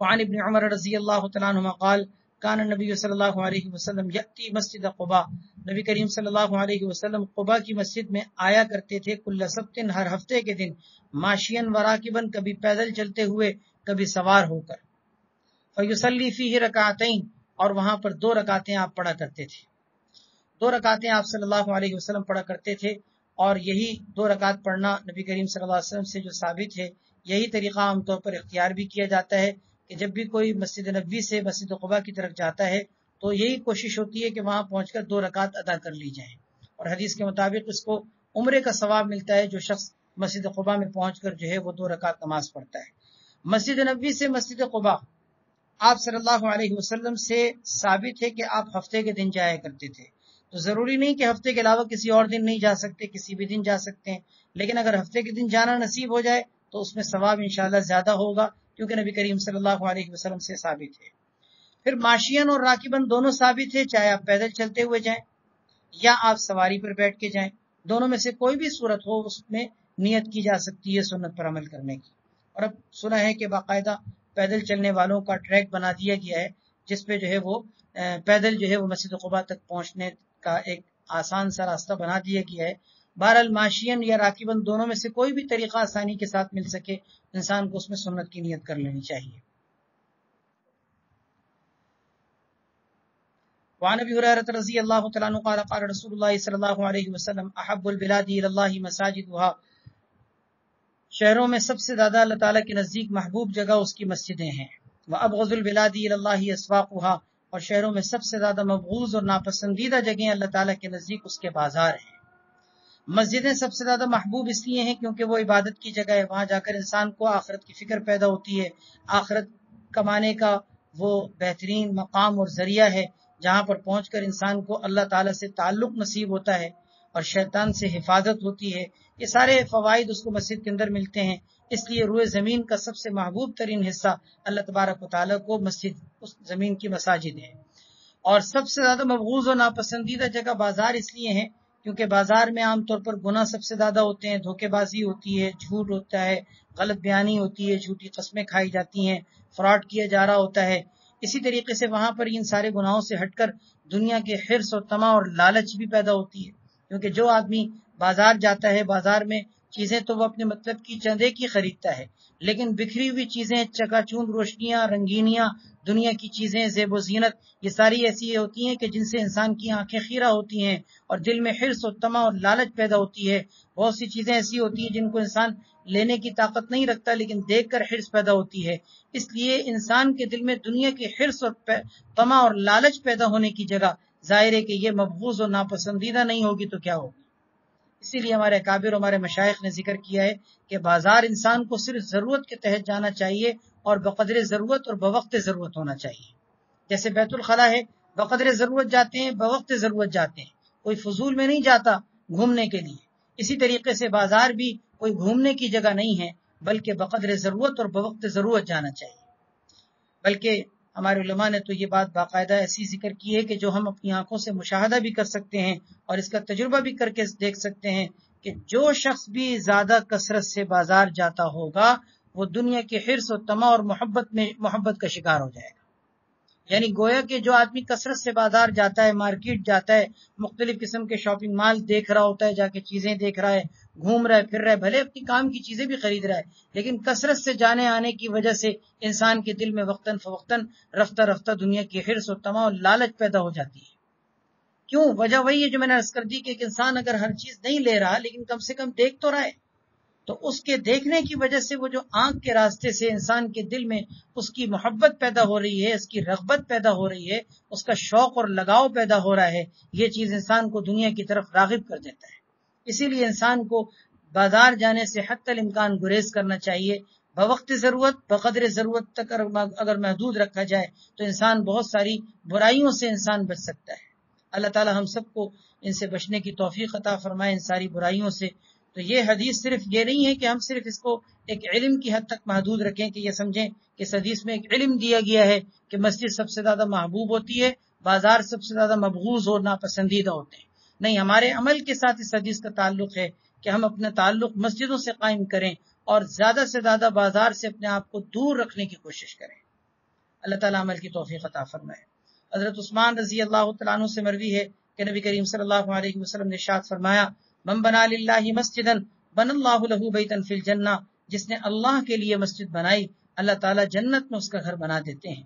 وعن ابن عمر رضی اللہ تعالیٰ عنہما قال کان النبی صلی اللہ علیہ وسلم یأتی مسجد قباء، نبی کریم صلی اللہ علیہ وسلم قباء کی مسجد میں آیا کرتے تھے، کل سبت، ہر ہفتے کے دن، ماشین وراکبن، کبھی پیدل چلتے ہوئے کبھی سوار ہو کر، فیصلی فیہ رکعتین، اور وہاں پر 2 رکعتیں آپ پڑھا کرتے تھے۔ 2 رکعتیں آپ صلی اللہ علیہ وسلم پڑھا کرتے تھے، اور یہی 2 رکعت پڑھنا نبی کریم صلی اللہ علیہ وسلم سے جو ثابت ہے، یہی طریقہ عام طور پر اختیار بھی کیا جاتا ہے کہ جب بھی کوئی مسجد نبوی سے مسجد قباء کی طرف جاتا ہے تو یہی کوشش ہوتی ہے کہ وہاں پہنچ کر 2 رکعت ادا کر لی جائیں، اور حدیث کے مطابق اس کو عمرے کا ثواب ملتا ہے جو شخص مسجد قباء میں پہنچ کر جو ہے وہ 2 رکعت نماز پڑھتا ہے۔ مسجد نبوی سے مسجد قباء آپ صلی اللہ علیہ وسلم سے ثابت ہے کہ آپ ہفتے کے دن جایا کرتے تھے، تو ضروری نہیں کہ ہفتے کے علاوہ کسی اور دن نہیں جا سکتے، کسی بھی دن جا سکتے ہیں، لیکن اگر ہفتے کے دن جانا نصیب ہو جائے تو اس میں ثواب انشاءاللہ زیادہ ہوگا، کیونکہ نبی کریم صلی اللہ علیہ وسلم سے ثابت ہے۔ پھر ماشین اور راکبن دونوں ثابت ہے، چاہے آپ پیدل چلتے ہوئے جائیں یا آپ سواری پر بیٹھ کے جائیں، دونوں میں سے کوئی بھی صورت ہو اس میں نیت کی جا سکتی ہے سنت پر عمل کرنے کی۔ اور اب سنا ہے کہ باقاعدہ پیدل چلنے والوں کا ٹریک بنا دیا گیا ہے، جس پہ جو ہے وہ پیدل جو ہے وہ مسجد قباء تک پہنچنے کا ایک آسان سا راستہ بنا دیا گیا ہے، بہرحال ماشین یا راکبن دونوں میں سے کوئی بھی طریقہ آسانی کے ساتھ مل سکے انسان کو اس میں سنت کی نیت کر لینی چاہیے. وعن ابی ہریرہ رضی اللہ تعالی عنہ قال قال رسول اللہ صلی اللہ علیہ وسلم احب البلاد الی اللہ مساجدها، شہروں میں سب سے زیادہ اللہ تعالیٰ کے نزدیک محبوب جگہ اس کی مسجدیں ہیں. وابغض البلاد الی اللہ اسواقها، اور شہروں میں سب سے زیادہ مبغوض اور ناپسندیدہ جگہیں اللہ تعالیٰ کے نزدیک اس کے بازار ہیں. مسجدیں سب سے زیادہ محبوب اس لیے ہیں کیونکہ وہ عبادت کی جگہ ہے، وہاں جا کر انسان کو آخرت کی فکر پیدا ہوتی ہے، آخرت کمانے کا وہ بہترین مقام اور ذریعہ ہے جہاں پر پہنچ کر انسان کو اللہ تعالیٰ سے تعلق نصیب ہوتا ہے اور شیطان سے حفاظت ہوتی ہے. یہ سارے فوائد اس کو مسجد کے اندر ملتے ہیں. اس لیے روئے زمین کا سب سے محبوب ترین حصہ اللہ تبارک و تعالیٰ کو مسجد، اس زمین کی مساجد ہے. اور سب سے زیادہ مبغوض و ناپسندیدہ جگہ بازار اس لیے ہیں کیونکہ بازار میں عام طور پر گناہ سب سے زیادہ ہوتے ہیں، دھوکے بازی ہوتی ہے، جھوٹ ہوتا ہے، غلط بیانی ہوتی ہے، جھوٹی قسمیں کھائی جاتی ہیں، فراڈ کیا جا رہا ہوتا ہے. اسی طریقے سے وہاں پر ان سارے گناہوں سے ہٹ کر دنیا کے حرص اور طمع اور لالچ بھی پیدا ہوتی ہے. کیونکہ جو آدمی بازار جاتا ہے، بازار میں چیزیں تو وہ اپنے مطلب کی چندے کی خریدتا ہے، لیکن بکھری ہوئی چیزیں، چکا چوند روشنیاں، رنگینیاں، دنیا کی چیزیں، زیب و زینت، یہ ساری ایسی ہوتی ہیں کہ جن سے انسان کی آنکھیں خیرہ ہوتی ہیں اور دل میں حرص و طمع اور لالچ پیدا ہوتی ہے. بہت سی چیزیں ایسی ہوتی ہیں جن کو انسان لینے کی طاقت نہیں رکھتا لیکن دیکھ کر حرص پیدا ہوتی ہے. اس لیے انسان کے دل میں دنیا کے حرص اور طمع اور لالچ پیدا ہونے کی جگہ ظاہر ہے کہ یہ مبغوض اور ناپسندیدہ نہیں ہوگی تو کیا ہوگی. اسی لیے ہمارے اکابر اور ہمارے مشائخ نے ذکر کیا ہے کہ بازار انسان کو صرف ضرورت کے تحت جانا چاہیے اور بقدر ضرورت اور بوقت ضرورت ہونا چاہیے. جیسے بیت الخلا ہے، بقدر ضرورت جاتے ہیں، بوقت ضرورت جاتے ہیں، کوئی فضول میں نہیں جاتا گھومنے کے لیے. اسی طریقے سے بازار بھی کوئی گھومنے کی جگہ نہیں ہے بلکہ بقدر ضرورت اور بوقت ضرورت جانا چاہیے. بلکہ ہمارے علماء نے تو یہ بات باقاعدہ ایسی ذکر کی ہے کہ جو ہم اپنی آنکھوں سے مشاہدہ بھی کر سکتے ہیں اور اس کا تجربہ بھی کر کے دیکھ سکتے ہیں کہ جو شخص بھی زیادہ کثرت سے بازار جاتا ہوگا وہ دنیا کے حرص و طمع اور محبت کا شکار ہو جائے گا. یعنی گویا کہ جو آدمی کثرت سے بازار جاتا ہے، مارکیٹ جاتا ہے، مختلف قسم کے شاپنگ مال دیکھ رہا ہوتا ہے، جا کے چیزیں دیکھ رہا ہے، گھوم رہا ہے، پھر رہا ہے، بھلے اپنی کام کی چیزیں بھی خرید رہا ہے، لیکن کثرت سے جانے آنے کی وجہ سے انسان کے دل میں وقتاً فوقتاً رفتہ رفتہ دنیا کی حرص و طمع اور لالچ پیدا ہو جاتی ہے. کیوں؟ وجہ وہی ہے جو میں نے عرض کر دی کہ ایک انسان اگر ہر چیز نہیں لے رہا لیکن کم سے کم دیکھ تو رہا ہے، تو اس کے دیکھنے کی وجہ سے وہ جو آنکھ کے راستے سے انسان کے دل میں اس کی محبت پیدا ہو رہی ہے، اس کی رغبت پیدا ہو رہی ہے، اس کا شوق اور لگاؤ پیدا ہو رہا ہے، یہ چیز انسان کو دنیا کی طرف راغب کر دیتا ہے. اسی لیے انسان کو بازار جانے سے حتی الامکان گریز کرنا چاہیے. بوقت ضرورت، بقدر ضرورت تک اگر محدود رکھا جائے تو انسان بہت ساری برائیوں سے انسان بچ سکتا ہے. اللہ تعالی ہم سب کو ان سے بچنے کی توفیق عطا فرمائے، ان ساری برائیوں سے. تو یہ حدیث صرف یہ نہیں ہے کہ ہم صرف اس کو ایک علم کی حد تک محدود رکھیں کہ یہ سمجھیں کہ اس حدیث میں ایک علم دیا گیا ہے کہ مسجد سب سے زیادہ محبوب ہوتی ہے، بازار سب سے زیادہ مبغوض اور ناپسندیدہ ہوتے ہیں. نہیں، ہمارے عمل کے ساتھ اس حدیث کا تعلق ہے کہ ہم اپنا تعلق مسجدوں سے قائم کریں اور زیادہ سے زیادہ بازار سے اپنے آپ کو دور رکھنے کی کوشش کریں. اللہ تعالیٰ عمل کی توفیق عطا فرمائے. حضرت عثمان رضی اللہ تعالیٰ عنہ سے مروی ہے کہ نبی کریم صلی اللہ علیہ وسلم نے ارشاد فرمایا، من بنا للہ مسجدا بن اللہ لہ بیتا فی الجنہ، جس نے اللہ کے لیے مسجد بنائی اللہ تعالیٰ جنت میں اس کا گھر بنا دیتے ہیں.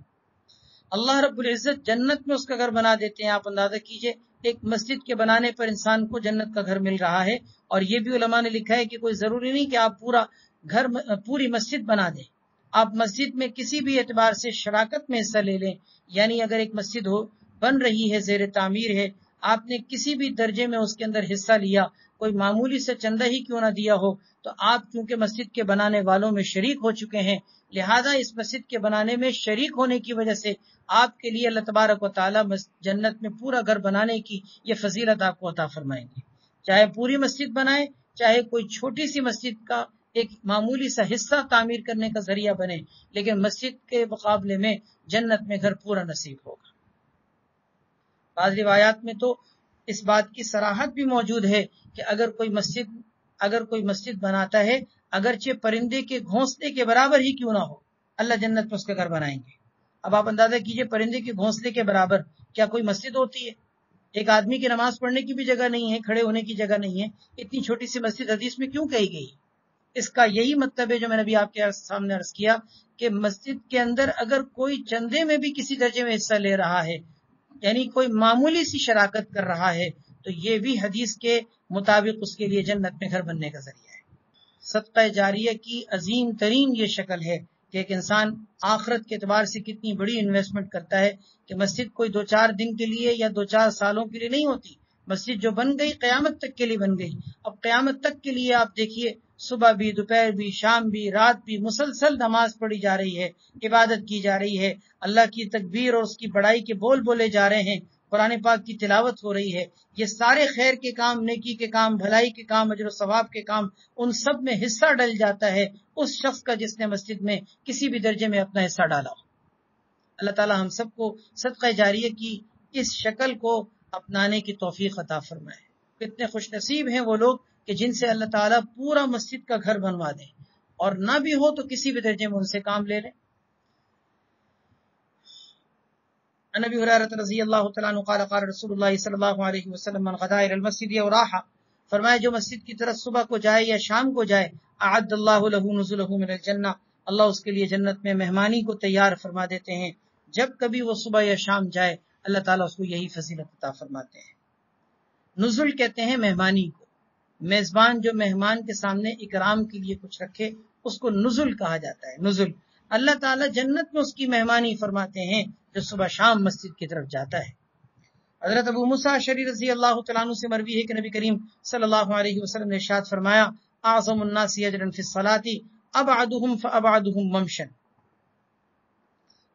اللہ رب العزت جنت میں اس کا گھر بنا دیتے ہیں. آپ اندازہ کیجئے ایک مسجد کے بنانے پر انسان کو جنت کا گھر مل رہا ہے. اور یہ بھی علماء نے لکھا ہے کہ کوئی ضروری نہیں کہ آپ پوری مسجد بنا دیں. آپ مسجد میں کسی بھی اعتبار سے شراکت میں حصہ لے لیں. یعنی اگر ایک مسجد بن رہی ہے، زیر تعمیر ہے، آپ نے کسی بھی درجے میں اس کے اندر حصہ لیا، کوئی معمولی سے چندہ ہی کیوں نہ دیا ہو، تو آپ کیونکہ مسجد کے بنانے والوں میں شریک ہو چکے ہیں، لہذا اس مسجد کے بنانے میں شریک ہونے کی وجہ سے آپ کے لیے اللہ تبارک و تعالیٰ جنت میں پورا گھر بنانے کی یہ فضیلت آپ کو عطا فرمائیں گے. چاہے پوری مسجد بنائے، چاہے کوئی چھوٹی سی مسجد کا ایک معمولی سا حصہ تعمیر کرنے کا ذریعہ بنے، لیکن مسجد کے مقابلے میں جنت میں گھر پورا نصیب ہوگا. بعض روایات میں تو اس بات کی صراحت بھی موجود ہے کہ اگر کوئی مسجد بناتا ہے، اگرچہ پرندے کے گھونسلے کے برابر ہی کیوں نہ ہو، اللہ جنت میں اس کا گھر بنائیں گے. اب آپ اندازہ کیجئے پرندے کے گھونسلے کے برابر کیا کوئی مسجد ہوتی ہے؟ ایک آدمی کی نماز پڑھنے کی بھی جگہ نہیں ہے، کھڑے ہونے کی جگہ نہیں ہے، اتنی چھوٹی سی مسجد حدیث میں کیوں کہی گئی؟ اس کا یہی مطلب ہے جو میں نے ابھی آپ کے سامنے عرض کیا کہ مسجد کے اندر اگر کوئی چندے میں بھی کسی درجے میں حصہ لے رہا ہے، یعنی کوئی معمولی سی شراکت کر رہا ہے، تو یہ بھی حدیث کے مطابق اس کے لیے جنت میں گھر بننے کا ذریعہ ہے۔ صدقہ جاریہ کی عظیم ترین یہ شکل ہے کہ ایک انسان آخرت کے اعتبار سے کتنی بڑی انویسٹمنٹ کرتا ہے کہ مسجد کوئی 2-4 دن کے لیے یا 2-4 سالوں کے لیے نہیں ہوتی، مسجد جو بن گئی قیامت تک کے لیے بن گئی۔ اب قیامت تک کے لیے آپ دیکھیے، صبح بھی، دوپہر بھی، شام بھی، رات بھی مسلسل نماز پڑھی جا رہی ہے، عبادت کی جا رہی ہے، اللہ کی تکبیر اور اس کی بڑائی کے بول بولے جا رہے ہیں، قرآن پاک کی تلاوت ہو رہی ہے۔ یہ سارے خیر کے کام، نیکی کے کام، بھلائی کے کام، اجر و ثواب کے کام، ان سب میں حصہ ڈل جاتا ہے اس شخص کا جس نے مسجد میں کسی بھی درجے میں اپنا حصہ ڈالا ہو۔ اللہ تعالی ہم سب کو صدقہ جاریہ کی اس شکل کو اپنانے کی توفیق عطا فرمائے۔ کتنے خوش نصیب ہیں وہ لوگ کہ جن سے اللہ تعالیٰ پورا مسجد کا گھر بنوا دیں، اور نہ بھی ہو تو کسی بھی درجے میں ان سے کام لے لیں۔ عن ابی ہریرہ رضی اللہ تعالیٰ عنہ قال قال رسول اللہ صلی اللہ علیہ وسلم من غدا الى المسجد او راح، فرمایا جو مسجد کی طرف صبح کو جائے یا شام کو جائے، اعد اللہ له نزله من الجنہ، اللہ اس کے لیے جنت میں مہمانی کو تیار فرما دیتے ہیں۔ جب کبھی وہ صبح یا شام جائے اللہ تعالیٰ اس کو یہی فضیلت عطا فرماتے ہیں۔ نزل کہتے ہیں مہمانی کو، میزبان جو مہمان کے سامنے اکرام کے لیے کچھ رکھے اس کو نزل کہا جاتا ہے۔ نزل اللہ تعالیٰ جنت میں اس کی مہمانی فرماتے ہیں جو صبح شام مسجد کی طرف جاتا ہے۔ حضرت ابو موسیٰ اشعری رضی اللہ تعالیٰ عنہ سے مروی ہے کہ نبی کریم صلی اللہ علیہ وسلم نے ارشاد فرمایا، اعظم الناس اجرا فی الصلاۃ ابعدهم فابعدهم ممشا،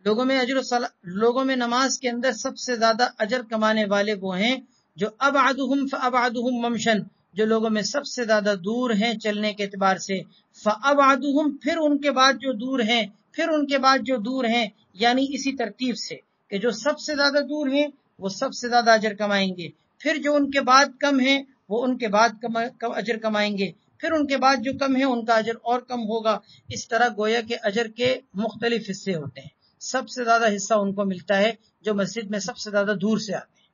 لوگوں میں نماز کے اندر سب سے زیادہ اجر کمانے والے وہ ہیں جو ابعدهم فابعدهم ممشا، جو لوگوں میں سب سے زیادہ دور ہیں چلنے کے اعتبار سے، فابعدهم پھر ان کے بعد جو دور ہیں، پھر ان کے بعد جو دور ہیں، یعنی اسی ترتیب سے کہ جو سب سے زیادہ دور ہیں وہ سب سے زیادہ اجر کمائیں گے، پھر جو ان کے بعد کم ہیں وہ ان کے بعد کم اجر کمائیں گے، پھر ان کے بعد جو کم ہیں ان کا اجر اور کم ہوگا۔ اس طرح گویا کہ اجر کے مختلف حصے ہوتے ہیں۔ سب سے زیادہ حصہ ان کو ملتا ہے جو مسجد میں سب سے زیادہ دور سے آتے ہیں،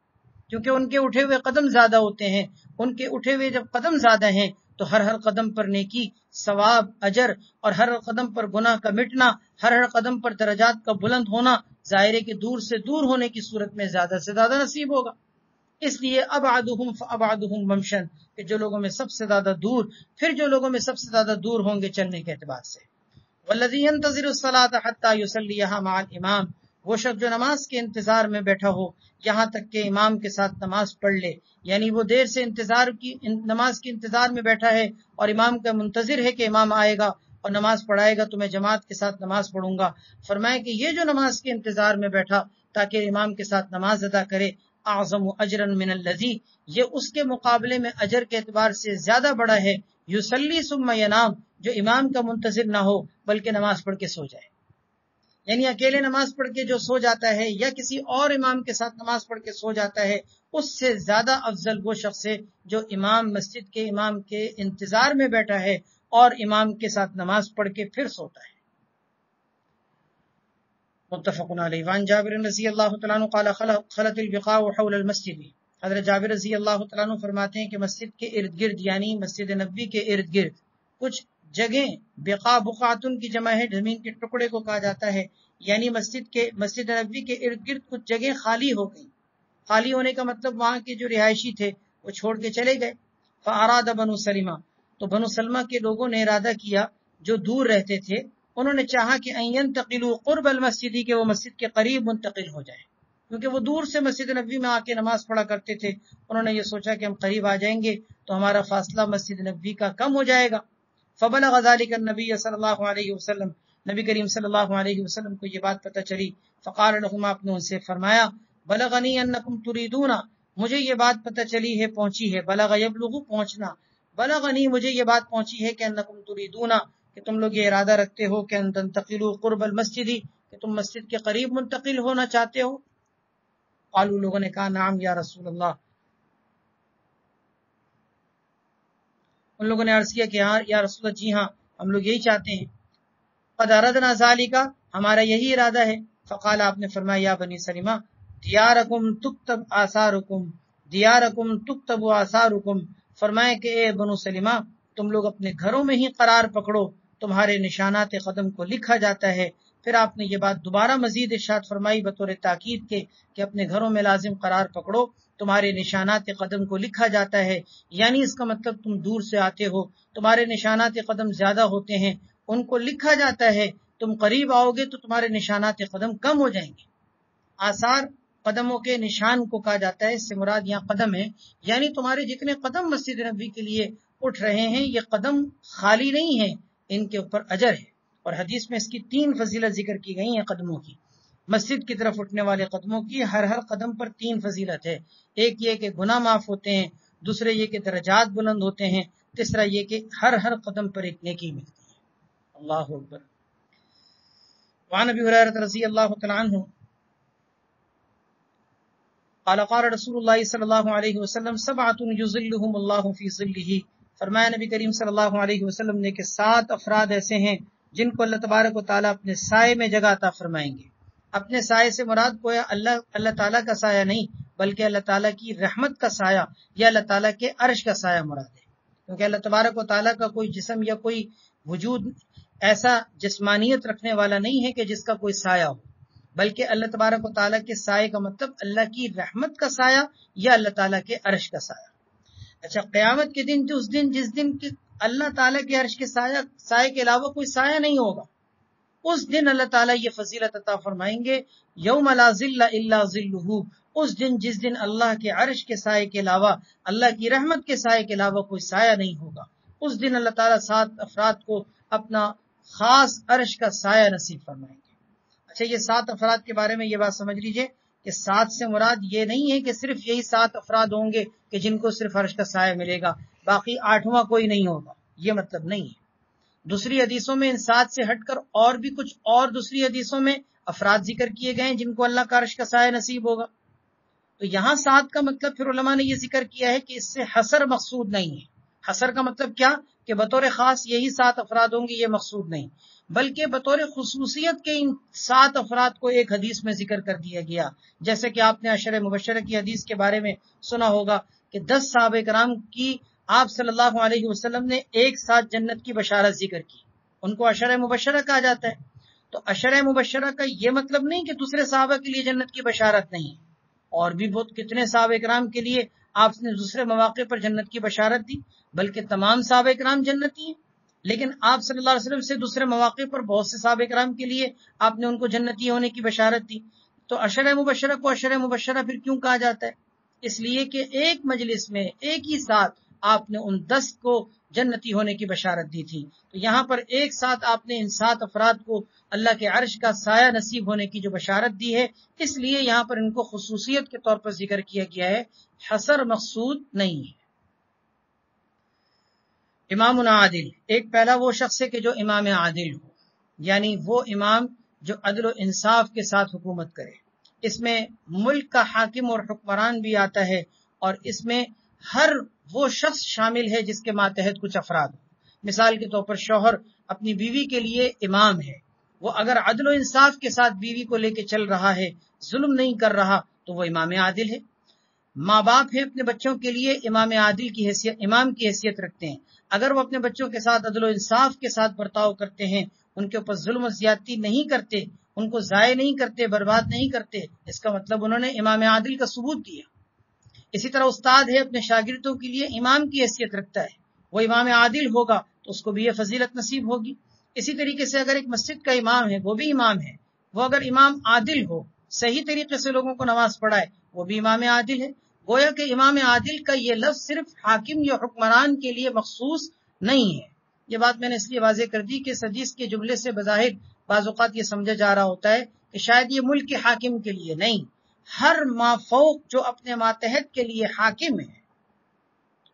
کیونکہ ان کے اٹھے ہوئے قدم زیادہ ہوتے ہیں۔ ان کے اٹھے ہوئے جب قدم زیادہ ہیں تو ہر قدم پر نیکی، ثواب، اجر، اور ہر قدم پر گناہ کا مٹنا، ہر قدم پر درجات کا بلند ہونا، ظاہر کے دور سے دور ہونے کی صورت میں زیادہ سے زیادہ نصیب ہوگا۔ اس لیے ابعدهم فابعدهم ممشا، کہ جو لوگوں میں سب سے زیادہ دور، پھر جو لوگوں میں سب سے زیادہ دور ہوں گے چلنے کے اعتبار سے۔ والذی ينتظر الصلاۃ حتى يصلیها مع الامام، وہ شخص جو نماز کے انتظار میں بیٹھا ہو یہاں تک کہ امام کے ساتھ نماز پڑھ لے، یعنی وہ دیر سے نماز کے انتظار میں بیٹھا ہے اور امام کا منتظر ہے کہ امام آئے گا اور نماز پڑھائے گا تو میں جماعت کے ساتھ نماز پڑھوں گا۔ فرمائے کہ یہ جو نماز کے انتظار میں بیٹھا تاکہ امام کے ساتھ نماز ادا کرے، اعظم اجرا من الذی، یہ اس کے مقابلے میں اجر کے اعتبار سے زیادہ بڑا ہے، یصلی ثم ینام، جو امام کا منتظر نہ ہو بلکہ نماز پڑھ کے سو جائے، یعنی اکیلے نماز پڑھ کے جو سو جاتا ہے یا کسی اور امام کے ساتھ نماز پڑھ کے سو جاتا ہے، اس سے زیادہ افضل وہ شخص ہے جو مسجد کے امام کے انتظار میں بیٹھا ہے اور امام کے ساتھ نماز پڑھ کے پھر سوتا ہے۔ متفق علیہ۔ وعن جابر رضی اللہ تعالیٰ عنہ قال خلت البقاع حول المسجد، حضرت جابر رضی اللہ تعالیٰ عنہ فرماتے ہیں کہ مسجد کے ارد گرد، یعنی مسجد نبوی کے ارد گرد کچھ جگہیں، بقاع بقعتن کی جمع ہے، زمین کے ٹکڑے کو کہا جاتا ہے، یعنی مسجد نبوی کے ارد گرد کچھ جگہیں خالی ہو گئیں۔ خالی ہونے کا مطلب وہاں کے جو رہائشی تھے وہ چھوڑ کے چلے گئے۔ فاراد بنو سلمہ، تو بنو سلمہ کے لوگوں نے ارادہ کیا، جو دور رہتے تھے انہوں نے چاہا کہ ان ينتقلوا قرب المسجد، کہ وہ مسجد کے قریب منتقل ہو جائیں، کیونکہ وہ دور سے مسجد نبوی میں آ کے نماز پڑھا کرتے تھے۔ انہوں نے یہ سوچا کہ ہم قریب آ جائیں گے تو ہمارا فاصلہ مسجد نبوی کا کم ہو جائے گا۔ فبلغ ذلك النبی صلی اللہ علیہ وسلم، نبی کریم صلی اللہ علیہ وسلم کو یہ بات پتہ چلی۔ فقال لهم، آپ نے ان سے فرمایا، بلغنی انکم تریدون، مجھے یہ بات پتہ چلی ہے، پہنچی ہے، بلغ یبلغ پہنچنا، بلغنی مجھے یہ بات پہنچی ہے کہ انکم تریدون، کہ تم لوگ یہ ارادہ رکھتے ہو کہ ان تنتقلوا قرب المسجد، کہ تم مسجد کے قریب منتقل ہونا چاہتے ہو۔ قالوا، لوگوں نے کہا، نعم یا رسول اللہ، ان لوگوں نے عرض کیا کہ ہاں یا رسول اللہ، جی ہاں ہم لوگ یہی چاہتے ہیں۔ قد اردنا ذالک، ہمارا یہی ارادہ ہے۔ فقال، آپ نے فرمایا، یا بنی سلمہ دیارکم تکتب آثارکم، دیارکم تکتب آثارکم، فرمائے کہ اے بنو سلمہ تم لوگ اپنے گھروں میں ہی قرار پکڑو، تمہارے نشانات قدم کو لکھا جاتا ہے۔ پھر آپ نے یہ بات دوبارہ مزید ارشاد فرمائی بطور تاکید کے کہ اپنے گھروں میں لازم قرار پکڑو، تمہارے نشانات قدم کو لکھا جاتا ہے، یعنی اس کا مطلب تم دور سے آتے ہو، تمہارے نشانات قدم زیادہ ہوتے ہیں، ان کو لکھا جاتا ہے، تم قریب آؤ گے تو تمہارے نشانات قدم کم ہو جائیں گے۔ آثار قدموں کے نشان کو کہا جاتا ہے، اس سے مراد یہاں قدم ہے، یعنی تمہارے جتنے قدم مسجد نبوی کے لیے اٹھ رہے ہیں یہ قدم خالی نہیں ہیں، ان کے اوپر اجر ہے۔ اور حدیث میں اس کی 3 فضیلت ذکر کی گئی ہیں قدموں کی، مسجد کی طرف اٹھنے والے قدموں کی ہر قدم پر 3 فضیلت ہے۔ ایک یہ کہ گناہ معاف ہوتے ہیں، دوسرے یہ کہ درجات بلند ہوتے ہیں، تیسرا یہ کہ ہر قدم پر ایک نیکی ملتی ہے۔ اللہ اکبر۔ وعن ابی ہریرہ رضی اللہ تعالی عنہ قال قال رسول اللہ صلی اللہ علیہ وسلم 7 یظلهم اللہ فی ظلہ، فرمایا نبی کریم صلی اللہ علیہ وسلم نے کہ 7 افراد ایسے ہیں جن کو اللہ تبارک و تعالیٰ اپنے سائے میں جگہ عطا فرمائیں گے۔ اپنے سائے سے مراد کوئی اللہ تعالیٰ کا سایہ نہیں، بلکہ اللہ تعالیٰ کی رحمت کا سایہ یا اللہ تعالیٰ کے عرش کا سایہ مراد ہے، کیونکہ اللہ تبارک و تعالیٰ کا کوئی جسم یا کوئی وجود ایسا جسمانیت رکھنے والا نہیں ہے کہ جس کا کوئی سایہ ہو، بلکہ اللہ تبارک و تعالیٰ کے سائے کا مطلب اللہ کی رحمت کا سایہ یا اللہ تعالیٰ کے عرش کا سایہ۔ اچھا، قیامت کے دن جس دن اللہ تعالیٰ کے عرش کے سائے کے علاوہ کوئی سایہ نہیں ہوگا، اس دن اللہ تعالیٰ یہ فضیلت عطا فرمائیں گے، یوم لا ظل الا ظلہ، اس دن جس دن اللہ کے عرش کے سائے کے علاوہ، اللہ کی رحمت کے سائے کے علاوہ کوئی سایہ نہیں ہوگا۔ اس دن اللہ تعالیٰ 7 افراد کو اپنا خاص عرش کا سایہ نصیب فرمائیں گے۔ اچھا، یہ 7 افراد کے بارے میں یہ بات سمجھ لیجئے کہ 7 سے مراد یہ نہیں ہے کہ صرف یہی 7 افراد ہوں گے کہ جن کو صرف عرش کا سایہ ملے گا، باقی 8واں کوئی نہیں ہوگا، یہ مطلب نہیں ہے۔ دوسری حدیثوں میں ان 7 سے ہٹ کر اور بھی کچھ اور دوسری حدیثوں میں افراد ذکر کیے گئے ہیں جن کو اللہ کا عرش کا سایہ نصیب ہوگا۔ تو یہاں 7 کا مطلب پھر علماء نے یہ ذکر کیا ہے کہ اس سے حصر مقصود نہیں ہے۔ حصر کا مطلب کیا کہ بطور خاص یہی 7 افراد ہوں گے، یہ مقصود نہیں، بلکہ بطور خصوصیت کے ان 7 افراد کو ایک حدیث میں ذکر کر دیا گیا، جیسے کہ آپ نے عشرہ مبشرہ کی حدیث کے بارے میں سنا ہوگا کہ 10 صحابہ کرام کی آپ صلی اللہ علیہ وسلم نے ایک ساتھ جنت کی بشارت ذکر کی، ان کو عشرہ مبشرہ کہا جاتا ہے۔ تو عشرہ مبشرہ کا یہ مطلب نہیں کہ دوسرے صحابہ کے لیے جنت کی بشارت نہیں ہے، اور بھی بہت کتنے صحابہ کرام کے لیے آپ نے دوسرے مواقع پر جنت کی بشارت دی، بلکہ تمام صحابہ کرام جنتی ہیں، لیکن آپ صلی اللہ علیہ وسلم سے دوسرے مواقع پر بہت سے صحابہ کرام کے لیے آپ نے ان کو جنتی ہونے کی بشارت دی۔ تو عشرہ مبشرہ کو عشرہ مبشرہ پھر کیوں کہا جاتا ہے؟ اس لیے کہ ایک مجلس میں ایک ہی ساتھ آپ نے ان 10 کو جنتی ہونے کی بشارت دی تھی، تو یہاں پر ایک ساتھ آپ نے ان 7 افراد کو اللہ کے عرش کا سایہ نصیب ہونے کی جو بشارت دی ہے، اس لیے یہاں پر ان کو خصوصیت کے طور پر ذکر کیا گیا ہے، حصر مقصود نہیں ہے۔ امام عادل، ایک پہلا وہ شخص ہے کہ جو امام عادل ہو، یعنی وہ امام جو عدل و انصاف کے ساتھ حکومت کرے۔ اس میں ملک کا حاکم اور حکمران بھی آتا ہے، اور اس میں ہر وہ شخص شامل ہے جس کے ماتحت کچھ افراد ہو۔ مثال کے طور پر شوہر اپنی بیوی کے لیے امام ہے، وہ اگر عدل و انصاف کے ساتھ بیوی کو لے کے چل رہا ہے، ظلم نہیں کر رہا، تو وہ امام عادل ہے۔ ماں باپ ہیں اپنے بچوں کے لیے امام عادل کی حیثیت، امام کی حیثیت رکھتے ہیں، اگر وہ اپنے بچوں کے ساتھ عدل و انصاف کے ساتھ برتاؤ کرتے ہیں، ان کے اوپر ظلم و زیادتی نہیں کرتے، ان کو ضائع نہیں کرتے، برباد نہیں کرتے، اس کا مطلب انہوں نے امام عادل کا ثبوت دیا۔ اسی طرح استاد ہے اپنے شاگردوں کے لیے امام کی حیثیت رکھتا ہے، وہ امام عادل ہوگا تو اس کو بھی یہ فضیلت نصیب ہوگی۔ اسی طریقے سے اگر ایک مسجد کا امام ہے، وہ بھی امام ہے، وہ اگر امام عادل ہو، صحیح طریقے سے لوگوں کو نماز پڑھائے، وہ بھی امام عادل ہے۔ گویا کہ امام عادل کا یہ لفظ صرف حاکم یا حکمران کے لیے مخصوص نہیں ہے۔ یہ بات میں نے اس لیے واضح کر دی کہ اس حدیث کے جملے سے بظاہر بعض اوقات یہ سمجھا جا رہا ہوتا ہے کہ شاید یہ ملک کے حاکم کے لیے نہیں، ہر مافوق جو اپنے ماتحت کے لیے حاکم ہے،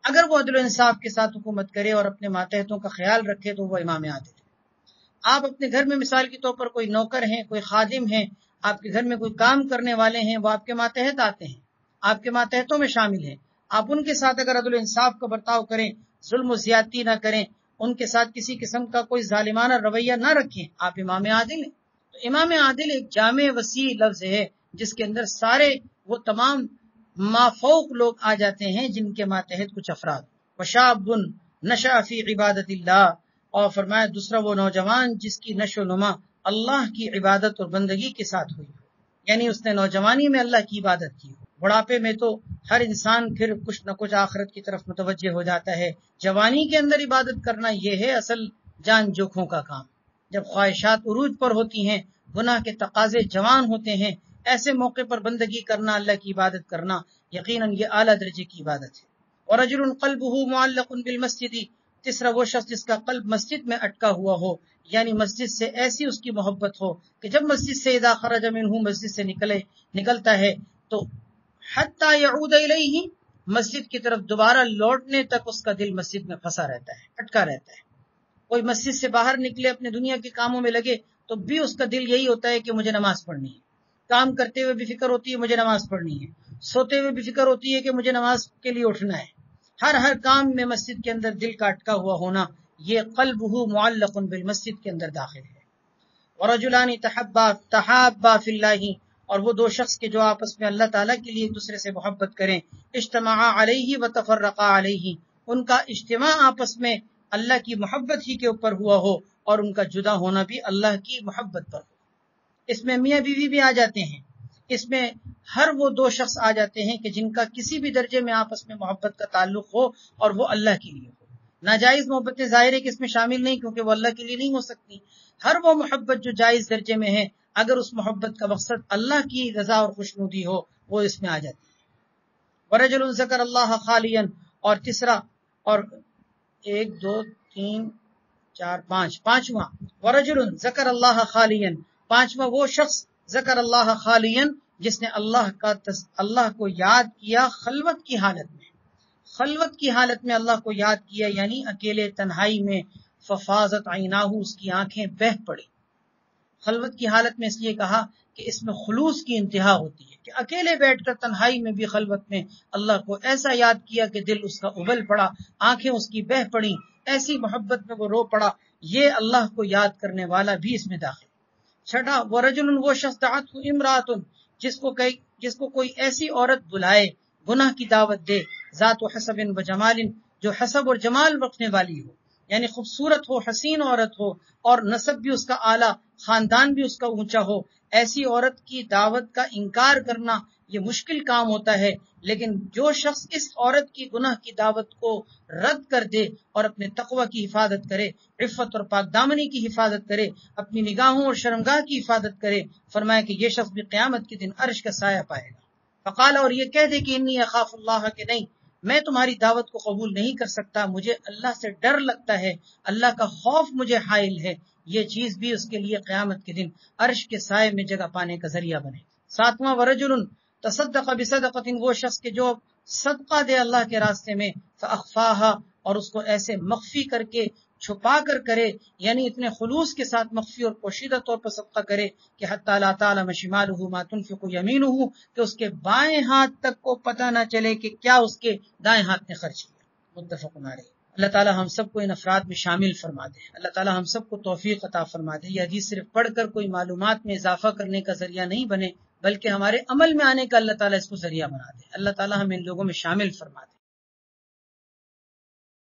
اگر وہ عدل و انصاف کے ساتھ حکومت کرے اور اپنے ماتحتوں کا خیال رکھے تو وہ امام عادل ہے۔ آپ اپنے گھر میں مثال کے طور پر کوئی نوکر ہیں، کوئی خادم ہیں، آپ کے گھر میں کوئی کام کرنے والے ہیں، وہ آپ کے ماتحت آتے ہیں، آپ کے ماتحتوں میں شامل ہیں، آپ ان کے ساتھ اگر عدل و انصاف کا برتاؤ کریں، ظلم و زیادتی نہ کریں، ان کے ساتھ کسی قسم کا کوئی ظالمانہ رویہ نہ رکھیں، آپ امام عادل ہیں۔ تو امام عادل ایک جامع وسیع لفظ ہے جس کے اندر سارے وہ تمام مافوق لوگ آ جاتے ہیں جن کے ماتحت کچھ افراد. وشاب نشأ فی عبادت اللہ، اور فرمایا دوسرا وہ نوجوان جس کی نشو و نما اللہ کی عبادت اور بندگی کے ساتھ ہوئی، یعنی اس نے نوجوانی میں اللہ کی عبادت کی. بڑھاپے میں تو ہر انسان پھر کچھ نہ کچھ آخرت کی طرف متوجہ ہو جاتا ہے. جوانی کے اندر عبادت کرنا یہ ہے اصل جان جوکھوں کا کام. جب خواہشات عروج پر ہوتی ہیں، گناہ کے تقاضے جوان ہوتے ہیں، ایسے موقع پر بندگی کرنا، اللہ کی عبادت کرنا یقیناً یہ اعلیٰ درجے کی عبادت ہے. ورجل قلبه معلق بالمسجد، تیسرا وہ شخص جس کا قلب مسجد میں اٹکا ہوا ہو، یعنی مسجد سے ایسی اس کی محبت ہو کہ جب مسجد سے اذا خرج منہ، مسجد سے نکلتا ہے تو حتی یعود الیہ، مسجد کی طرف دوبارہ لوٹنے تک اس کا دل مسجد میں پھنسا رہتا ہے، اٹکا رہتا ہے. کوئی مسجد سے باہر نکلے اپنے دنیا کے کاموں میں لگے تو بھی اس کا دل یہی ہوتا ہے کہ مجھے نماز پڑھنی ہے. کام کرتے ہوئے بھی فکر ہوتی ہے مجھے نماز پڑھنی ہے، سوتے ہوئے بھی فکر ہوتی ہے کہ مجھے نماز کے لیے اٹھنا ہے. ہر کام میں مسجد کے اندر دل کا اٹکا ہوا ہونا، یہ قلبہ معلق بالمسجد کے اندر داخل ہے. ورجلان تحابا فی اللہ، اور وہ دو شخص کے جو آپس میں اللہ تعالیٰ کے لیے ایک دوسرے سے محبت کریں. اجتماعا علیہ وتفرقا علیہ، ان کا اجتماع آپس میں اللہ کی محبت ہی کے اوپر ہوا ہو اور ان کا جدا ہونا بھی اللہ کی محبت پر ہو. اس میں میاں بیوی بھی آ جاتے ہیں، اس میں ہر وہ دو شخص آ جاتے ہیں کہ جن کا کسی بھی درجے میں آپس میں محبت کا تعلق ہو اور وہ اللہ کے لیے ہو. ناجائز محبتیں ظاہر ہے کہ اس میں شامل نہیں، کیونکہ وہ اللہ کے لیے نہیں ہو سکتی. ہر وہ محبت جو جائز درجے میں ہے، اگر اس محبت کا مقصد اللہ کی رضا اور خوشنودی ہو، وہ اس میں آ جاتی ہے. ورجل ذکر اللہ خالیا، اور تیسرا، اور 1 2 3 4 5 پانچواں، ورجل ذکر اللہ خالیا، پانچواں وہ شخص ذکر اللہ خالیا جس نے اللہ کو یاد کیا خلوت کی حالت میں. خلوت کی حالت میں اللہ کو یاد کیا، یعنی اکیلے تنہائی میں. ففاضت عیناہ، اس کی آنکھیں بہہ پڑی. خلوت کی حالت میں اس لیے کہا کہ اس میں خلوص کی انتہا ہوتی ہے کہ اکیلے بیٹھ کر تنہائی میں بھی خلوت میں اللہ کو ایسا یاد کیا کہ دل اس کا ابل پڑا، آنکھیں اس کی بہہ پڑی، ایسی محبت میں وہ رو پڑا. یہ اللہ کو یاد کرنے والا بھی اس میں داخل. چھٹا، ورجل، وہ شخص دعته امرأۃ، جس کو کوئی ایسی عورت بلائے، گناہ کی دعوت دے، ذات حسب و جمال، جو حسب اور جمال رکھنے والی ہو، یعنی خوبصورت ہو، حسین عورت ہو، اور نسب بھی اس کا اعلیٰ، خاندان بھی اس کا اونچا ہو. ایسی عورت کی دعوت کا انکار کرنا یہ مشکل کام ہوتا ہے، لیکن جو شخص اس عورت کی گناہ کی دعوت کو رد کر دے اور اپنے تقوی کی حفاظت کرے، عفت اور پاک دامنی کی حفاظت کرے، اپنی نگاہوں اور شرمگاہ کی حفاظت کرے، فرمایا کہ یہ شخص بھی قیامت کے دن عرش کا سایہ پائے گا. فقال، اور یہ کہہ دے کہ انی اخاف اللہ، کہ نہیں، میں تمہاری دعوت کو قبول نہیں کر سکتا، مجھے اللہ سے ڈر لگتا ہے، اللہ کا خوف مجھے حائل ہے. یہ چیز بھی اس کے لیے قیامت کے دن عرش کے سائے میں جگہ پانے کا ذریعہ بنے. ساتواں، ورجل تصدق بصدقۃ، وہ شخص کے جو صدقہ دے اللہ کے راستے میں، فاخفاها، اور اس کو ایسے مخفی کر کے، چھپا کر کرے، یعنی اتنے خلوص کے ساتھ مخفی اور پوشیدہ طور پر صدقہ کرے کہ حتی لا تعلم شمالہ ما تنفق یمینہ، کہ اس کے بائیں ہاتھ تک کو پتہ نہ چلے کہ کیا اس کے دائیں ہاتھ نے خرچ کیا. متفق علیہ. اللہ تعالی ہم سب کو ان افراد میں شامل فرما دے. اللہ تعالی ہم سب کو توفیق عطا فرما دے. یہ حدیث صرف پڑھ کر کوئی معلومات میں اضافہ کرنے کا ذریعہ نہیں بنے، بلکہ ہمارے عمل میں آنے کا اللہ تعالی اس کو ذریعہ بنا دے. اللہ تعالی ہم ان لوگوں میں شامل فرما دے.